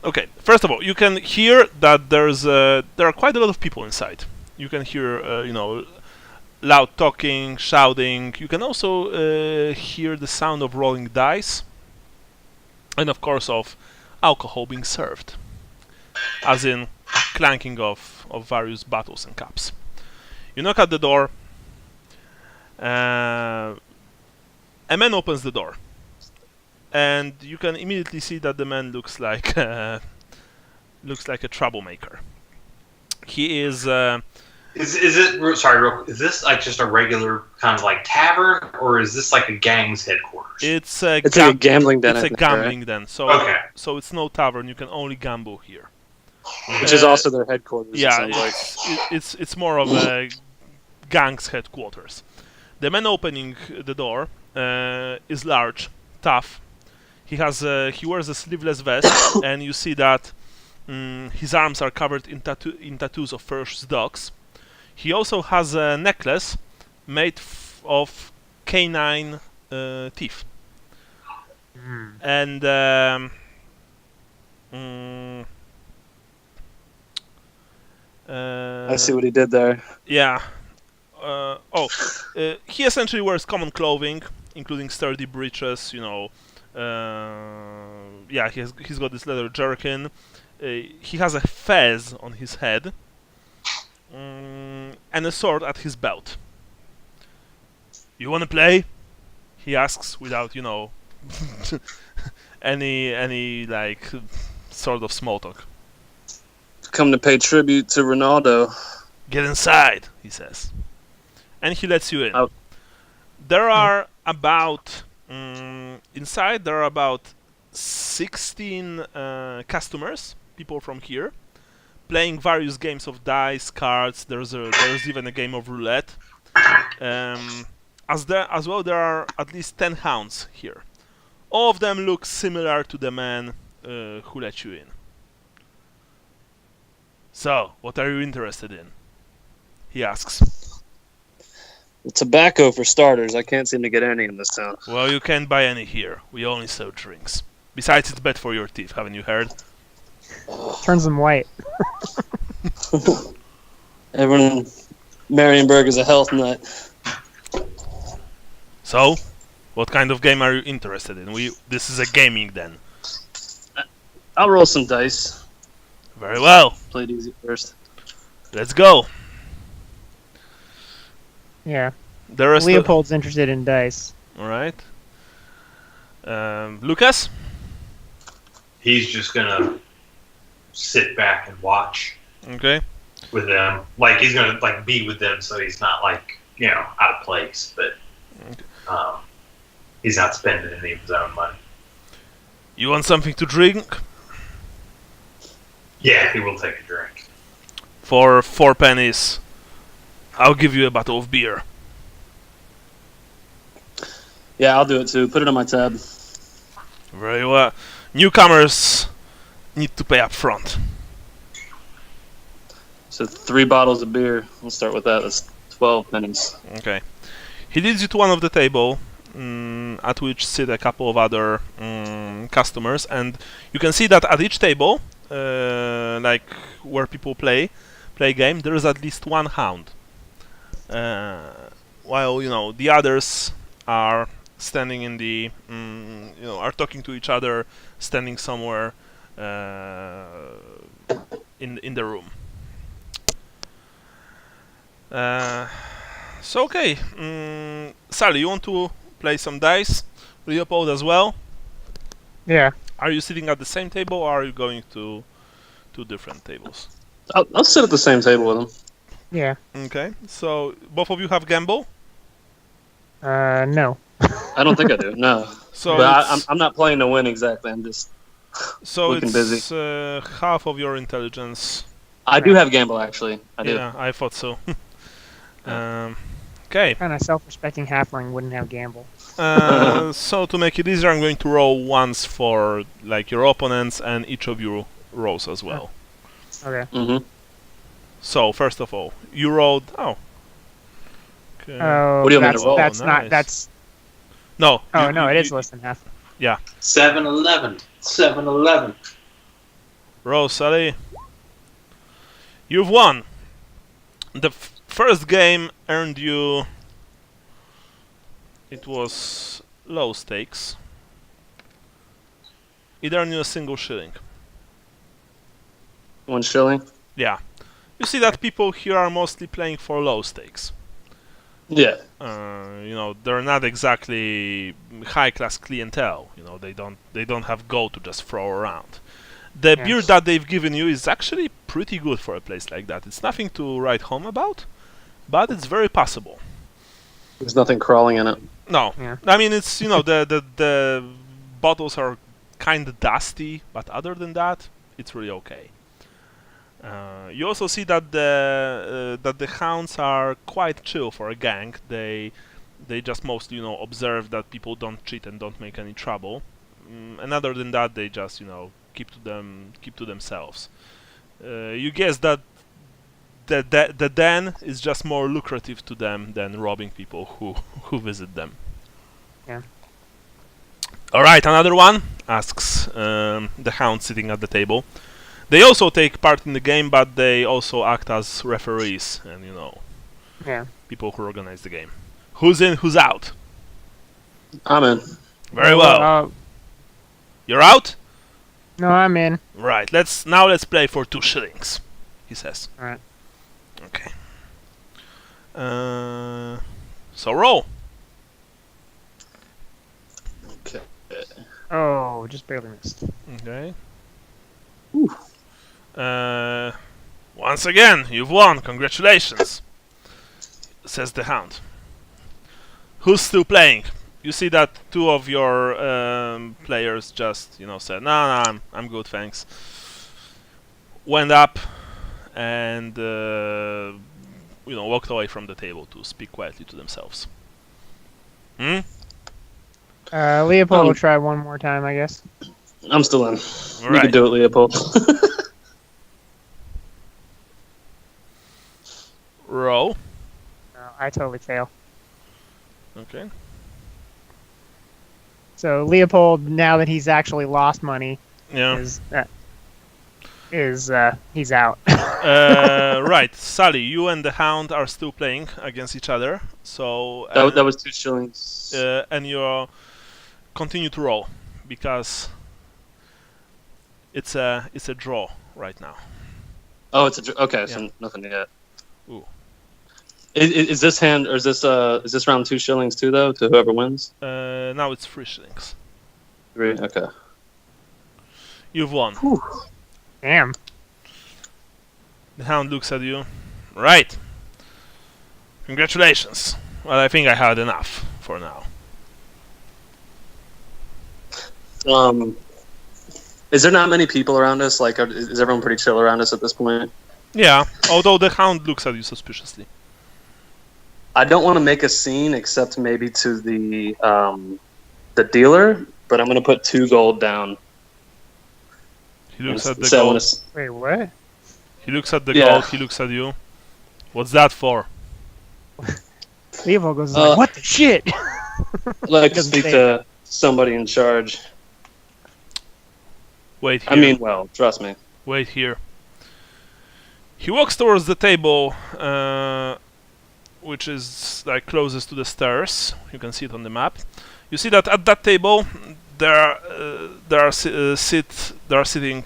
Okay. First of all, you can hear that there are quite a lot of people inside. You can hear, loud talking, shouting. You can also hear the sound of rolling dice, and of course of alcohol being served, as in clanking of various bottles and cups. You knock at the door. A man opens the door, and you can immediately see that the man looks like a troublemaker. He is. Is it? Sorry, real quick. Is this just a regular kind of tavern, or is this a gang's headquarters? It's a gambling den. It's a gambling den. So okay. So it's no tavern. You can only gamble here. Which is also their headquarters. Yeah, it it's more of a gang's headquarters. The man opening the door is large, tough. He wears a sleeveless vest, and you see that his arms are covered in tattoos of first dogs. He also has a necklace made of canine teeth. And I see what he did there. Yeah. He essentially wears common clothing, including sturdy breeches. Yeah, he's got this leather jerkin. He has a fez on his head, and a sword at his belt. You wanna play? He asks without, any sort of small talk. Come to pay tribute to Ronaldo. Get inside, he says, and he lets you in. Oh. There are about inside. There are about 16 customers, people from here, playing various games of dice, cards. There's even a game of roulette. As well, there are at least 10 hounds here. All of them look similar to the man who let you in. So, what are you interested in? He asks. Tobacco for starters. I can't seem to get any in this town. Well, you can't buy any here. We only sell drinks. Besides, it's bad for your teeth, haven't you heard? Turns them white. Everyone in Marienburg is a health nut. So, what kind of game are you interested in? This is a gaming den. I'll roll some dice. Very well. Play it easy first. Let's go. Yeah. The rest Leopold's interested in dice. All right. Lucas? He's just gonna sit back and watch Okay. with them. Like he's gonna like be with them, so he's not like out of place. But he's not spending any of his own money. You want something to drink? Yeah, he will take a drink. For 4 pennies, I'll give you a bottle of beer. Yeah, I'll do it too. Put it on my tab. Very well. Newcomers need to pay up front. So 3 bottles of beer. We'll start with that. That's 12 pennies. Okay. He leads you to one of the table, at which sit a couple of other customers, and you can see that at each table, like where people play game, there is at least one hound. While the others are standing in the, are talking to each other, standing somewhere in the room. So okay, Sally, you want to play some dice? Leopold as well? Yeah. Are you sitting at the same table, or are you going to 2 different tables? I'll sit at the same table with him. Yeah. Okay, so both of you have gamble? No. I don't think I do. No. So But I'm not playing to win exactly. I'm just looking it's busy. Half of your intelligence. I do have gamble actually. I do. Yeah, I thought so. Okay. Kind of self-respecting halfling wouldn't have gamble. So to make it easier, I'm going to roll once for like your opponents, and each of you rolls as well. Okay. Mm-hmm. So first of all, you rolled. Oh. Okay. Oh, What do you want me that's, to roll? that's Nice. not. That's. No. Oh no, it is less than half. 7-Eleven. 7-Eleven. Roll, Sally. You've won. The first game earned you. It was low stakes. It earned you a single shilling. 1 shilling. Yeah. You see that people here are mostly playing for low stakes. Yeah. They're not exactly high-class clientele. They don't have gold to just throw around. The Yeah. beer that they've given you is actually pretty good for a place like that. It's nothing to write home about, but it's very possible. There's nothing crawling in it. No, Yeah. I mean it's the bottles are kind of dusty, but other than that, it's really okay. You also see that the hounds are quite chill for a gang. They just mostly observe that people don't cheat and don't make any trouble, and other than that, they just keep to themselves. You guess that the den is just more lucrative to them than robbing people who visit them. Yeah. All right, another one, asks the hound sitting at the table. They also take part in the game, but they also act as referees and Yeah. people who organize the game. Who's in? Who's out? I'm in. Very well. You're out. No, I'm in. Right. Let's play for 2 shillings. He says. All right. Okay. So roll. Okay. Oh, just barely missed. Okay. Once again, you've won. Congratulations, says the hound. Who's still playing? You see that 2 of your players just, said, "No, I'm good, thanks." Went up and walked away from the table to speak quietly to themselves. Leopold will try one more time, I guess. I'm still in. All You right. can do it, Leopold. Roll. No, I totally fail. Okay. So Leopold, now that he's actually lost money, Yeah. he's out. Right, Sally, you and the Hound are still playing against each other. So that was 2 shillings. and you continue to roll because it's a draw right now. Oh, it's okay. Yeah. So nothing yet. Ooh. Is this hand or is this round 2 shillings too though to whoever wins? Now it's 3 shillings. 3. Okay. You've won. Damn. The Hound looks at you. Right. Congratulations. Well, I think I had enough for now. Is there not many people around us? Like, is everyone pretty chill around us at this point? Yeah, although the Hound looks at you suspiciously. I don't want to make a scene, except maybe to the dealer. But I'm going to put 2 gold down. He looks at the So I wanna gold. Wait, what? He looks at the Yeah. gold. He looks at you. What's that for? Leopold goes like, "What the shit?" like to Doesn't speak say to somebody in charge. Wait here. I mean, well, trust me. Wait here. He walks towards the table, which is like closest to the stairs. You can see it on the map. You see that at that table there are sitting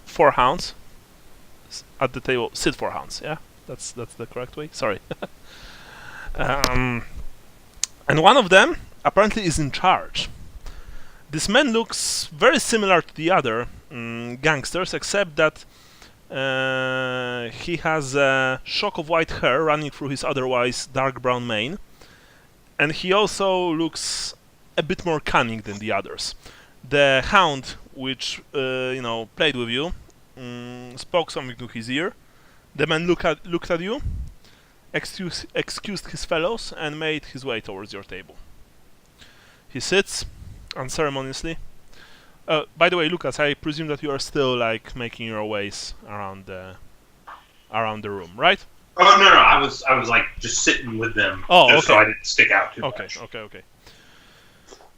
4 hounds. At the table, sit 4 hounds. Yeah, that's the correct way. Sorry. And one of them apparently is in charge. This man looks very similar to the other gangsters, except that he has a shock of white hair running through his otherwise dark brown mane, and he also looks a bit more cunning than the others. The Hound, which played with you, spoke something to his ear. The man looked at you, excused his fellows, and made his way towards your table. He sits unceremoniously. By the way, Lucas, I presume that you are still like making your ways around the room, right? Oh no, I was like just sitting with them. Oh, just so okay. I didn't stick out too much. Okay.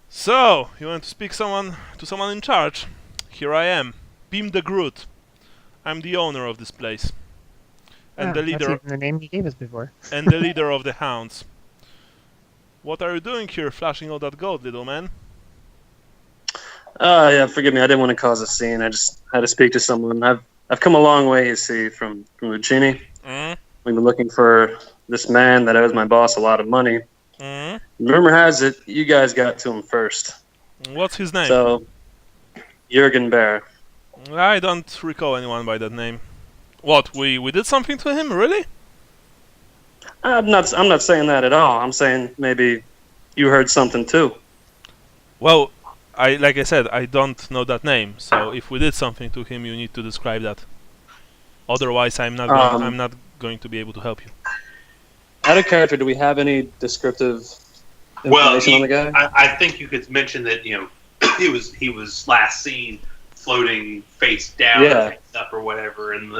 So you want to speak to someone in charge? Here I am, Beam the Groot. I'm the owner of this place, and the That's leader even the name you gave us before. and the leader of the Hounds. What are you doing here, flashing all that gold, little man? Yeah, forgive me. I didn't want to cause a scene. I just had to speak to someone. I've come a long way, you see, from Lucchini. We've been looking for this man that owes my boss a lot of money. Rumor has it you guys got to him first. What's his name? So, Jurgen Baer. I don't recall anyone by that name. What, we did something to him, really? I'm not saying that at all. I'm saying maybe you heard something too. Well, like I said, I don't know that name. So if we did something to him, you need to describe that. Otherwise, I'm not going to be able to help you. Out of character, do we have any descriptive information on the guy? I think you could mention that he was last seen floating face down, or face up, or whatever, and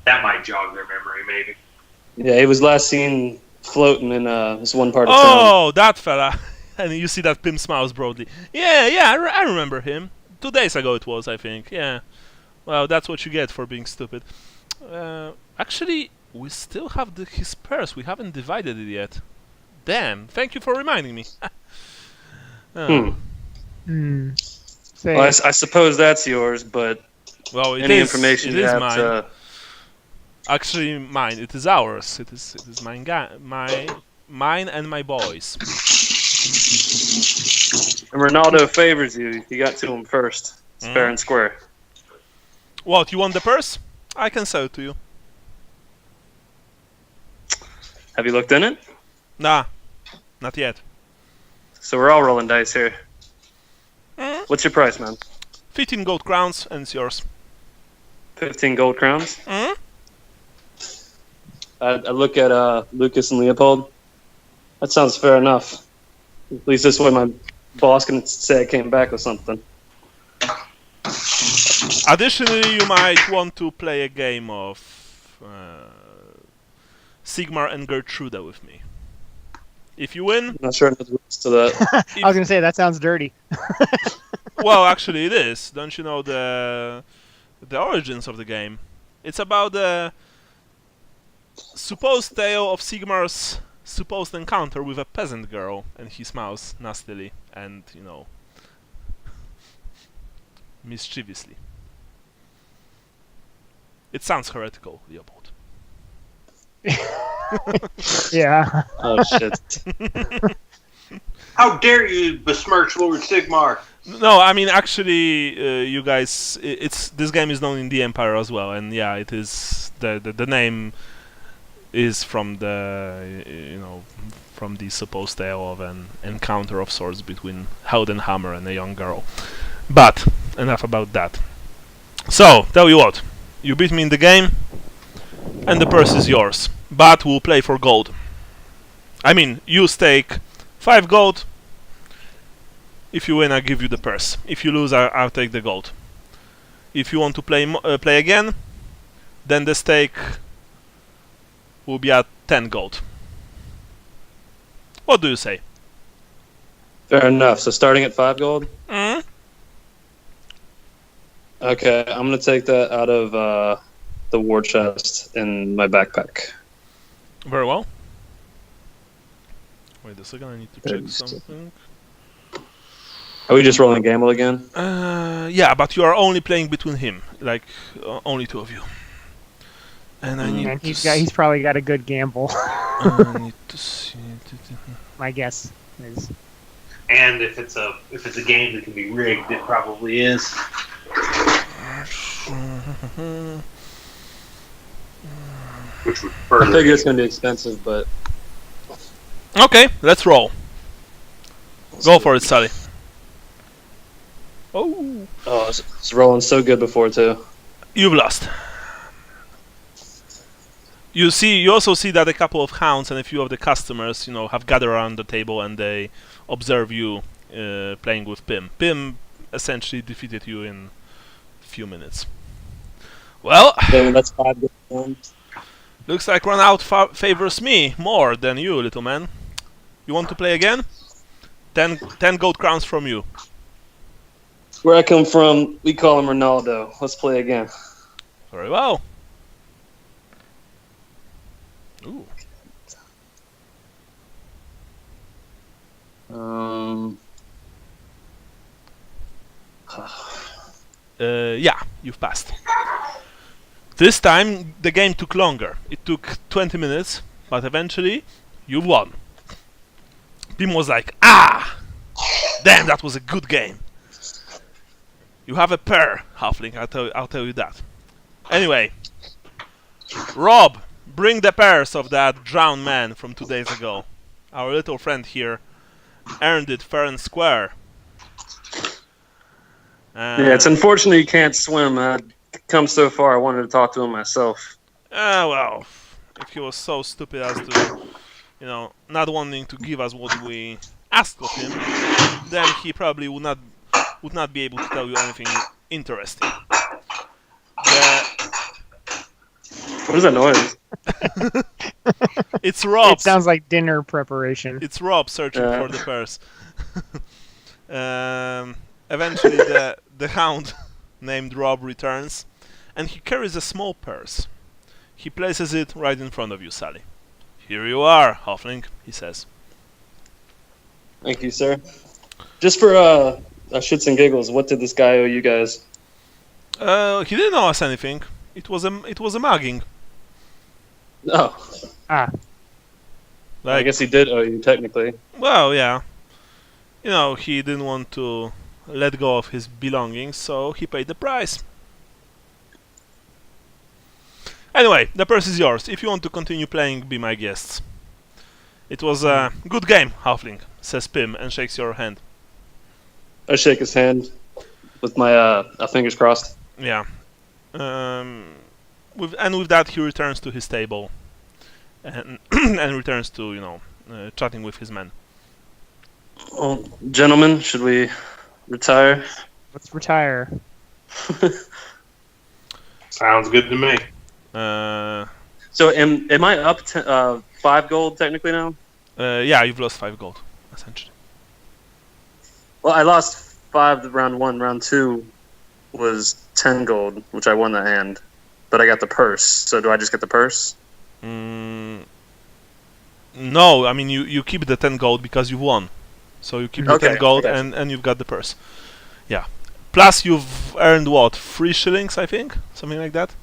that might jog their memory, maybe. Yeah, he was last seen floating in this one part of town. Oh, that fella! And you see that Pim smiles broadly. Yeah, I remember him. 2 days ago it was, I think. Yeah. Well, that's what you get for being stupid. Actually, we still have his purse. We haven't divided it yet. Damn! Thank you for reminding me. Well, I suppose that's yours, but well, any information you have mine. to... Actually, mine. It is ours. It is mine. Mine and my boys. And Ronaldo favors you. You got to him first. It's fair and square. What, you want the purse? I can sell it to you. Have you looked in it? Nah, not yet. So we're all rolling dice here. What's your price, man? 15 gold crowns, and it's yours. 15 gold crowns? I look at Lucas and Leopold. That sounds fair enough. At least this way my boss can say I came back with something. Additionally, you might want to play a game of Sigmar and Gertruda with me. If you win, I'm not sure I know the rules to that. I was gonna say that sounds dirty. well, actually, it is. Don't you know the origins of the game? It's about the supposed tale of Sigmar's supposed encounter with a peasant girl, and he smiles nastily and, mischievously. It sounds heretical, Leopold. Yeah. Oh shit! How dare you besmirch Lord Sigmar? No, I mean actually, you guys, this game is known in the Empire as well, and yeah, it is the name is from from the supposed tale of an encounter of sorts between Heldenhammer and a young girl. But enough about that. So tell you what, you beat me in the game, and the purse is yours. But we'll play for gold. I mean, you stake 5 gold. If you win, I give you the purse. If you lose, I'll take the gold. If you want to play again, then the stake will be at 10 gold. What do you say? Fair enough. So starting at 5 gold. Mm? Okay, I'm gonna take that out of the war chest in my backpack. Very well. Wait a second, I need to check It's- something. Are we just rolling gamble again? Yeah, but you are only playing between him, like only 2 of you. And I need And to he's probably got a good gamble. I need to see. My guess is. And if it's a game that can be rigged, it probably is. Which would I further. figure it's gonna be expensive, but Okay, let's roll. Go for it, Sally. Oh, oh, it's rolling so good before too. you've lost. You also see that a couple of hounds and a few of the customers, have gathered around the table and they observe you playing with Pim. Pim essentially defeated you in a few minutes. Well, Then that's 5 gold. looks like run out favors me more than you, little man. You want to play again? 10 gold crowns from you. Where I come from, we call him Ronaldo. Let's play again. Very well. Ooh. Yeah, you've passed. This time the game took longer. It took 20 minutes, but eventually you've won. Pim was like, "Ah! Damn, that was a good game." You have a pair, Halfling, I'll tell you that. Anyway, Rob, bring the pairs of that drowned man from 2 days ago. Our little friend here earned it fair and square. Yeah, it's unfortunate you can't swim. Come so far, I wanted to talk to him myself. Well, if he was so stupid as to, not wanting to give us what we asked of him, then he probably would not be able to tell you anything interesting. What is that noise? It's Rob. It sounds like dinner preparation. It's Rob searching for the purse. Eventually, the hound named Rob returns, and he carries a small purse. He places it right in front of you, Sally. "Here you are, Halfling," he says. Thank you, sir. Just for shits and giggles, what did this guy owe you guys? He didn't owe us anything. It was a mugging. Oh, Ah, I guess he did owe you technically. Well, yeah. He didn't want to let go of his belongings, so he paid the price. Anyway, the purse is yours. If you want to continue playing, be my guests. It was a good game, Halfling, says Pim, and shakes your hand. I shake his hand with my fingers crossed. Yeah. With that, he returns to his table and and returns to chatting with his men. Well, gentlemen, should we retire? let's retire. Sounds good to me. So am I up to 5 gold technically now? Yeah, you've lost 5 gold, essentially. Well, I lost 5 round 1. Round 2 was 10 gold, which I won that hand. But I got the purse. So do I just get the purse? No, I mean you keep the 10 gold because you won. So you keep the 10 gold and you've got the purse. Yeah. Plus you've earned what? 3 shillings, I think? Something like that?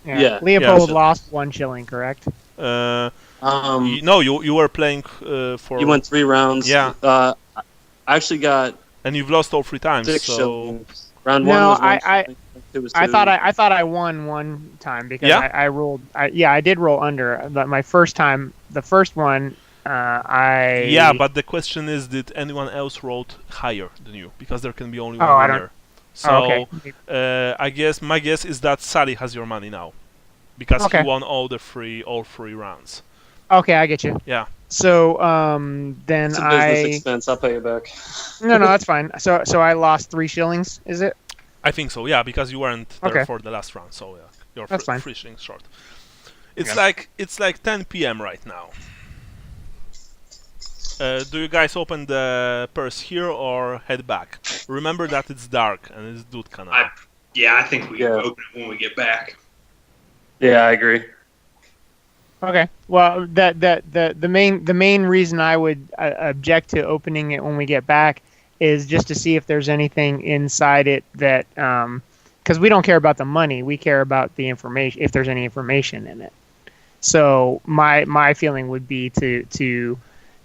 Yeah. Leopold lost 1 shilling, correct? No, you were playing for... You went 3 rounds. Yeah. I actually got... And you've lost all 3 times, 6 so... shillings. Round 1 was 1 shilling. I thought I won 1 time because I rolled. I did roll under, but my first time, the first one, I. Yeah, but the question is, did anyone else roll higher than you? Because there can be only one winner. So I guess my guess is that Sally has your money now, because he won all 3 rounds. Okay, I get you. Yeah. So then it's a business expense. I'll pay you back. No, that's fine. So I lost 3 shillings. Is it? I think so, yeah, because you weren't there for the last round, so yeah, you're 3 shillings short. It's like 10 p.m. right now. Do you guys open the purse here or head back? Remember that it's dark and it's Doodkanal. I think we open it when we get back. Yeah, I agree. Okay. Well, the main reason I would object to opening it when we get back is just to see if there's anything inside it that, because we don't care about the money, we care about the information, if there's any information in it. So my feeling would be to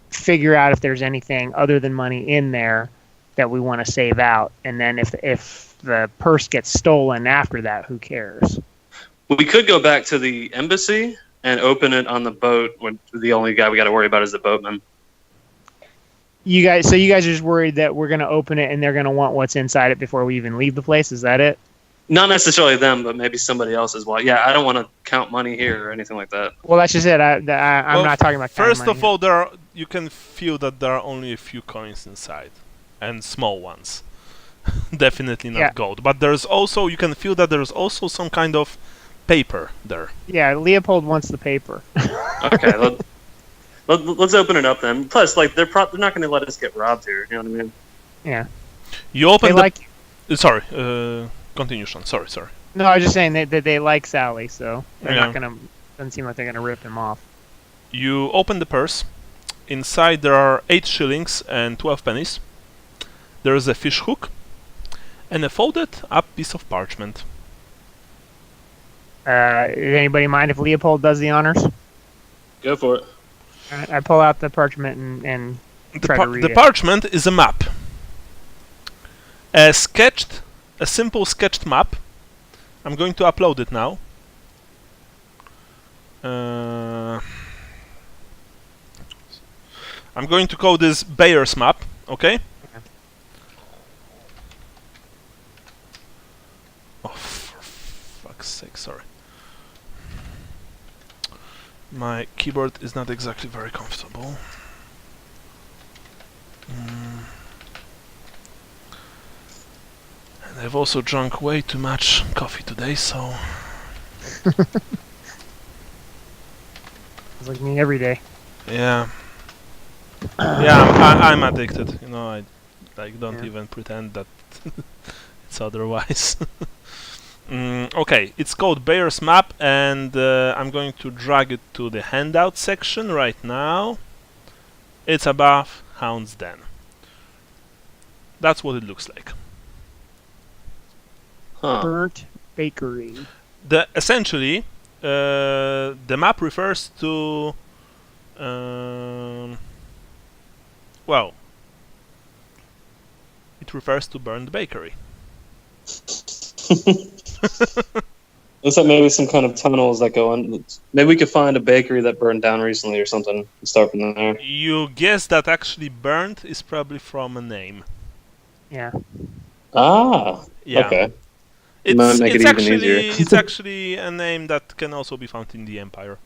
figure out if there's anything other than money in there that we want to save out, and then if the purse gets stolen after that, who cares? We could go back to the embassy and open it on the boat when the only guy we got to worry about is the boatman. You guys are just worried that we're going to open it and they're going to want what's inside it before we even leave the place? Is that it? Not necessarily them, but maybe somebody else as well. Yeah, I don't want to count money here or anything like that. Well, that's just it. I'm not talking about counting First of all, you can feel that there are only a few coins inside, and small ones. Definitely not gold. But you can feel that there's also some kind of paper there. Yeah, Leopold wants the paper. Okay, let's open it up then. Plus, they're not going to let us get robbed here. You know what I mean? Yeah. You open Sorry. Continue, Sean. Sorry. No, I was just saying that they like Sally, so they're not gonna. Doesn't seem like they're gonna rip him off. You open the purse. Inside there are 8 shillings and 12 pennies. There is a fish hook and a folded up piece of parchment. Anybody mind if Leopold does the honors? Go for it. I pull out the parchment and try to read it. The parchment is a map. A simple sketched map. I'm going to upload it now. I'm going to call this Baer's map, okay? Oh, for fuck's sake, sorry. My keyboard is not exactly very comfortable. And I've also drunk way too much coffee today, so... It's like me every day. Yeah. I'm addicted. You know, I don't even pretend that it's otherwise. Okay, it's called Baer's Map, and I'm going to drag it to the handout section right now. It's above Hound's Den. That's what it looks like. Burnt bakery. Essentially, the map refers to... well, it refers to burned bakery. Looks like maybe some kind of tunnels that go in. Maybe we could find a bakery that burned down recently or something and start from there. You guess that actually burned is probably from a name. Yeah. Ah. Yeah. Okay. It's actually a name that can also be found in the Empire.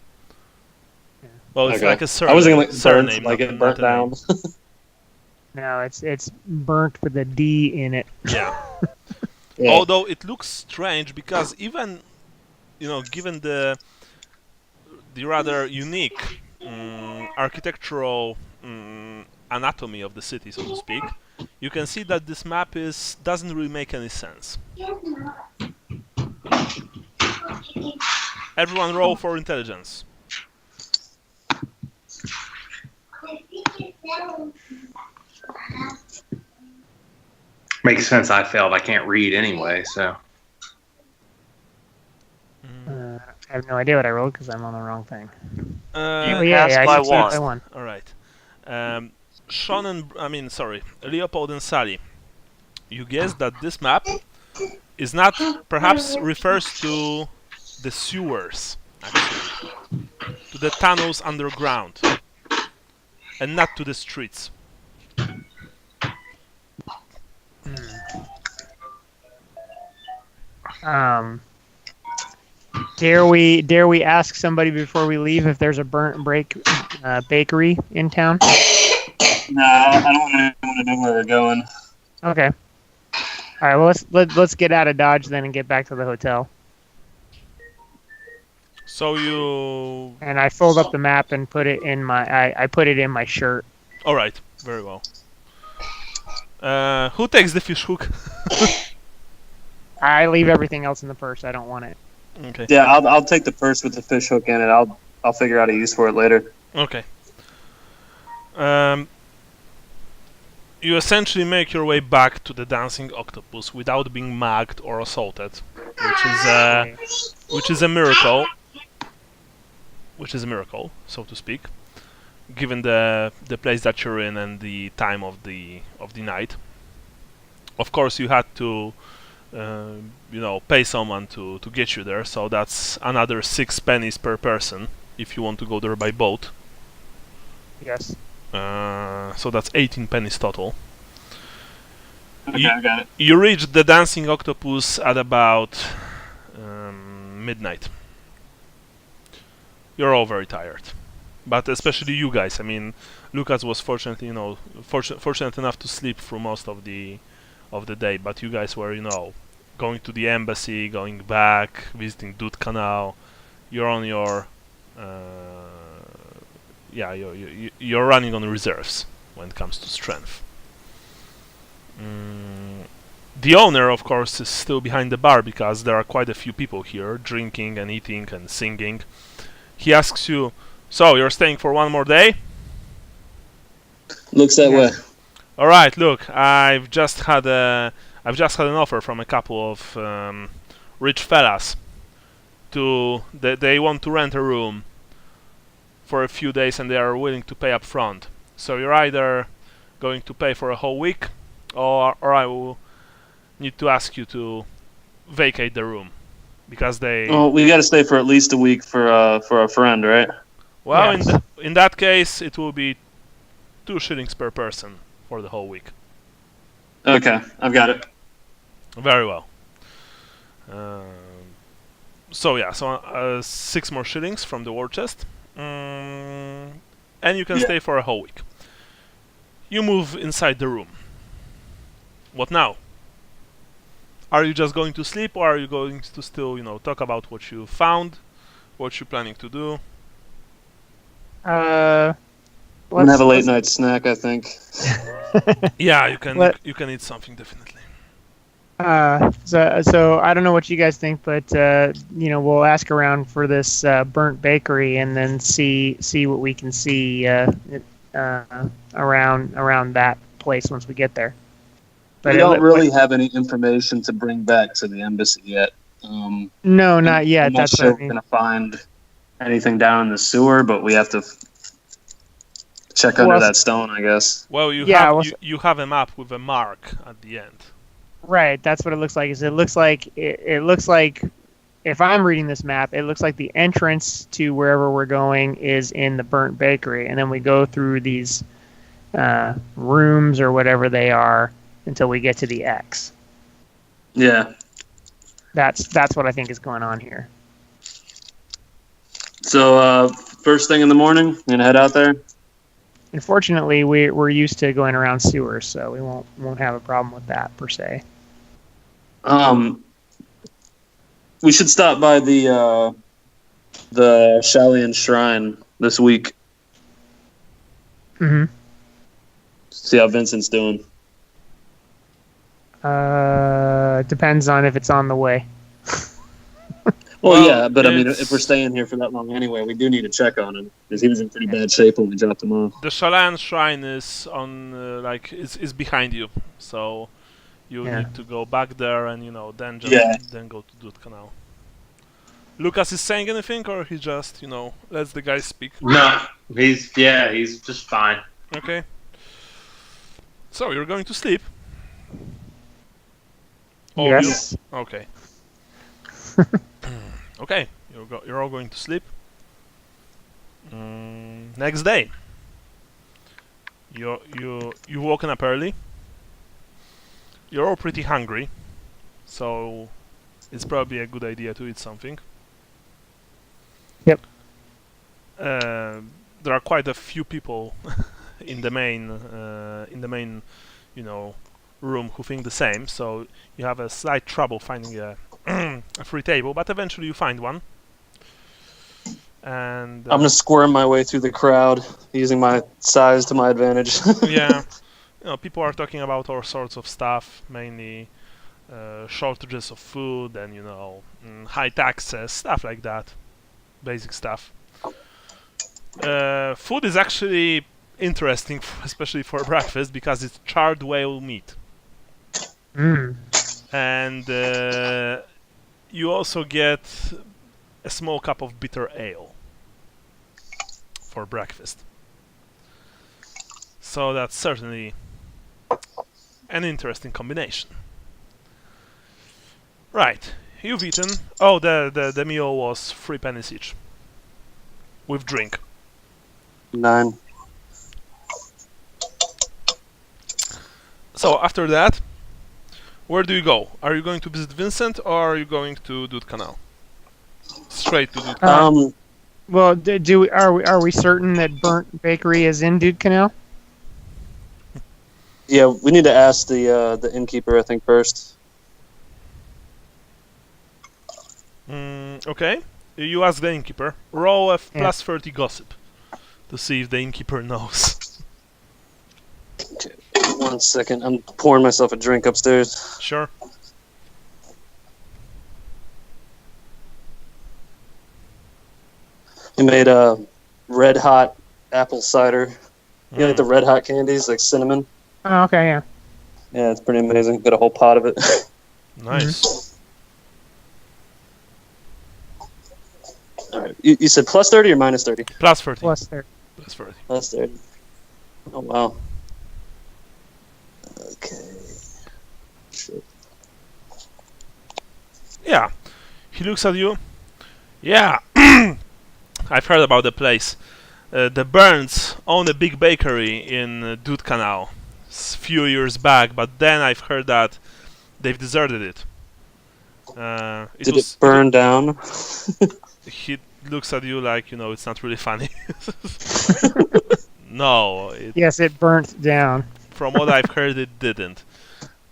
Yeah. Well, it's like a surname. I was thinking surname, like it burnt down. No, it's burnt with a D in it. Yeah. Yeah. Although it looks strange because even given the rather unique architectural anatomy of the city, so to speak, you can see that this map doesn't really make any sense. Everyone roll for intelligence. Makes sense. I failed. I can't read anyway, so. I have no idea what I rolled because I'm on the wrong thing. passed by I succeeded by one. one. All right. Leopold and Sally, you guess that this map is not, perhaps refers to the sewers, actually, to the tunnels underground, and not to the streets. Dare we ask somebody before we leave if there's a burnt break bakery in town? Nah, I don't want anyone to know where we're going. Okay. All right. Well, let's get out of Dodge then and get back to the hotel. So you. And I fold up the map and put it in my. I put it in my shirt. All right. Very well. Who takes the fish hook? I leave everything else in the purse. I don't want it. Okay. Yeah, I'll take the purse with the fish hook in it. I'll figure out a use for it later. Okay. You essentially make your way back to the dancing octopus without being mugged or assaulted, which is a miracle. Which is a miracle, so to speak, given the place that you're in and the time of the night. Of course, you had to, pay someone to get you there, so that's another 6 pennies per person if you want to go there by boat. Yes. So that's 18 pennies total. Okay, I got it. You reached the dancing octopus at about midnight. You're all very tired, but especially you guys. I mean, Lucas was fortunate enough to sleep through most of the day, but you guys were, going to the embassy, going back, visiting Doodkanal. You're on your you're running on reserves when it comes to strength. The owner, of course, is still behind the bar because there are quite a few people here drinking and eating and singing. He asks you, "So you're staying for one more day?" Looks that way. All right. Look, I've just had an offer from a couple of rich fellas. They want to rent a room for a few days, and they are willing to pay up front. So you're either going to pay for a whole week, or I will need to ask you to vacate the room because they. Oh, we got to stay for at least a week for a friend, right? Well, Yes. in that case, it will be 2 shillings per person for the whole week. Okay, I've got it. Very well. So 6 more shillings from the war chest, and you can stay for a whole week. You move inside the room. What now? Are you just going to sleep, or are you going to still, talk about what you found, what you're planning to do? I'm gonna have a late night snack, I think. Yeah, you can eat something definitely. So I don't know what you guys think, but we'll ask around for this burnt bakery and then see what we can see around that place once we get there. But We don't really have any information to bring back to the embassy yet. No, not yet. I'm not That's sure what I we're mean. gonna find anything down in the sewer, but we have to check under that stone, I guess. Well, you have a map with a mark at the end. Right, that's what it looks like. It looks like if I'm reading this map, it looks like the entrance to wherever we're going is in the burnt bakery, and then we go through these rooms or whatever they are until we get to the X. Yeah. That's what I think is going on here. So first thing in the morning, you gonna head out there? Unfortunately, we're used to going around sewers, so we won't have a problem with that per se. We should stop by the Shalian Shrine this week. Mm-hmm. See how Vincent's doing. Depends on if it's on the way. Well, yeah, but I mean, it's- if we're staying here for that long anyway, we do need to check on him because he was in pretty bad shape when we dropped him off. The Shalan Shrine is on, is behind you, so you Yeah. need to go back there and, then Yeah. then go to Doodkanal. Lucas is saying anything, or he just, lets the guy speak? No, he's just fine. Okay. So, you're going to sleep? All of you? Yes. Okay. Okay, you're all going to sleep. Next day, you've woken up early. You're all pretty hungry, so it's probably a good idea to eat something. Yep. There are quite a few people in the main room who think the same. So you have a slight trouble finding a a free table, but eventually you find one. And I'm gonna squirm my way through the crowd using my size to my advantage. yeah, people are talking about all sorts of stuff, mainly shortages of food and high taxes, stuff like that, basic stuff. Food is actually interesting, especially for breakfast, because it's charred whale meat. Mm. And you also get a small cup of bitter ale for breakfast. So that's certainly an interesting combination. Right, you've eaten. Oh, the meal was 3 pennies each. With drink. 9. So after that, where do you go? Are you going to visit Vincent, or are you going to Doodkanal? Straight to Doodkanal. Well, are we certain that Burnt Bakery is in Doodkanal? Yeah, we need to ask the innkeeper, I think, first. Okay. You ask the innkeeper. Roll a plus 30 gossip to see if the innkeeper knows. Okay, 1 second. I'm pouring myself a drink upstairs. Sure. He made a red hot apple cider. You know, like the red hot candies, like cinnamon. Oh, okay, yeah. Yeah, it's pretty amazing. Got a whole pot of it. Nice. All right. You said plus 30 or minus 30? Plus 30. Plus there. Plus 30. Plus 30. Oh, wow. Okay. Shit. Yeah. He looks at you. Yeah. I've heard about the place. The Burns own a big bakery in Doodkanal a few years back, but then I've heard that they've deserted it. Did it burn down? He looks at you like, it's not really funny. No. Yes, it burnt down. From what I've heard, it didn't.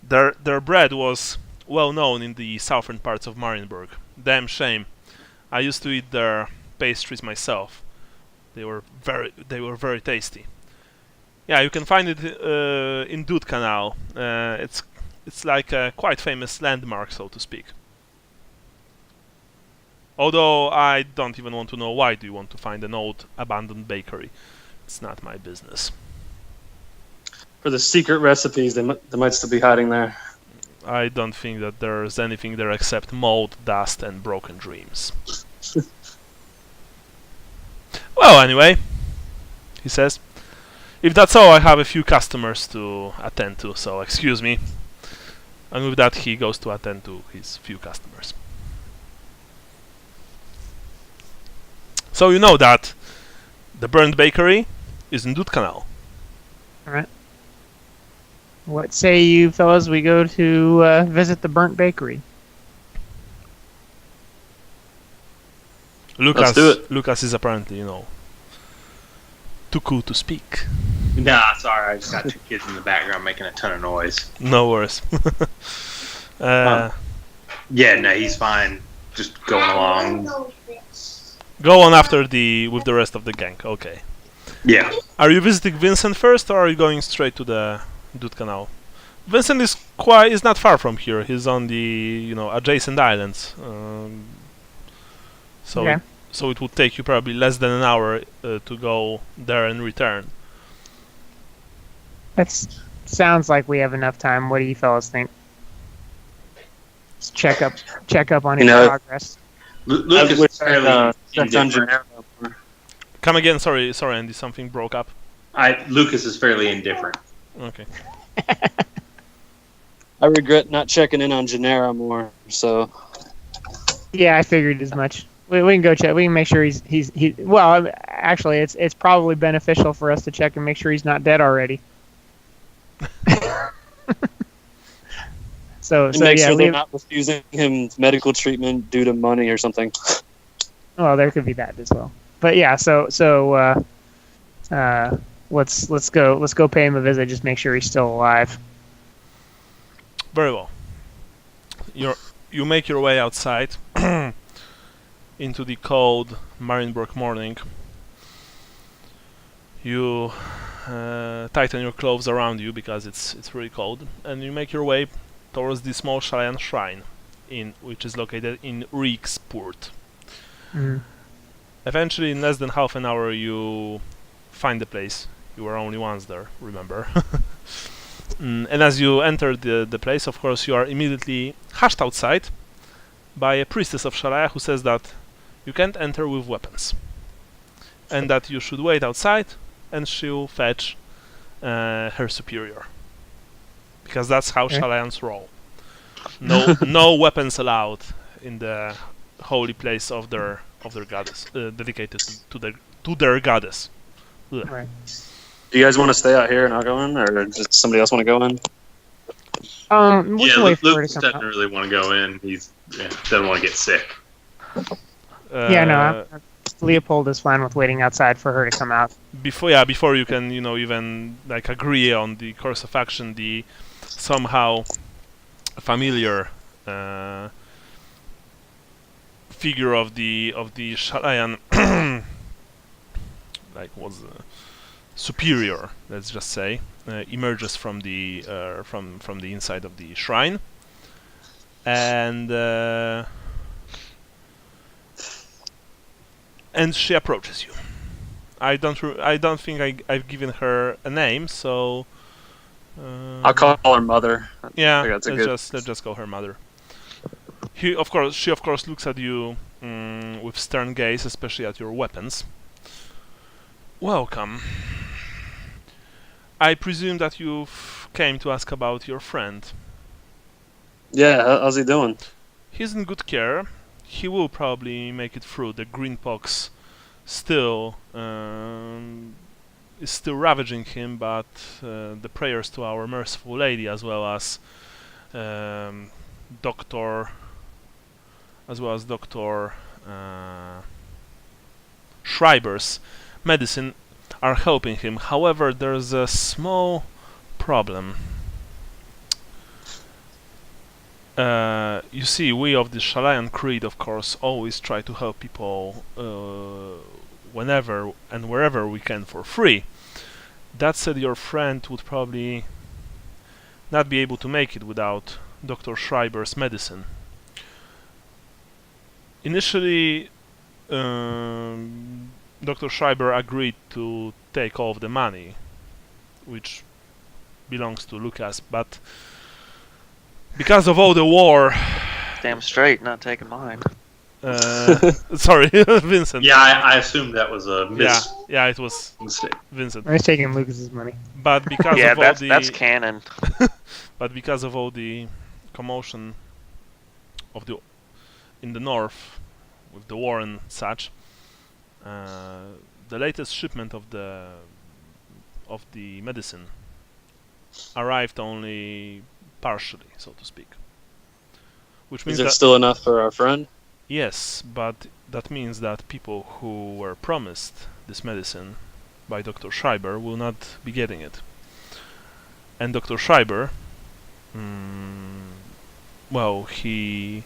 Their bread was well known in the southern parts of Marienburg. Damn shame. I used to eat their pastries myself. They were very tasty. Yeah, you can find it in Doodkanal. It's like a quite famous landmark, so to speak. Although I don't even want to know why do you want to find an old abandoned bakery. It's not my business. For the secret recipes, they might still be hiding there. I don't think that there's anything there except mold, dust, and broken dreams. Well, anyway, he says, if that's all, I have a few customers to attend to, so excuse me. And with that, he goes to attend to his few customers. So you know that the Burnt Bakery is in Doodkanal. Alright. What say you fellas we go to visit the Burnt Bakery? Lucas, do it. Lucas is apparently, too cool to speak. Nah, sorry, I just got 2 kids in the background making a ton of noise. No worries. Yeah, no, he's fine. just going along. Go on after with the rest of the gang. Okay. Yeah. Are you visiting Vincent first, or are you going straight to the Doodkanal? Vincent is not far from here. He's on the adjacent islands. So Okay. so it would take you probably less than an hour to go there and return. That sounds like we have enough time. What do you fellas think? Let's check up on his progress. Lucas is fairly indifferent. Come again. Sorry, Andy. Something broke up. Lucas is fairly indifferent. Okay. I regret not checking in on Genera more. So Yeah, I figured as much. We can go check. We can make sure he's. Well, actually, it's probably beneficial for us to check and make sure he's not dead already. So make yeah, sure they're not refusing him medical treatment due to money or something. well, there could be that as well. But yeah, so let's go pay him a visit. Just make sure he's still alive. Very well. You make your way outside into the cold Marienburg morning. You tighten your clothes around you because it's really cold, and you make your way towards the small Shalayan shrine, which is located in Rieksport. Mm-hmm. Eventually, in less than half an hour, you find the place. You were only once there, remember? And as you enter the place, of course, you are immediately hushed outside by a priestess of Shalaya who says that you can't enter with weapons, and that you should wait outside, and she'll fetch her superior, because that's how Shalayans roll. No weapons allowed in the holy place of their goddess, dedicated to their goddess. Ugh. Right. Do you guys want to stay out here and I'll go in, or does somebody else want to go in? We can wait for her Lucas to come doesn't out. really want to go in. He doesn't want to get sick. Yeah, no. Leopold is fine with waiting outside for her to come out. Before you can even like agree on the course of action, the somehow familiar figure of the Shalayan like was superior, let's just say, emerges from the from the inside of the shrine, and she approaches you. I don't think I've given her a name, so I'll call her mother. yeah, I think that's let's just call her mother. She of course looks at you with stern gaze, especially at your weapons. Welcome. I presume that you came to ask about your friend. Yeah, how's he doing? He's in good care. He will probably make it through. The green pox still is still ravaging him, but the prayers to our merciful lady, as well as Doctor Schreiber's medicine are helping him. However, there's a small problem. You see, we of the Shalayan Creed, of course, always try to help people whenever and wherever we can for free. That said, your friend would probably not be able to make it without Dr. Schreiber's medicine. Initially, Dr. Schreiber agreed to take all of the money, which belongs to Lucas, but because of all the war... Damn straight, not taking mine. Sorry, Vincent. Yeah, I assumed that was a Yeah, it was mistake. Vincent. I was taking Lucas's money. But because Yeah, of all that's canon. But because of all the commotion in the north with the war and such, the latest shipment of the medicine arrived only partially, so to speak. Which means Is it that still enough for our friend? yes, but that means that people who were promised this medicine by Dr. Schreiber will not be getting it. And Dr. Schreiber, well, he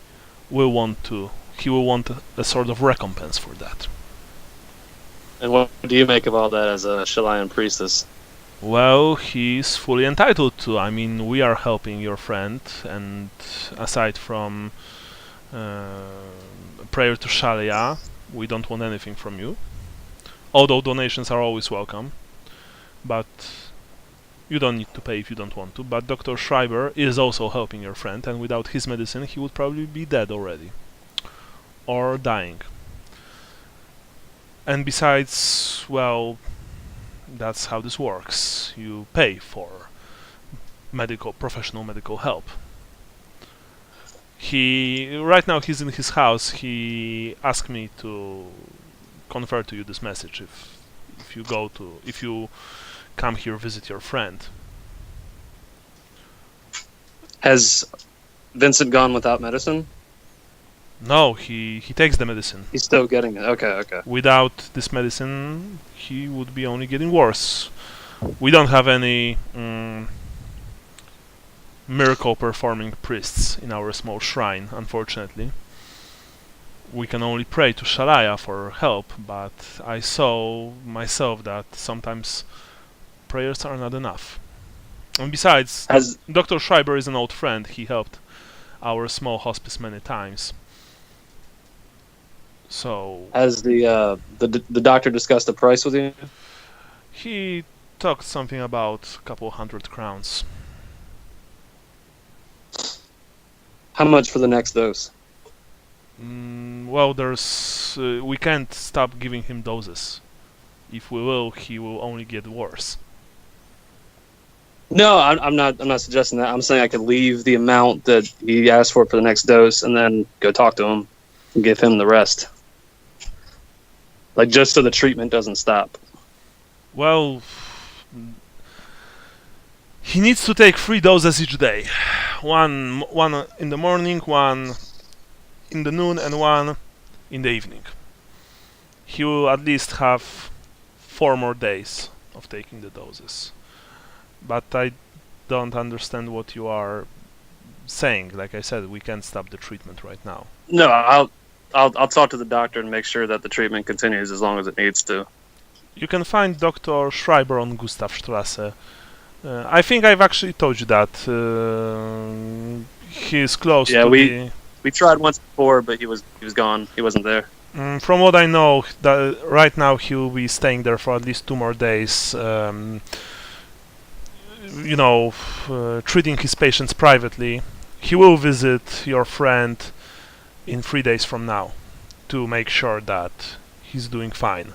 will want to he will want a sort of recompense for that. And what do you make of all that as a Shalayan priestess? Well, he's fully entitled to. I mean, we are helping your friend, and aside from prayer to Shalia, we don't want anything from you. Although donations are always welcome, but you don't need to pay if you don't want to. But Dr. Schreiber is also helping your friend, and without his medicine, he would probably be dead already, or dying. And besides, well, that's how this works. You pay for professional medical help. Right now he's in his house. He asked me to convey to you this message if you come here visit your friend. Has Vincent gone without medicine? No, he takes the medicine. He's still getting it. Okay. Without this medicine, he would be only getting worse. We don't have any miracle-performing priests in our small shrine, unfortunately. We can only pray to Shalaya for help, but I saw myself that sometimes prayers are not enough. And besides, Dr. Schreiber is an old friend. He helped our small hospice many times. So has the doctor discussed the price with you? He talked something about a couple 100 crowns. How much for the next dose? Well, we can't stop giving him doses. If we will, he will only get worse. No, I'm not suggesting that. I'm saying I could leave the amount that he asked for the next dose, and then go talk to him and give him the rest. Like, just so the treatment doesn't stop. Well, he needs to take 3 doses each day. One in the morning, one in the noon, and one in the evening. He will at least have 4 more days of taking the doses. But I don't understand what you are saying. Like I said, we can't stop the treatment right now. No, I'll talk to the doctor and make sure that the treatment continues as long as it needs to. You can find Dr. Schreiber on Gustavstrasse. I think I've actually told you that. He is close to we tried once before, but he was gone. He wasn't there. From what I know, that right now he will be staying there for at least 2 more days. Treating his patients privately. He will visit your friend in 3 days from now to make sure that he's doing fine.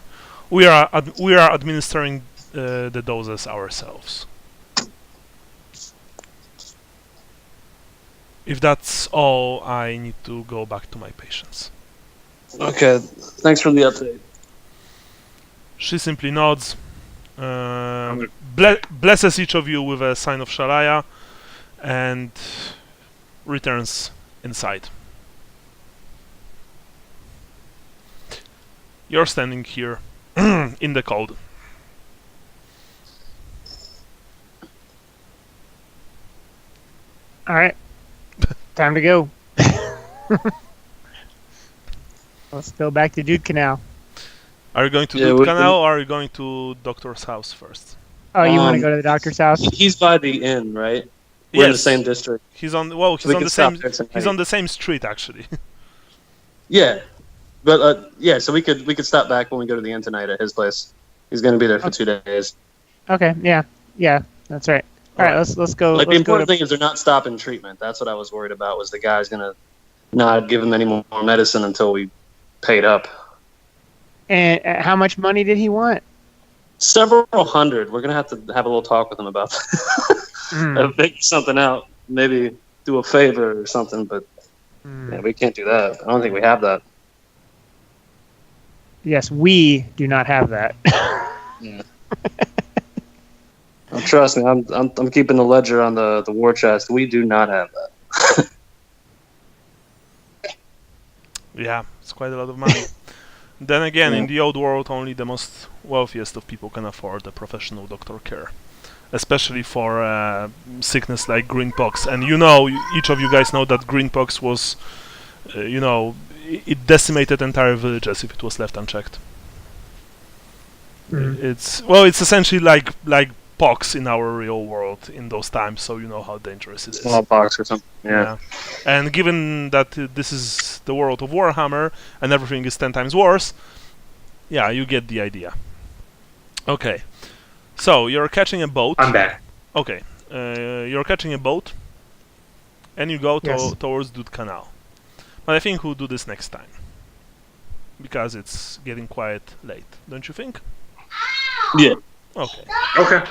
We are administering the doses ourselves. If that's all, I need to go back to my patients. Okay, thanks for the update. She simply nods, blesses each of you with a sign of Sharaya, and returns inside. You're standing here in the cold. All right, time to go. Let's go back to Doodkanal. Are you going to Doodkanal or are you going to Doctor's house first? Oh, you want to go to the doctor's house? He's by the inn, right? We're in the same district. He's on the same street actually. Yeah. But so we could stop back when we go to the inn tonight at his place. He's going to be there for 2 days. Okay, yeah, that's right. All right, let's go. Like, the important thing is they're not stopping treatment. That's what I was worried about. Was the guy's going to not give him any more medicine until we paid up. And how much money did he want? Several hundred. We're going to have a little talk with him about that. Figure something out. Maybe do a favor or something. But yeah, we can't do that. I don't think we have that. Yes, we do not have that. Yeah. Oh, trust me, I'm keeping the ledger on the war chest. We do not have that. Yeah, it's quite a lot of money. Then again, in the old world, only the most wealthiest of people can afford a professional doctor care, especially for sickness like greenpox. And each of you guys know that greenpox was it decimated entire villages if it was left unchecked. It's essentially like pox in our real world in those times, so you know how dangerous it is. Smallpox or something. Yeah. And given that this is the world of Warhammer and everything is 10 times worse, yeah, you get the idea. Okay, so you're catching a boat. I'm back. Okay, you're catching a boat, and you go Yes. towards Doodkanal. But I think we'll do this next time, because it's getting quite late, don't you think? Yeah. Okay. Okay.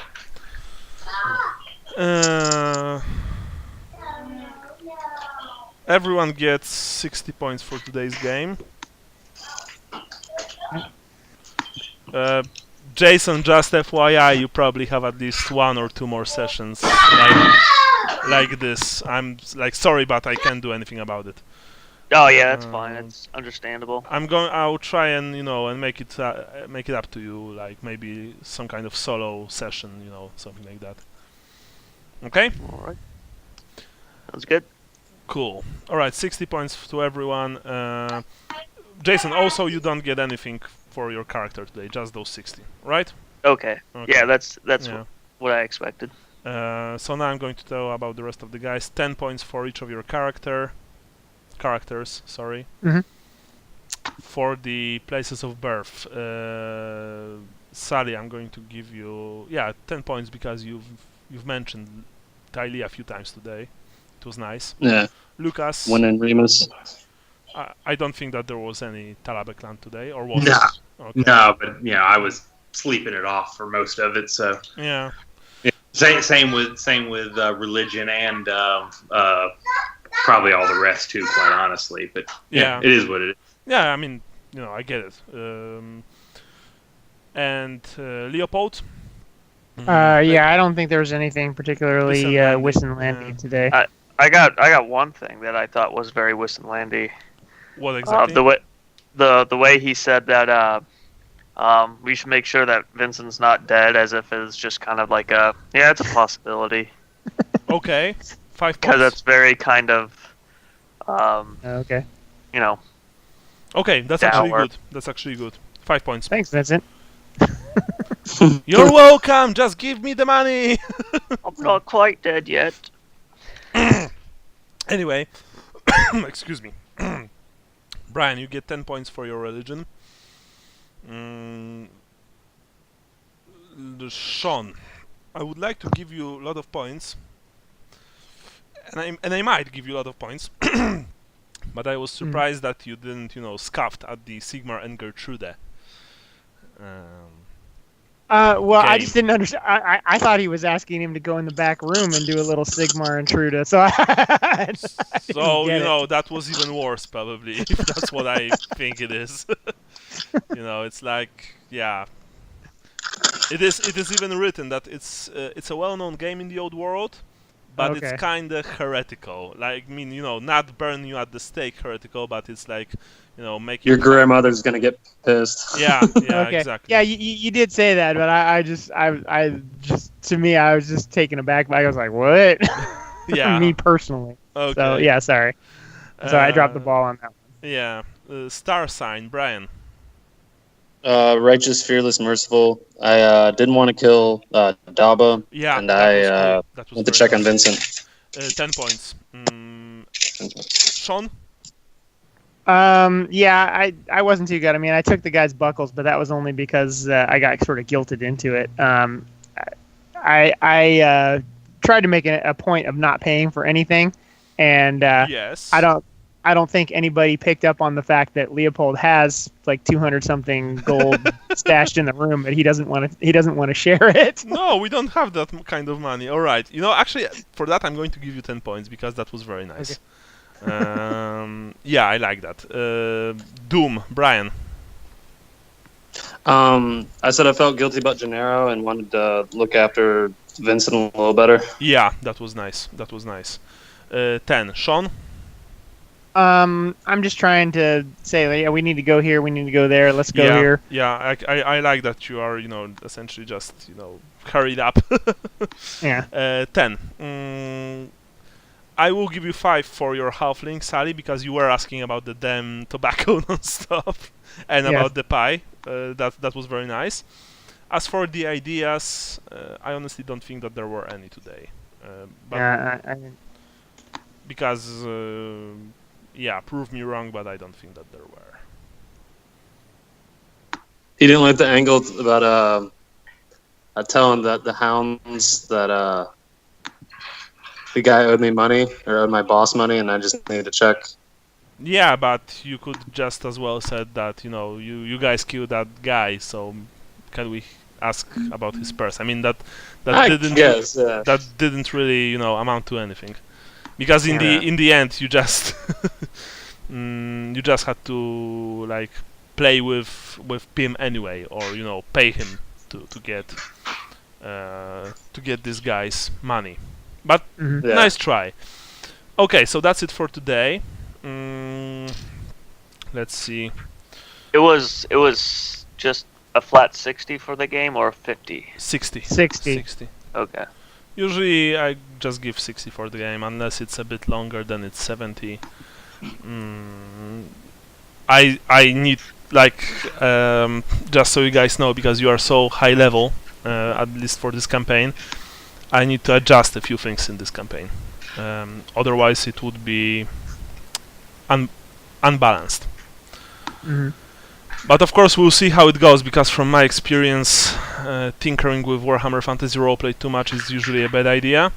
Everyone gets 60 points for today's game. Jason, just FYI, you probably have at least 1 or 2 more sessions like this. I'm sorry, but I can't do anything about it. Oh yeah, that's fine. It's understandable. I'll try and and make it up to you, like maybe some kind of solo session, something like that. Okay. All right. Sounds good. Cool. All right, 60 points to everyone. Jason, also you don't get anything for your character today, just those 60, right? Okay. Yeah, that's Yeah. what I expected. So now I'm going to tell about the rest of the guys. 10 points for each of your characters. Sorry. Mhm. For the places of birth, Sally, I'm going to give you 10 points because you've mentioned Tylee a few times today. It was nice. Yeah. Lucas, When in Remus. I don't think that there was any Talabeclan today, or was No. it? Okay. No, but I was sleeping it off for most of it. So Yeah. same with religion and probably all the rest too, quite honestly. But Yeah. it is what it is. Yeah, I mean, I get it. And Leopold? Yeah, I don't think there was anything particularly Wissenlandy. Wissenlandy today. I got one thing that I thought was very Wissenlandy. What exactly? The way he said that we should make sure that Vincent's not dead, as if it's just kind of like it's a possibility. Okay, 5 points. Because that's very kind of Okay. Okay, that's actually Downward. good. That's actually good. 5 points. Thanks, Vincent. You're welcome. Just give me the money. I'm not quite dead yet. Anyway, excuse me. Brian, you get 10 points for your religion. Sean, I would like to give you a lot of points, and I might give you a lot of points, but I was surprised that you didn't, scoffed at the Sigmar and Gertrude. Well, I game. just didn't understand. I thought he was asking him to go in the back room and do a little Sigmar intruder. So I So, didn't get it. that was even worse, probably, if that's what I think it is. It's like, yeah. It is even written that it's a well-known game in the old world, but Okay. it's kind of heretical. Like, I mean, not burn you at the stake heretical, but it's like, make Your it... grandmother's gonna get pissed. Yeah, Okay. exactly. Yeah, you did say that, but I just to me I was just taken aback by. I was like, what? Yeah. Me personally. Okay. So yeah, sorry. So I dropped the ball on that one. Yeah. Star sign, Brian. Righteous, fearless, merciful. I didn't want to kill Daba, Yeah. and that I was cool. That was went to very check on nice. Vincent. 10 points. Sean? Yeah, I wasn't too good. I mean, I took the guy's buckles, but that was only because I got sort of guilted into it. I tried to make a point of not paying for anything, and Yes. I don't think anybody picked up on the fact that Leopold has like 200 something gold stashed in the room, but he doesn't want to share it. No, we don't have that kind of money. All right. Actually, for that, I'm going to give you 10 points because that was very nice. Yeah, I like that. Doom, Brian. I said I felt guilty about Gennaro and wanted to look after Vincent a little better. Yeah, that was nice. That was nice. 10. Sean? I'm just trying to say, like, yeah, we need to go here, we need to go there, let's go yeah, here. Yeah, I like that you are, essentially just, hurried up. Yeah. 10. I will give you 5 for your halfling, Sally, because you were asking about the damn tobacco non-stop and Yes. about the pie. That was very nice. As for the ideas, I honestly don't think that there were any today. But because, prove me wrong, but I don't think that there were. He didn't like the angle about telling that the hounds that the guy owed me money or owed my boss money, and I just needed to check. Yeah, but you could just as well said that you guys killed that guy, so can we ask about his purse? I mean that didn't really amount to anything, because in the end you just you just had to like play with Pim anyway, or pay him to get this guy's money. But nice try. Okay, so that's it for today. Let's see. It was just a flat 60 for the game or 50? 60. 60. Okay. Usually I just give 60 for the game, unless it's a bit longer, then it's 70. I need just so you guys know, because you are so high level, at least for this campaign, I need to adjust a few things in this campaign. Otherwise it would be unbalanced. But of course we'll see how it goes, because from my experience, tinkering with Warhammer Fantasy Roleplay too much is usually a bad idea.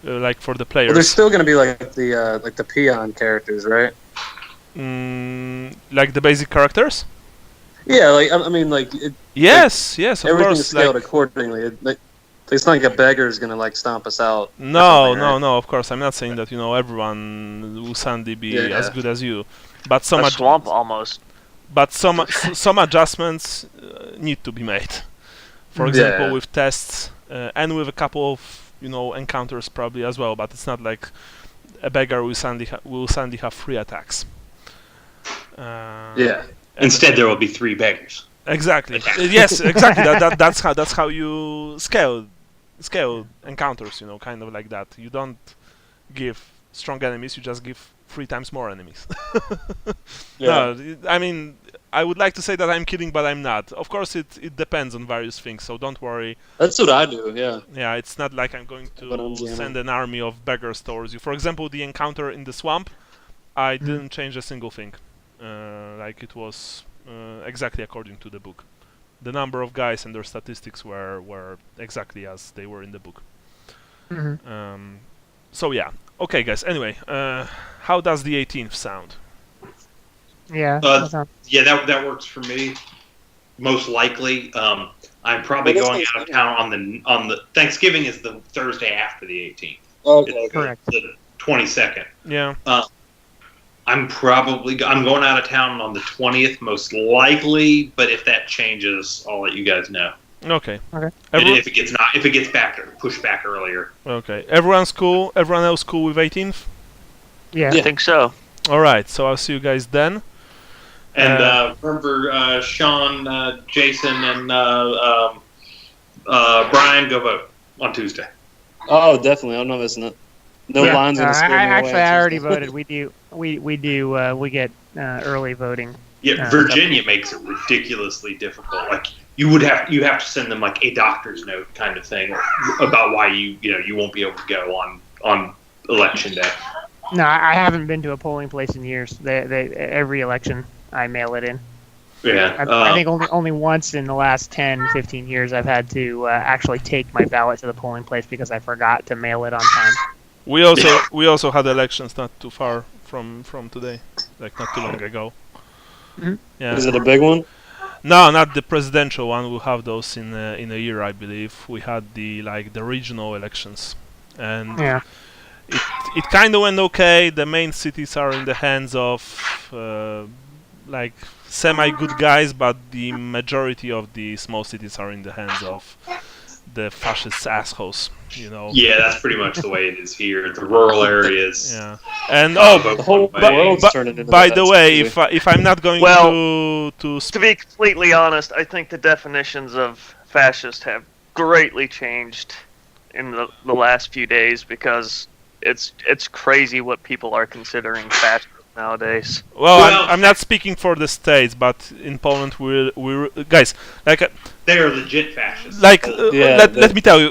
Like for the players. Well, there's still going to be like the peon characters, right? Like the basic characters? Yeah, I mean, yes, of course. Everything's scaled accordingly. It's not like a beggar is going to stomp us out. No, of course. I'm not saying that everyone will suddenly be as good as you, but some swamp almost. But some adjustments need to be made. For example, with tests and with a couple of encounters probably as well. But it's not like a beggar will suddenly have 3 attacks. Instead, there will be 3 beggars. Exactly. Yes, exactly. That's how you scale encounters. Kind of like that. You don't give strong enemies. You just give 3 times more enemies. No, I mean, I would like to say that I'm kidding, but I'm not. Of course, it depends on various things, so don't worry. That's what I do, yeah. Yeah, it's not like I'm going to send an army of beggars towards you. For example, the encounter in the swamp, I didn't change a single thing. It was exactly according to the book. The number of guys and their statistics were exactly as they were in the book. So yeah. Okay, guys. Anyway, how does the 18th sound? Yeah. That works for me. Most likely, I'm probably going out of town on the Thanksgiving is the Thursday after the 18th. Okay, correct. The 22nd. Yeah. I'm going out of town on the 20th, most likely. But if that changes, I'll let you guys know. Okay. Okay. And if it gets pushed back earlier. Okay. Everyone's cool. Everyone else cool with 18th? Yeah. I think so. All right. So I'll see you guys then. And remember, Sean, Jason, and Brian, go vote on Tuesday. Oh, definitely. I'm not missing it. No lines in the screen. I already voted. We get early voting. Yeah, Virginia makes it ridiculously difficult. Like you have to send them like a doctor's note kind of thing about why you won't be able to go on election day. No, I haven't been to a polling place in years. Every election I mail it in. Yeah. I think only once in the last 10, 15 years I've had to actually take my ballot to the polling place because I forgot to mail it on time. We also had elections not too far from today, like not too long ago. Mm-hmm. Yeah. Is it a big one? No, not the presidential one. We'll have those in a year, I believe. We had the regional elections, and it kind of went okay. The main cities are in the hands of semi-good guys, but the majority of the small cities are in the hands of the fascist assholes. Yeah, that's pretty much the way it is here. The rural areas. Yeah, and the whole world's turning into by that. the way, if I'm not going to be completely honest, I think the definitions of fascist have greatly changed in the last few days, because it's crazy what people are considering fascism nowadays. Well, I'm not speaking for the States, but in Poland, we guys, like, They're legit fascists. like Yeah, let me tell you,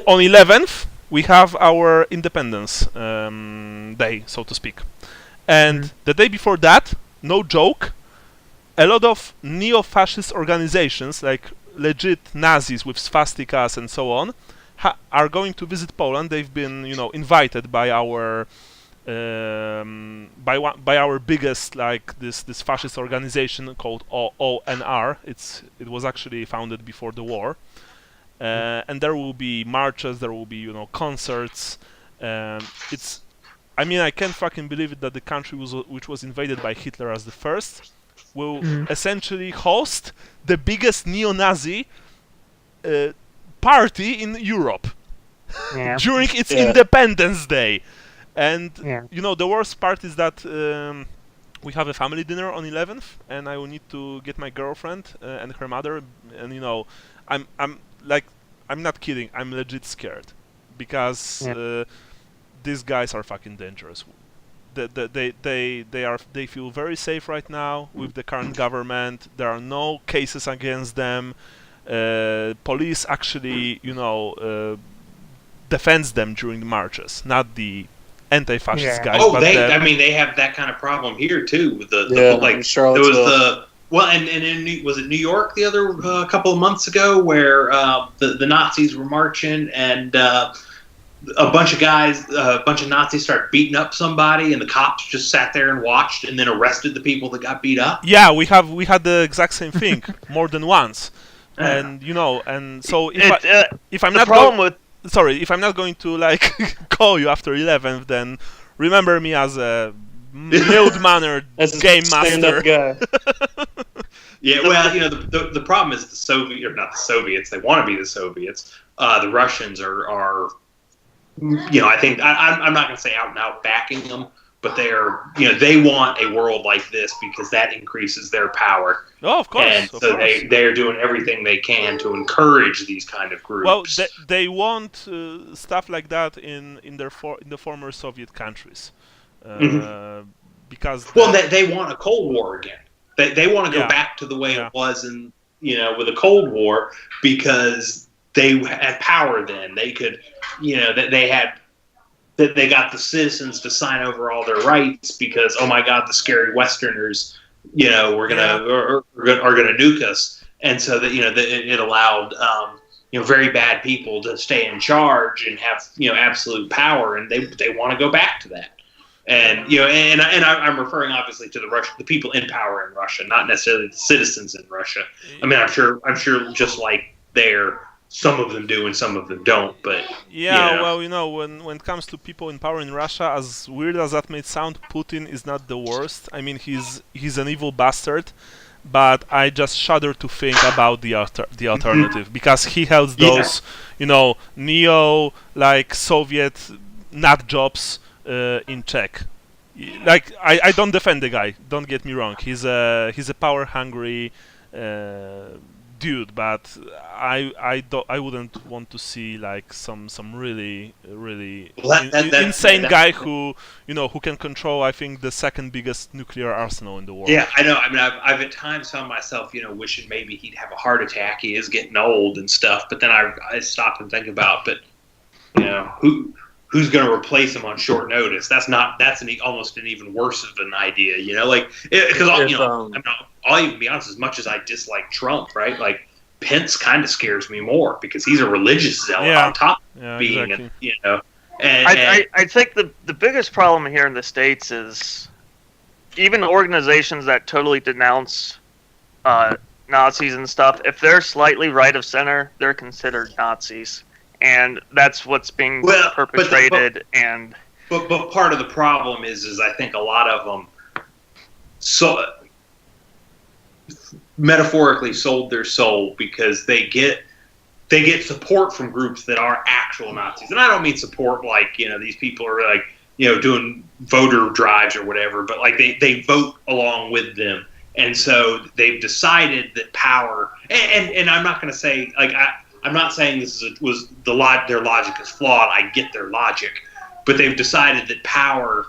on 11th we have our Independence Day, so to speak, and the day before that, no joke, a lot of neo-fascist organizations, like legit Nazis with swastikas and so on, are going to visit Poland. They've been, invited by our by our biggest, like, this fascist organization called ONR. It was actually founded before the war, and there will be marches, there will be concerts. I can't fucking believe it that the country which was invaded by Hitler as the first will essentially host the biggest neo-Nazi party in Europe during its Independence Day. And the worst part is that we have a family dinner on 11th, and I will need to get my girlfriend and her mother. And I'm not kidding. I'm legit scared because these guys are fucking dangerous. They feel very safe right now with the current government. There are no cases against them. Police actually, defends them during the marches, not the anti-fascist guys. Oh, but they have that kind of problem here too. With in Charlottesville. Was it New York the other couple of months ago where the Nazis were marching and a bunch of Nazis started beating up somebody, and the cops just sat there and watched, and then arrested the people that got beat up. Yeah, we had the exact same thing more than once, and and so if I'm not going to like call you after 11th, then remember me as a mild-mannered game master. Guy. Yeah, well, the problem is not the Soviets. They want to be the Soviets. The Russians are I think I'm not going to say out and out backing them, but they want a world like this because that increases their power. Oh, of course. And so they're doing everything they can to encourage these kind of groups. Well, they want stuff like that in the former Soviet countries, because they want a Cold War again. They want to go back to the way it was in with the Cold War, because they had power then. They could, they got the citizens to sign over all their rights because, oh my God, the scary Westerners, are gonna nuke us, and so that it allowed very bad people to stay in charge and have absolute power, and they want to go back to that. And I'm referring obviously to the people in power in Russia, not necessarily the citizens in Russia. I mean, I'm sure just like there, some of them do and some of them don't. But well, when it comes to people in power in Russia, as weird as that may sound, Putin is not the worst. I mean, he's an evil bastard, but I just shudder to think about the alternative, because he holds those neo Soviet nut jobs in check. Like, I don't defend the guy, don't get me wrong. He's a power hungry dude, but I wouldn't want to see like some really insane guy who can control, I think, the second biggest nuclear arsenal in the world. Yeah, I know. I mean, I've at times found myself wishing maybe he'd have a heart attack. He is getting old and stuff, but then I stop and think about, but who's going to replace him on short notice? That's almost an even worse of an idea, because I'll even be honest, as much as I dislike Trump, right? Like, Pence kind of scares me more because he's a religious zealot on top of being, exactly. I think the biggest problem here in the States is even organizations that totally denounce Nazis and stuff, if they're slightly right of center, they're considered Nazis. And that's what's being perpetrated. But part of the problem is I think a lot of them metaphorically sold their soul because they get support from groups that are actual Nazis. And I don't mean support like, these people are like, doing voter drives or whatever, but like they vote along with them. And so they've decided that power, and I'm not going to say, like, I'm not saying their logic is flawed. I get their logic, but they've decided that power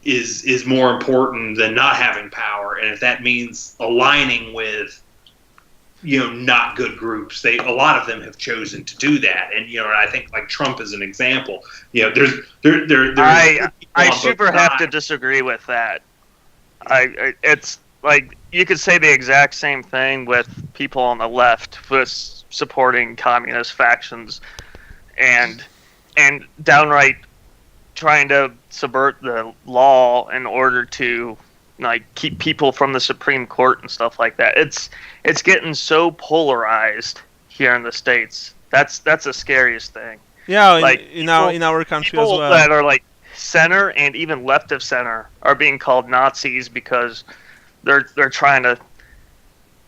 is more important than not having power, and if that means aligning with not good groups, a lot of them have chosen to do that. And and I think like Trump is an example. There's I super have to disagree with that. It's like you could say the exact same thing with people on the left with supporting communist factions and downright trying to subvert the law in order to keep people from the Supreme Court and stuff like that. It's getting so polarized here in the States. That's the scariest thing. Yeah, in our country as well. People that are center and even left of center are being called Nazis because they're trying to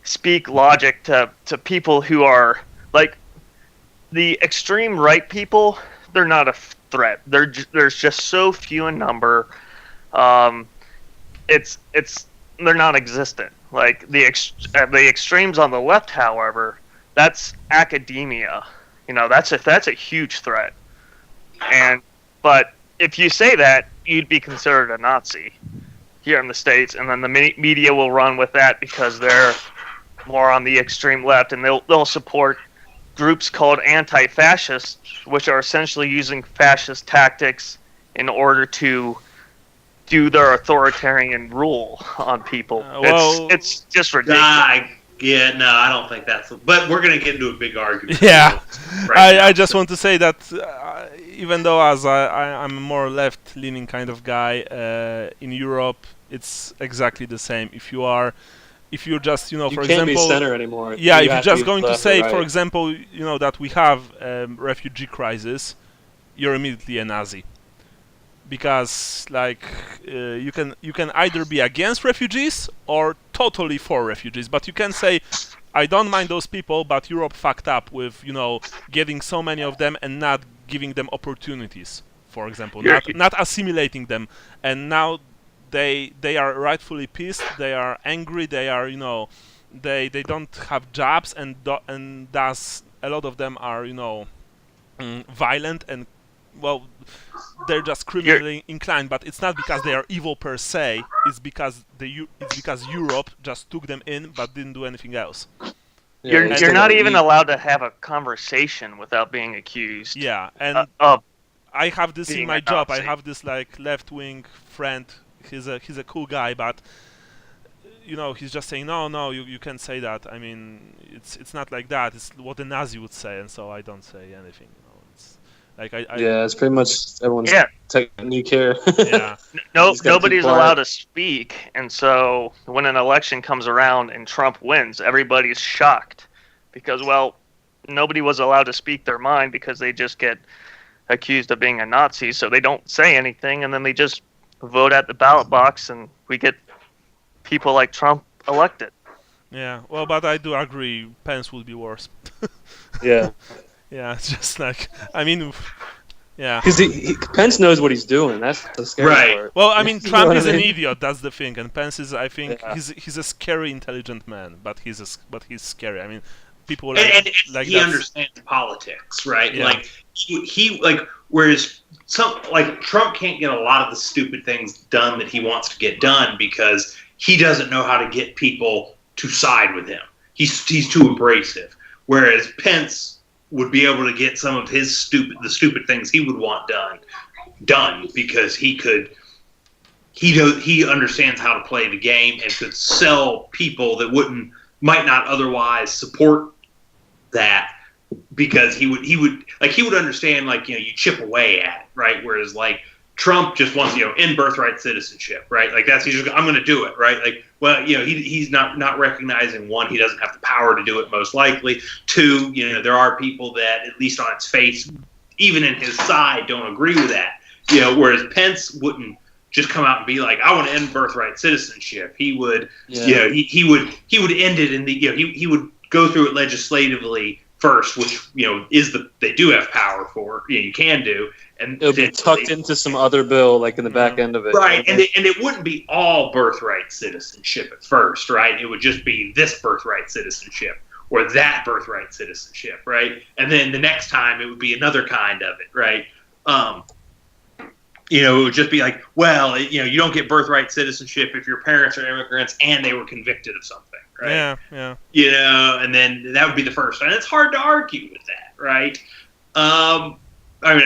speak logic to people who are the extreme right people. They're not a threat. There's just so few in number. It's they're non-existent. The extremes on the left, however, that's academia. That's a huge threat. But if you say that, you'd be considered a Nazi here in the States, and then the media will run with that because they're more on the extreme left, and they'll support groups called anti-fascists, which are essentially using fascist tactics in order to do their authoritarian rule on people. It's just ridiculous. I don't think that's. But we're going to get into a big argument. Yeah, I just want to say that even though as I'm a more left-leaning kind of guy, in Europe it's exactly the same. If you're just, for example, you can't be center anymore. Yeah, if you're just going to say, right. for example, that we have refugee crisis, you're immediately a Nazi, because you can either be against refugees or totally for refugees. But you can say, I don't mind those people, but Europe fucked up with getting so many of them and not giving them opportunities. For example, not assimilating them, and now. They are rightfully pissed. They are angry. They are they don't have jobs, and thus a lot of them are violent and they're just criminally inclined. But it's not because they are evil per se. It's because Europe just took them in but didn't do anything else. You're not even allowed to have a conversation without being accused. Yeah, and I have this in my job. I have this left-wing friend. He's a cool guy, but he's just saying no, you can't say that. I mean, it's not like that. It's what a Nazi would say, and so I don't say anything. It's it's pretty much everyone's taking care. Yeah, nobody's allowed to speak, and so when an election comes around and Trump wins, everybody's shocked because nobody was allowed to speak their mind because they just get accused of being a Nazi, so they don't say anything, and then they just vote at the ballot box, and we get people like Trump elected. Yeah, but I do agree, Pence would be worse. Yeah. Yeah, it's just yeah. Because Pence knows what he's doing. That's the scary part. Well, I mean, Trump is an idiot. That's the thing, and Pence is, I think, he's a scary, intelligent man, but he's scary. I mean, people he understands politics, right? Yeah. He whereas Trump can't get a lot of the stupid things done that he wants to get done because he doesn't know how to get people to side with him. He's too abrasive. Whereas Pence would be able to get some of the stupid things he would want done because he understands how to play the game and could sell people that might not otherwise support that. Because he would understand you chip away at it, right? Whereas Trump just wants in birthright citizenship, right? He's just I'm going to do it, right? He's not recognizing, one, he doesn't have the power to do it most likely. Two, there are people that at least on its face, even in his side, don't agree with that. Whereas Pence wouldn't just come out and be like, I want to end birthright citizenship. He would he would end it in the he would go through it legislatively first, which they do have power for. You can do, and it'll be tucked into some other bill, in the back end of it, right? And it wouldn't be all birthright citizenship at first, right? It would just be this birthright citizenship or that birthright citizenship, right? And then the next time it would be another kind of it, right? it would just be like, well, you don't get birthright citizenship if your parents are immigrants and they were convicted of something, right? Yeah. And then that would be the first. And it's hard to argue with that, right? I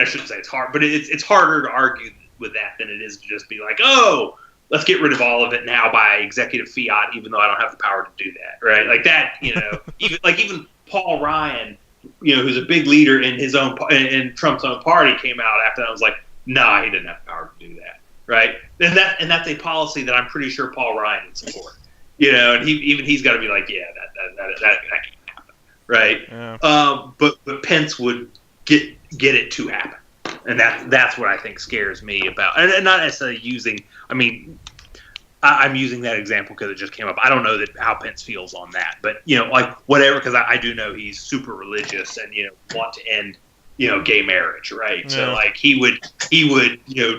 shouldn't say it's hard, but it's harder to argue with that than it is to just be like, oh, let's get rid of all of it now by executive fiat, even though I don't have the power to do that, right? Like that, even Paul Ryan, who's a big leader in his own in Trump's own party, came out after that and was like, nah, he didn't have the power to do that, right? And that's a policy that I'm pretty sure Paul Ryan would support, and he's got to be like, yeah, that can't happen, right? Yeah. But Pence would get it to happen, and that's what I think scares me about, and not necessarily using. I'm using that example because it just came up. I don't know how Pence feels on that, but whatever, because I do know he's super religious and want to end gay marriage, right? Yeah. So he would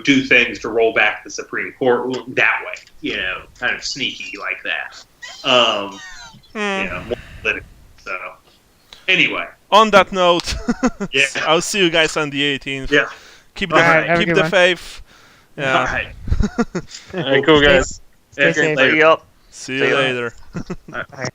do things to roll back the Supreme Court that way, kind of sneaky like that. More political. So anyway, on that note, yeah, I'll see you guys on the 18th. yeah. Keep Alright, the faith. Yeah. All right. All right, cool guys. Stay safe. Yep. See you later. Alright.